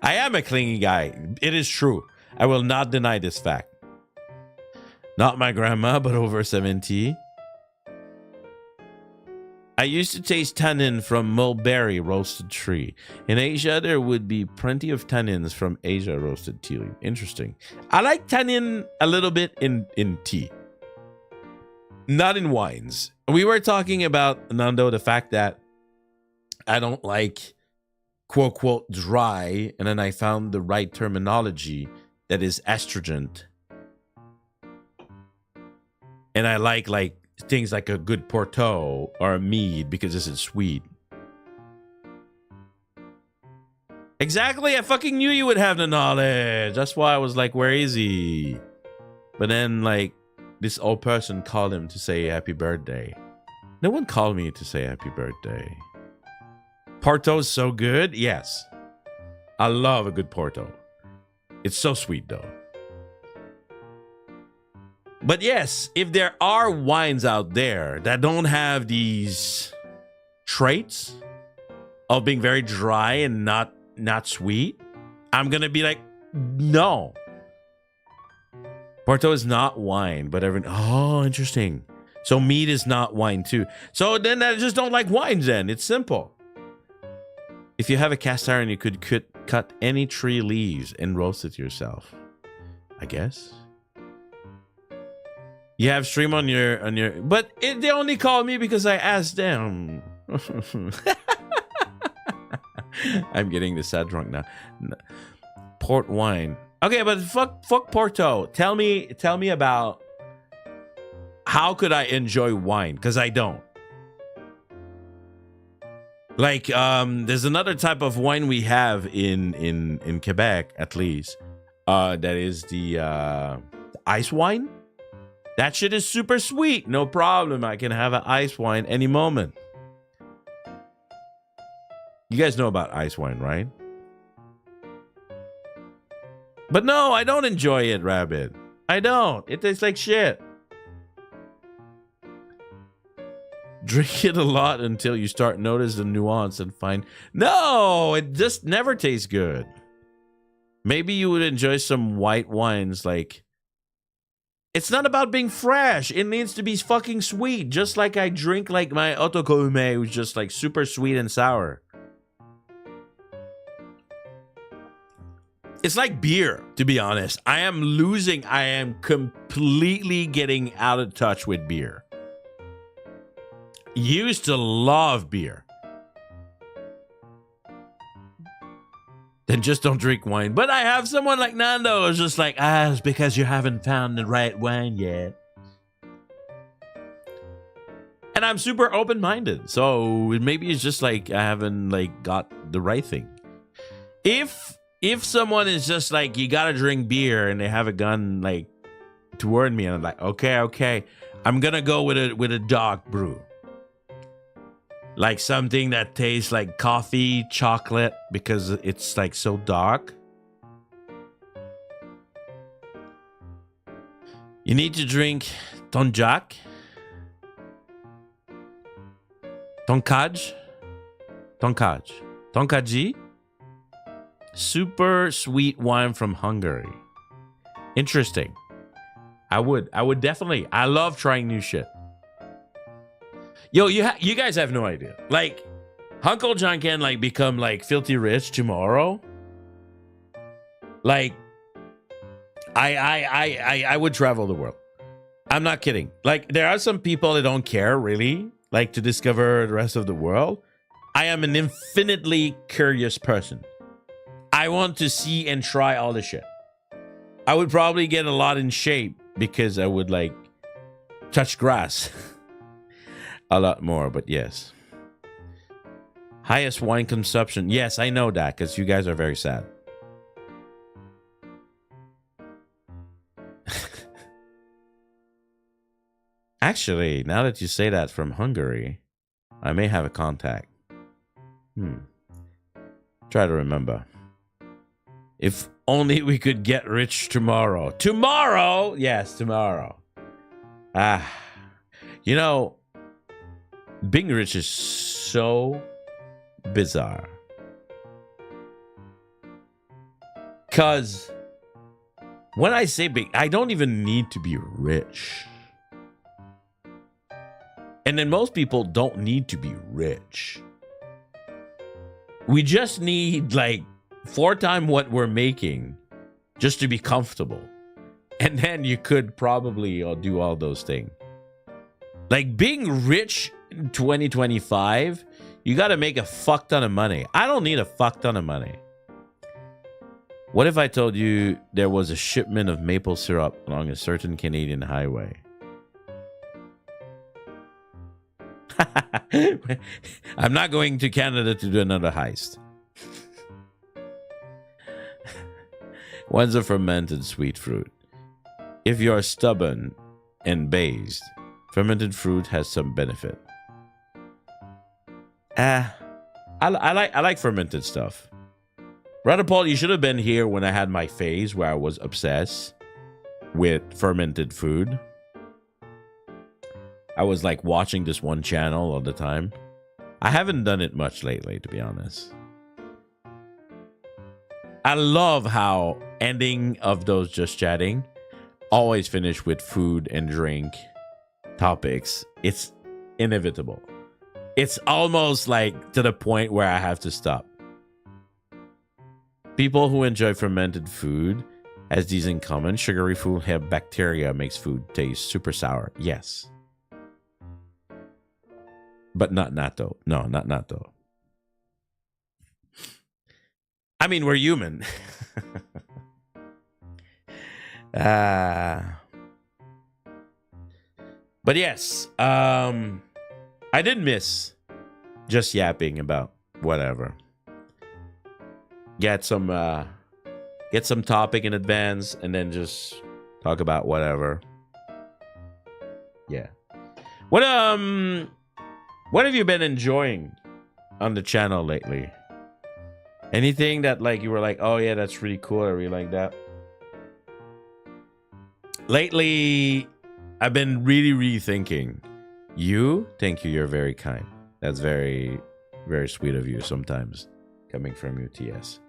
I am a clingy guy. It is true. I will not deny this fact. Not my grandma, but over 70. I used to taste tannin from mulberry roasted tree. In Asia, there would be plenty of tannins from Asia roasted tea. Interesting. I like tannin a little bit in tea. Not in wines. We were talking about, Nando, the fact that I don't like quote, quote, dry. And then I found the right terminology that is astringent. And I like things like a good Porto or a mead because this is sweet. Exactly. I fucking knew you would have the knowledge. That's why I was like, where is he? But then like this old person called him to say happy birthday. No one called me to say happy birthday. Porto's so good. Yes. I love a good Porto. It's so sweet though. But yes, if there are wines out there that don't have these traits of being very dry and not sweet, I'm going to be like, no. Porto is not wine, but oh, interesting. So mead is not wine too. So then I just don't like wines then. It's simple. If you have a cast iron, you could cut any tree leaves and roast it yourself. I guess. You have stream on your, but they only called me because I asked them. I'm getting the sad drunk now. Port wine. Okay, but fuck Porto. Tell me about how could I enjoy wine? Because I don't. Like, there's another type of wine we have in Quebec, at least. That is the ice wine. That shit is super sweet. No problem. I can have an ice wine any moment. You guys know about ice wine, right? But no, I don't enjoy it, Rabbit. I don't. It tastes like shit. Drink it a lot until you start notice the nuance and find... No, it just never tastes good. Maybe you would enjoy some white wines like... It's not about being fresh. It needs to be fucking sweet. Just like I drink like my Otokoume, which is just like super sweet and sour. It's like beer, to be honest. I am completely getting out of touch with beer. Used to love beer. Then just don't drink wine. But I have someone like Nando who's just like, it's because you haven't found the right wine yet. And I'm super open-minded. So maybe it's just like I haven't like got the right thing. If someone is just like, you gotta drink beer and they have a gun like toward me and I'm like, okay. I'm gonna go with a dark brew. Like something that tastes like coffee, chocolate, because it's like so dark. You need to drink Tonjak. Tonkaji. Super sweet wine from Hungary. Interesting. I would definitely. I love trying new shit. Yo, you guys have no idea. Like, Uncle Janken like become like filthy rich tomorrow. Like, I would travel the world. I'm not kidding. Like, there are some people that don't care really, like to discover the rest of the world. I am an infinitely curious person. I want to see and try all the shit. I would probably get a lot in shape because I would like touch grass. A lot more, but yes. Highest wine consumption. Yes, I know that because you guys are very sad. Actually, now that you say that, from Hungary, I may have a contact. Try to remember. If only we could get rich tomorrow. Tomorrow? Yes, tomorrow. You know, being rich is so bizarre. Because when I say big, I don't even need to be rich. And then most people don't need to be rich. We just need like 4 times what we're making just to be comfortable. And then you could probably do all those things. Like being rich in 2025, you got to make a fuck ton of money. I don't need a fuck ton of money. What if I told you there was a shipment of maple syrup along a certain Canadian highway? I'm not going to Canada to do another heist. One's a fermented sweet fruit. If you are stubborn and based, fermented fruit has some benefit. I like fermented stuff. Brother Paul, you should have been here when I had my phase where I was obsessed with fermented food. I was like watching this one channel all the time. I haven't done it much lately, to be honest. I love how ending of those just chatting always finish with food and drink topics. It's inevitable. It's almost like to the point where I have to stop. People who enjoy fermented food has these in common. Sugary food have bacteria, makes food taste super sour. Yes. But not natto. No, not natto. I mean, we're human. But yes, I did miss just yapping about whatever. Get some topic in advance and then just talk about whatever. Yeah. What have you been enjoying on the channel lately? Anything that like you were like, oh yeah, that's really cool. I really like that. Lately, I've been really thinking. Thank you. You're very kind. That's very, very sweet of you sometimes, coming from you, TS.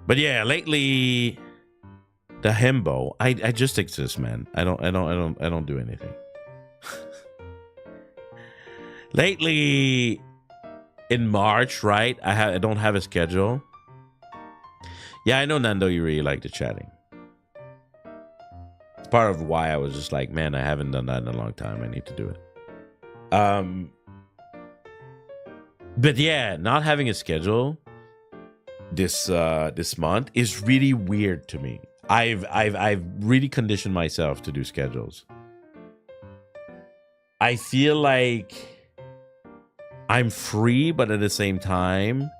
But yeah, lately, the himbo, I just exist, man. I don't do anything. Lately, in March, right? I don't have a schedule. Yeah, I know, Nando, you really like the chatting. It's part of why I was just like, man, I haven't done that in a long time. I need to do it. But yeah, not having a schedule this month is really weird to me. I've really conditioned myself to do schedules. I feel like I'm free, but at the same time,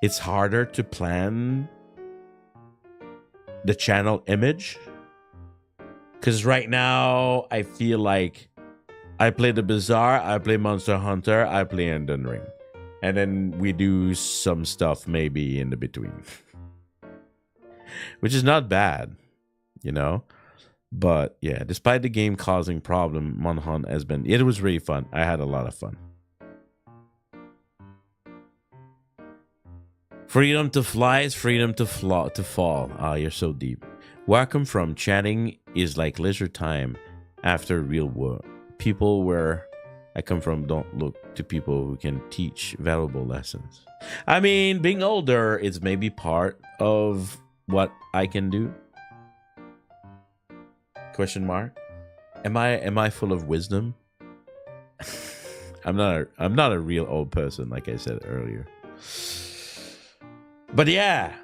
it's harder to plan the channel image. Because right now, I feel like I play the Bazaar, I play Monster Hunter, I play Elden Ring. And then we do some stuff maybe in the between. Which is not bad, you know? But yeah, despite the game causing problem, Monhunt has been... It was really fun. I had a lot of fun. Freedom to fly is freedom to fall. Ah, you're so deep. Where I come from, chatting is like leisure time after real work. People where I come from don't look to people who can teach valuable lessons. I mean, being older is maybe part of what I can do. Question mark. Am I full of wisdom? I'm not a real old person, like I said earlier. But yeah,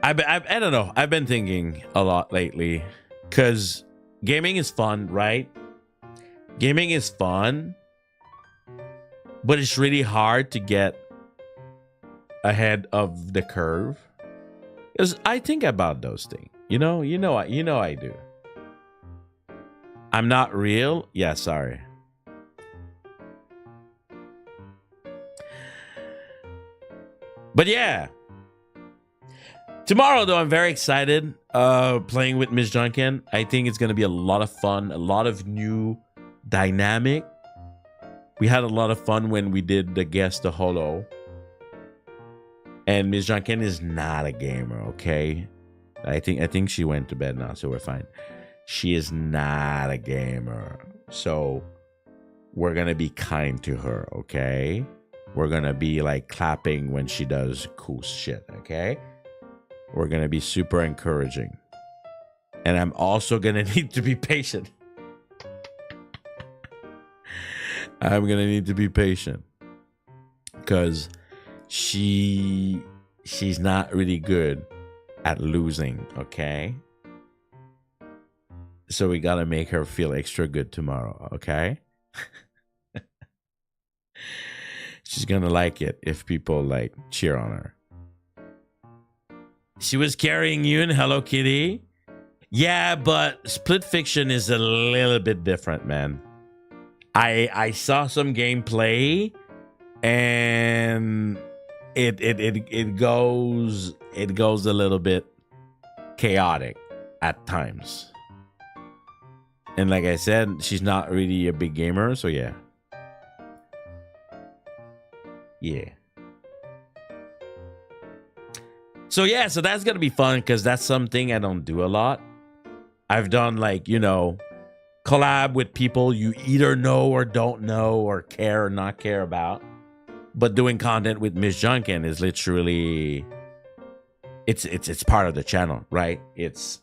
I don't know. I've been thinking a lot lately because gaming is fun, right? Gaming is fun, but it's really hard to get ahead of the curve. Because I think about those things. I do. I'm not real. Yeah, sorry. But yeah. Tomorrow, though, I'm very excited playing with Miss Janken. I think it's going to be a lot of fun, a lot of new dynamic. We had a lot of fun when we did the guest the holo. And Miss Janken is not a gamer, okay? I think she went to bed now, so we're fine. She is not a gamer. So we're going to be kind to her, okay? We're going to be like clapping when she does cool shit, okay? We're going to be super encouraging. And I'm also going to need to be patient. I'm going to need to be patient. Because she's not really good at losing, okay? So we got to make her feel extra good tomorrow, okay? She's going to like it if people like cheer on her. She was carrying you in Hello Kitty. Yeah, but Split Fiction is a little bit different, man. I saw some gameplay and it goes a little bit chaotic at times. And like I said, she's not really a big gamer, so yeah. Yeah. So yeah, so that's gonna be fun because that's something I don't do a lot. I've done like, collab with people you either know or don't know or care or not care about. But doing content with Miss Janken is literally it's part of the channel, right? It's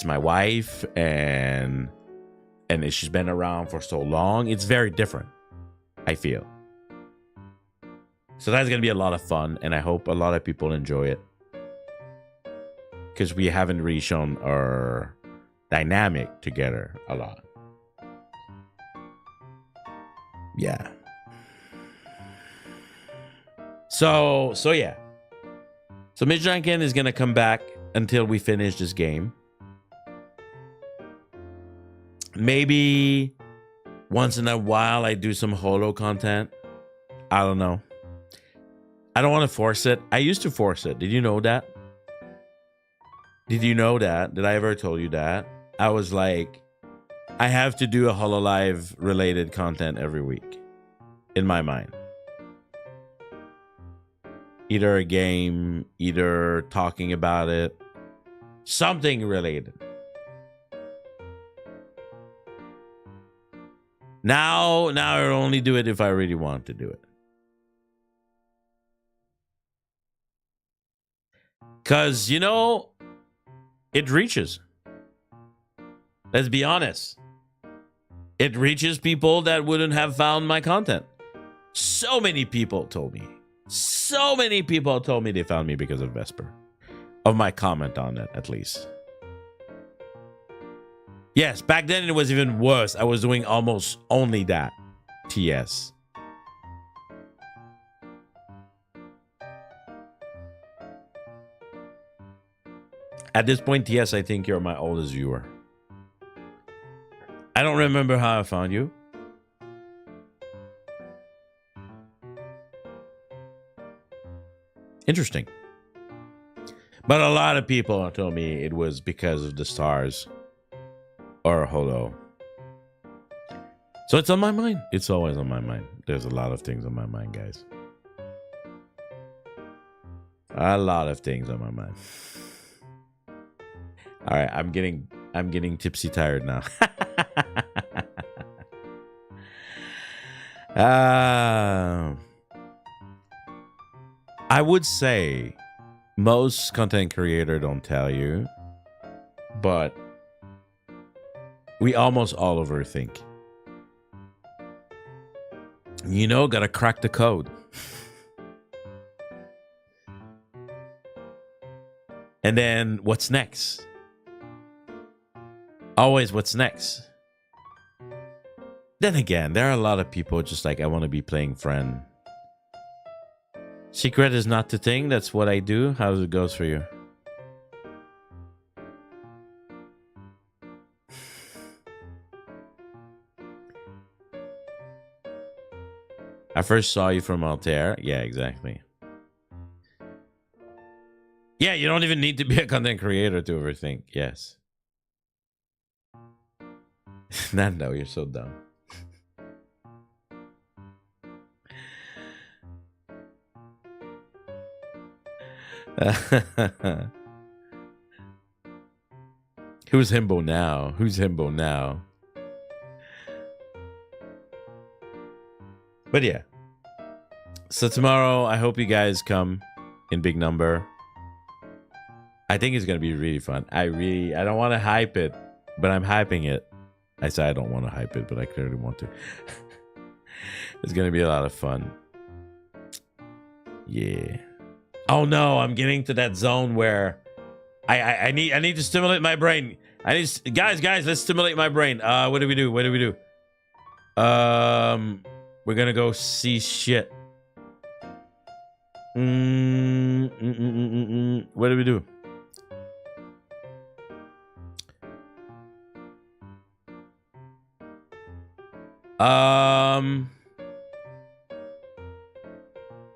my wife and she's been around for so long. It's very different, I feel. So that's going to be a lot of fun, and I hope a lot of people enjoy it. Because we haven't really shown our dynamic together a lot. Yeah. So yeah. So Miss Janken is going to come back until we finish this game. Maybe once in a while I do some holo content. I don't know. I don't want to force it. I used to force it. Did you know that? Did you know that? Did I ever tell you that? I was like, I have to do a HoloLive related content every week. In my mind. Either a game, either talking about it. Something related. Now I only do it if I really want to do it. Because, it reaches. Let's be honest. It reaches people that wouldn't have found my content. So many people told me. So many people told me they found me because of Vesper. Of my comment on it, at least. Yes, back then it was even worse. I was doing almost only that. TS. At this point, TS, I think you're my oldest viewer. I don't remember how I found you. Interesting. But a lot of people told me it was because of the stars or holo. So it's on my mind. It's always on my mind. There's a lot of things on my mind, guys. A lot of things on my mind. All right, I'm getting tipsy tired now. I would say most content creators don't tell you, but we almost all overthink. Gotta crack the code. And then what's next? Always what's next. Then again, there are a lot of people just like, I want to be playing friend. Secret is not the thing. That's what I do. How does it go for you? I first saw you from Altair. Yeah, exactly. Yeah, you don't even need to be a content creator to overthink. Yes. Nando, you're so dumb. Who's himbo now? Who's himbo now? But yeah. So tomorrow, I hope you guys come in big number. I think it's gonna be really fun. I don't want to hype it, but I'm hyping it. I say I don't want to hype it, but I clearly want to. It's gonna be a lot of fun. Yeah. Oh no, I'm getting to that zone where I need to stimulate my brain. Guys, let's stimulate my brain. What do we do? We're gonna go see shit. What do we do?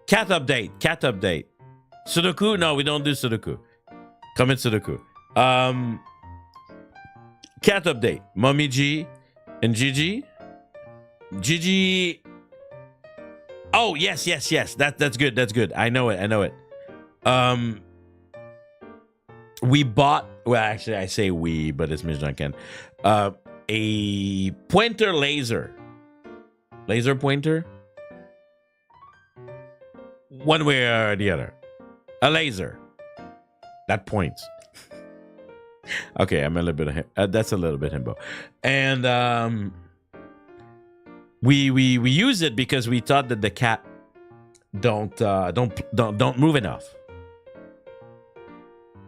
Cat update. Sudoku? No, we don't do Sudoku. Comment Sudoku. Cat update. Mommy G and Gigi. Gigi. Oh, yes. That's good. I know it. We bought, well, actually I say we, but it's Miss Janken. A pointer laser pointer. One way or the other. A laser that points. Okay, I'm a little bit that's a little bit himbo. And we use it because we thought that the cat don't move enough.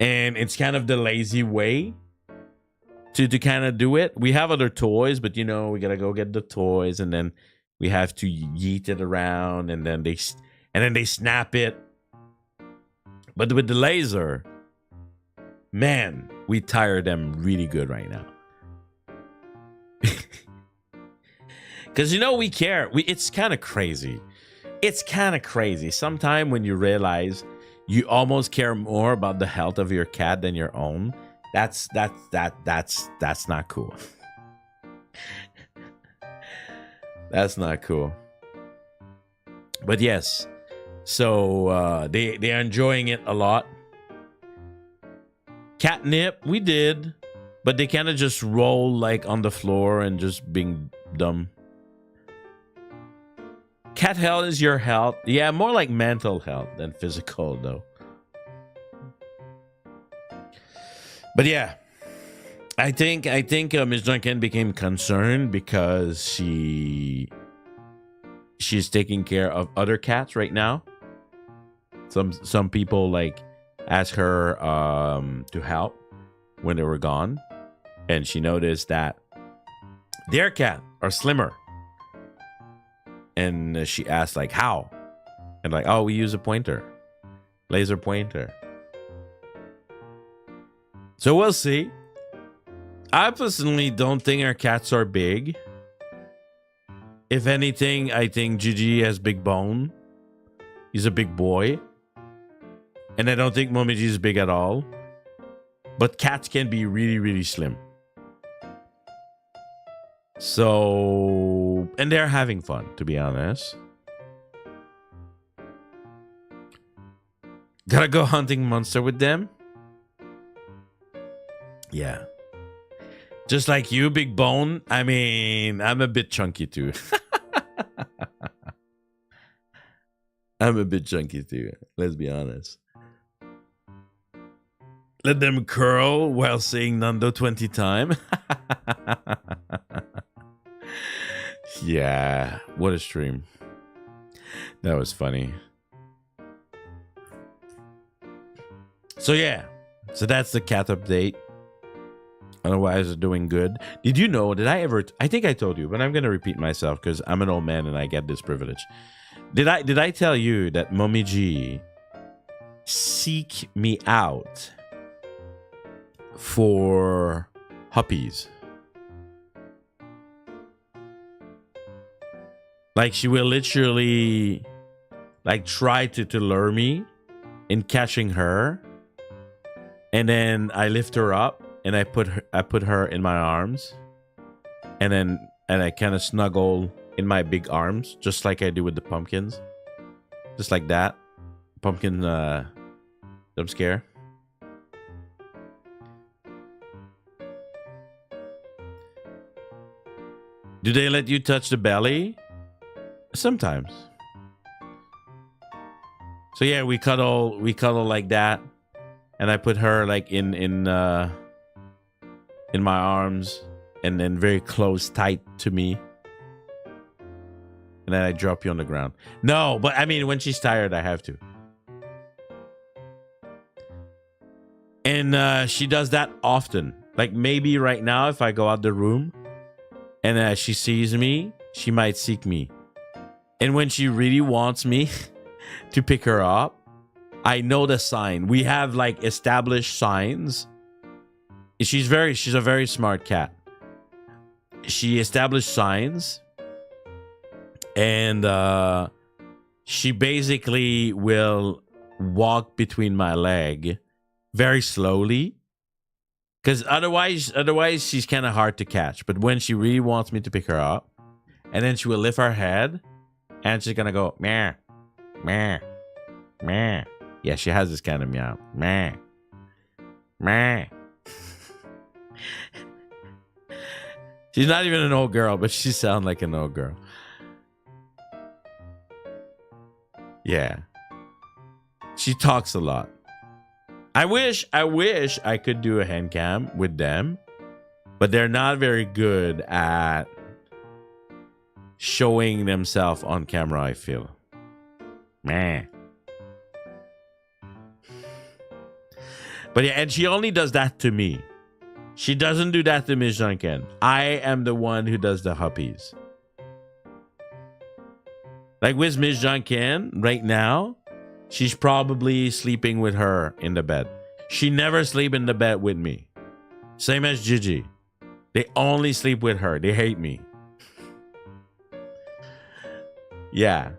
And it's kind of the lazy way to kind of do it. We have other toys, but you know, we got to go get the toys and then we have to yeet it around and then they snap it. But with the laser, man, we tire them really good right now. Because, you know, we care. It's kind of crazy. Sometimes when you realize you almost care more about the health of your cat than your own, that's not cool. That's not cool. But yes, so they're enjoying it a lot. Catnip, we did, but they kind of just roll like on the floor and just being dumb. Cat health is your health. Yeah, more like mental health than physical though. But yeah, I think Miss Janken became concerned because she's taking care of other cats right now. Some people like asked her to help when they were gone, and she noticed that their cat are slimmer. And she asked like how, and like, oh, we use a pointer, laser pointer. So we'll see. I personally don't think our cats are big. If anything, I think Gigi has big bone. He's a big boy. And I don't think Momiji is big at all. But cats can be really, really slim. So, and they're having fun, to be honest. Gotta go hunting monster with them? Yeah. Just like you, big bone. I mean, I'm a bit chunky too. I'm a bit chunky too. Let's be honest. Let them curl while saying Nando 20 times. Yeah, what a stream. That was funny. So yeah, so that's the cat update. Otherwise, they're doing good. Did you know, I think I told you, but I'm going to repeat myself because I'm an old man and I get this privilege. Did I tell you that Mommy G seek me out for puppies? Like she will literally like try to lure me in catching her. And then I lift her up and I put her in my arms. And I kind of snuggle in my big arms, just like I do with the pumpkins. Just like that. Pumpkin jump scare. Do they let you touch the belly? Sometimes. So yeah, we cuddle like that. And I put her like in my arms and then very close, tight to me. And then I drop you on the ground. No, but I mean, when she's tired, I have to. And she does that often. Like maybe right now, if I go out the room and she sees me, she might seek me. And when she really wants me to pick her up, I know the sign. We have like established signs. She's a very smart cat. She established signs. And she basically will walk between my leg very slowly. Because otherwise she's kind of hard to catch. But when she really wants me to pick her up, and then she will lift her head, and she's gonna go meh, meh, meh. Yeah, she has this kind of meow, meh, meh. She's not even an old girl, but she sounds like an old girl. Yeah. She talks a lot. I wish I could do a hand cam with them, but they're not very good at showing themselves on camera, I feel. Meh. But yeah, and she only does that to me. She doesn't do that to Miss Janken. I am the one who does the huppies. Like with Miss Janken right now, she's probably sleeping with her in the bed. She never sleep in the bed with me. Same as Gigi. They only sleep with her. They hate me. Yeah.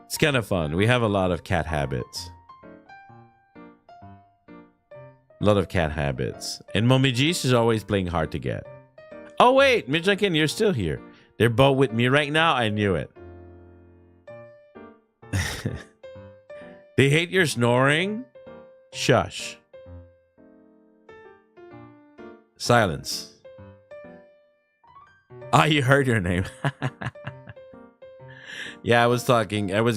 It's kind of fun. We have a lot of cat habits. A lot of cat habits. And Mommy G's is always playing hard to get. Oh, wait. Miss Janken, you're still here. They're both with me right now. I knew it. They hate your snoring? Shush. Silence. Ah, you heard your name. Yeah, I was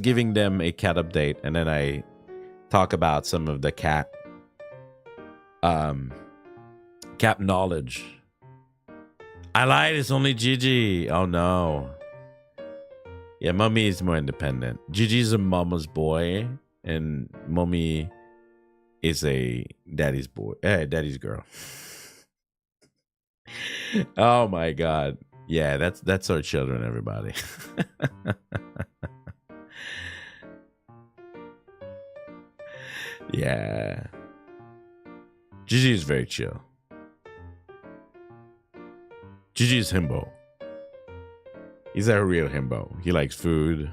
giving them a cat update, and then I talk about some of the cat knowledge. I lied, it's only Gigi. Oh no. Yeah, Mommy is more independent. Gigi's a mama's boy, and Mommy is a daddy's boy. Daddy's girl. Oh my god. Yeah, that's our children, everybody. Yeah. Gigi is very chill. Gigi is himbo. He's a real himbo. He likes food.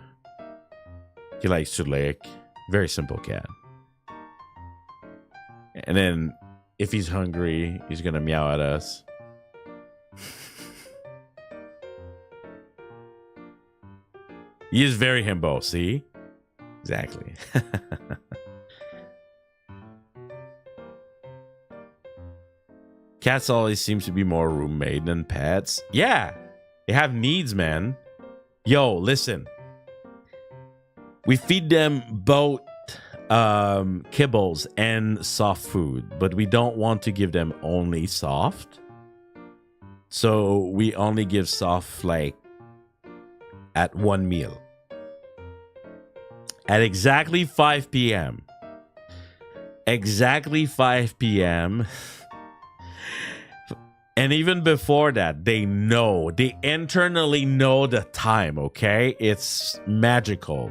He likes to lick. Very simple cat. And then if he's hungry, he's gonna meow at us. He is very himbo, see? Exactly. Cats always seems to be more roommate than pets. Yeah, they have needs, man. Yo, listen. We feed them both kibbles and soft food, but we don't want to give them only soft. So we only give soft like at one meal. At exactly 5 p.m. Exactly 5 p.m. And even before that, they internally know the time, okay? It's magical.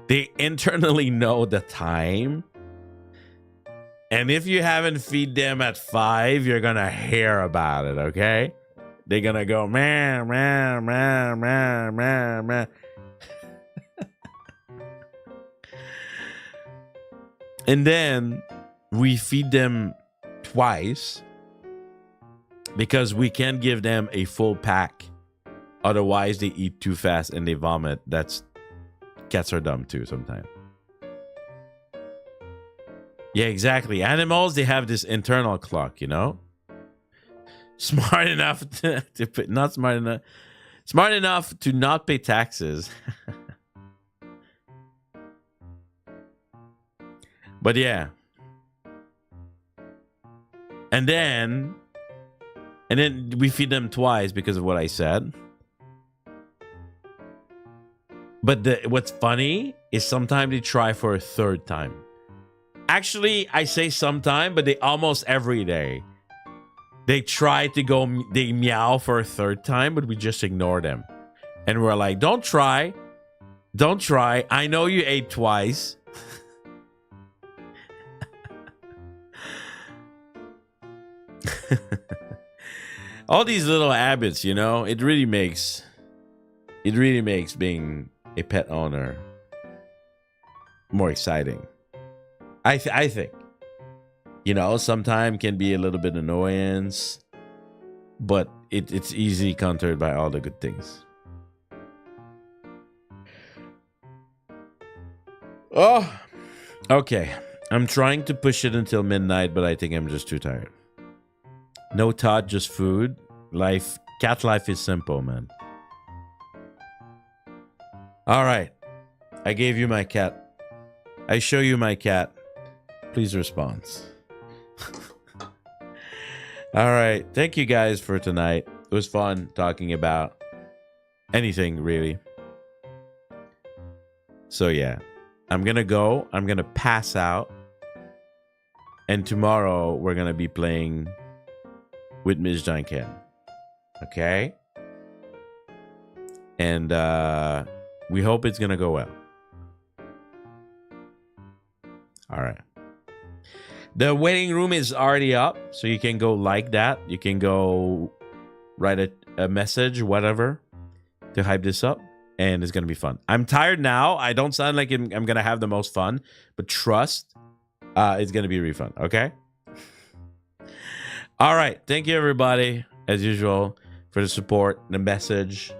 They internally know the time. And if you haven't feed them at 5, you're gonna hear about it, okay? they're gonna go meh, meh, meh, meh, meh, meh. And then we feed them twice because we can't give them a full pack. Otherwise, they eat too fast and they vomit. Cats are dumb too sometimes. Yeah, exactly. Animals, they have this internal clock, you know? Smart enough not smart enough to not pay taxes. But yeah. And then we feed them twice because of what I said. But what's funny is sometimes they try for a third time. Actually, I say sometime, but they almost every day. They try to go, they meow for a third time, but we just ignore them. And we're like, don't try. Don't try. I know you ate twice. All these little habits, you know, it really makes being a pet owner more exciting. I think, you know, sometimes can be a little bit annoyance, but it's easily countered by all the good things. Oh, okay. I'm trying to push it until midnight, but I think I'm just too tired. No thought, just food. Cat life is simple, man. All right. I gave you my cat. I show you my cat. Please respond. All right. Thank you guys for tonight. It was fun talking about anything, really. So, yeah. I'm going to go. I'm going to pass out. And tomorrow, we're going to be playing with Ms. Janken. Okay? And we hope it's going to go well. All right. The waiting room is already up, so you can go like that. You can go write a message, whatever, to hype this up, and it's going to be fun. I'm tired now. I don't sound like I'm going to have the most fun, but trust, it's going to be really fun, okay? All right. Thank you, everybody, as usual, for the support, the message,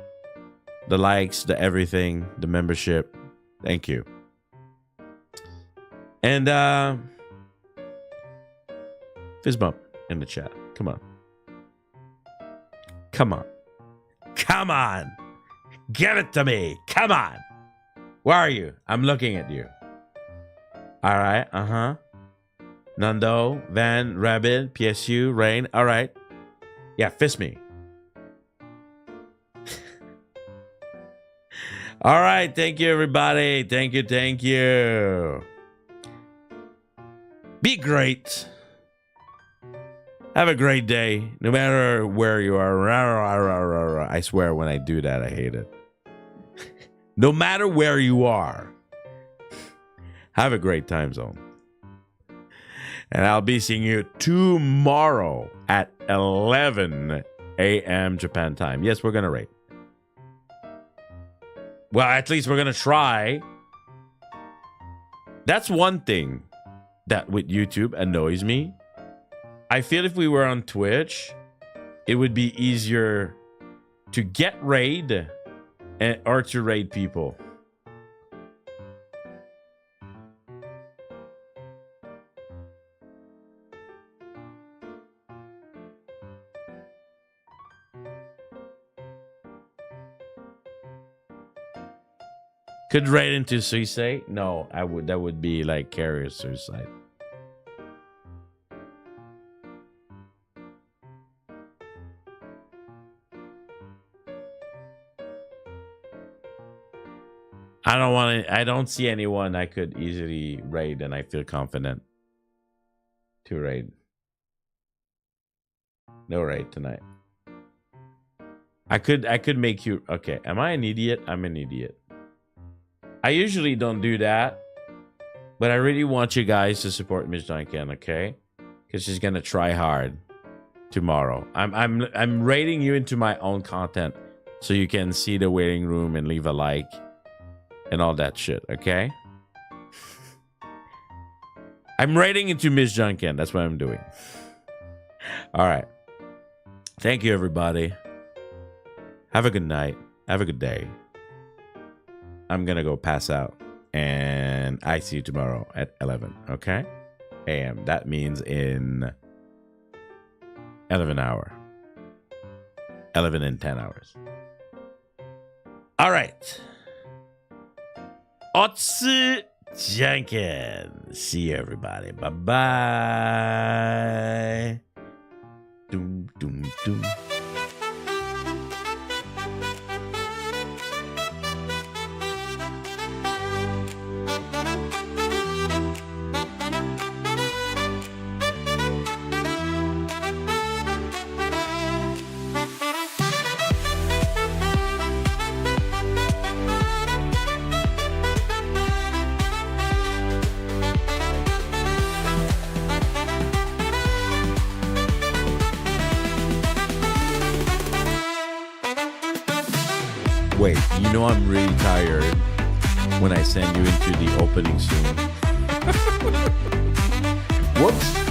the likes, the everything, the membership. Thank you. And fist bump in the chat. Come on. Come on. Come on. Give it to me. Come on. Where are you? I'm looking at you. All right. Uh-huh. Nando, Van, Rabbit, PSU, Rain. All right. Yeah, fist me. All right. Thank you, everybody. Thank you. Thank you. Be great. Have a great day, no matter where you are. I swear when I do that, I hate it. No matter where you are, have a great time zone. And I'll be seeing you tomorrow at 11 a.m. Japan time. Yes, we're going to raid. Well, at least we're going to try. That's one thing that with YouTube annoys me. I feel if we were on Twitch, it would be easier to get raid or to raid people. Could raid into suicide? No, I would. That would be like carrier suicide. I don't see anyone I could easily raid, and I feel confident to raid. No raid tonight. I could make you okay. Am I an idiot? I'm an idiot. I usually don't do that, but I really want you guys to support Ms. Janken, okay? Because she's gonna try hard. tomorrow. I'm rating you into my own content so you can see the waiting room and leave a like and all that shit, okay? I'm rating into Miss Janken. That's what I'm doing. All right. Thank you, everybody. Have a good night. Have a good day. I'm going to go pass out. And I see you tomorrow at 11, okay? AM. That means in 11 hour. 11 and 10 hours. All right. Otsu Janken. See you, everybody. Bye-bye. Doom, doom, doom. Wait, you know I'm really tired when I send you into the opening soon. Whoops.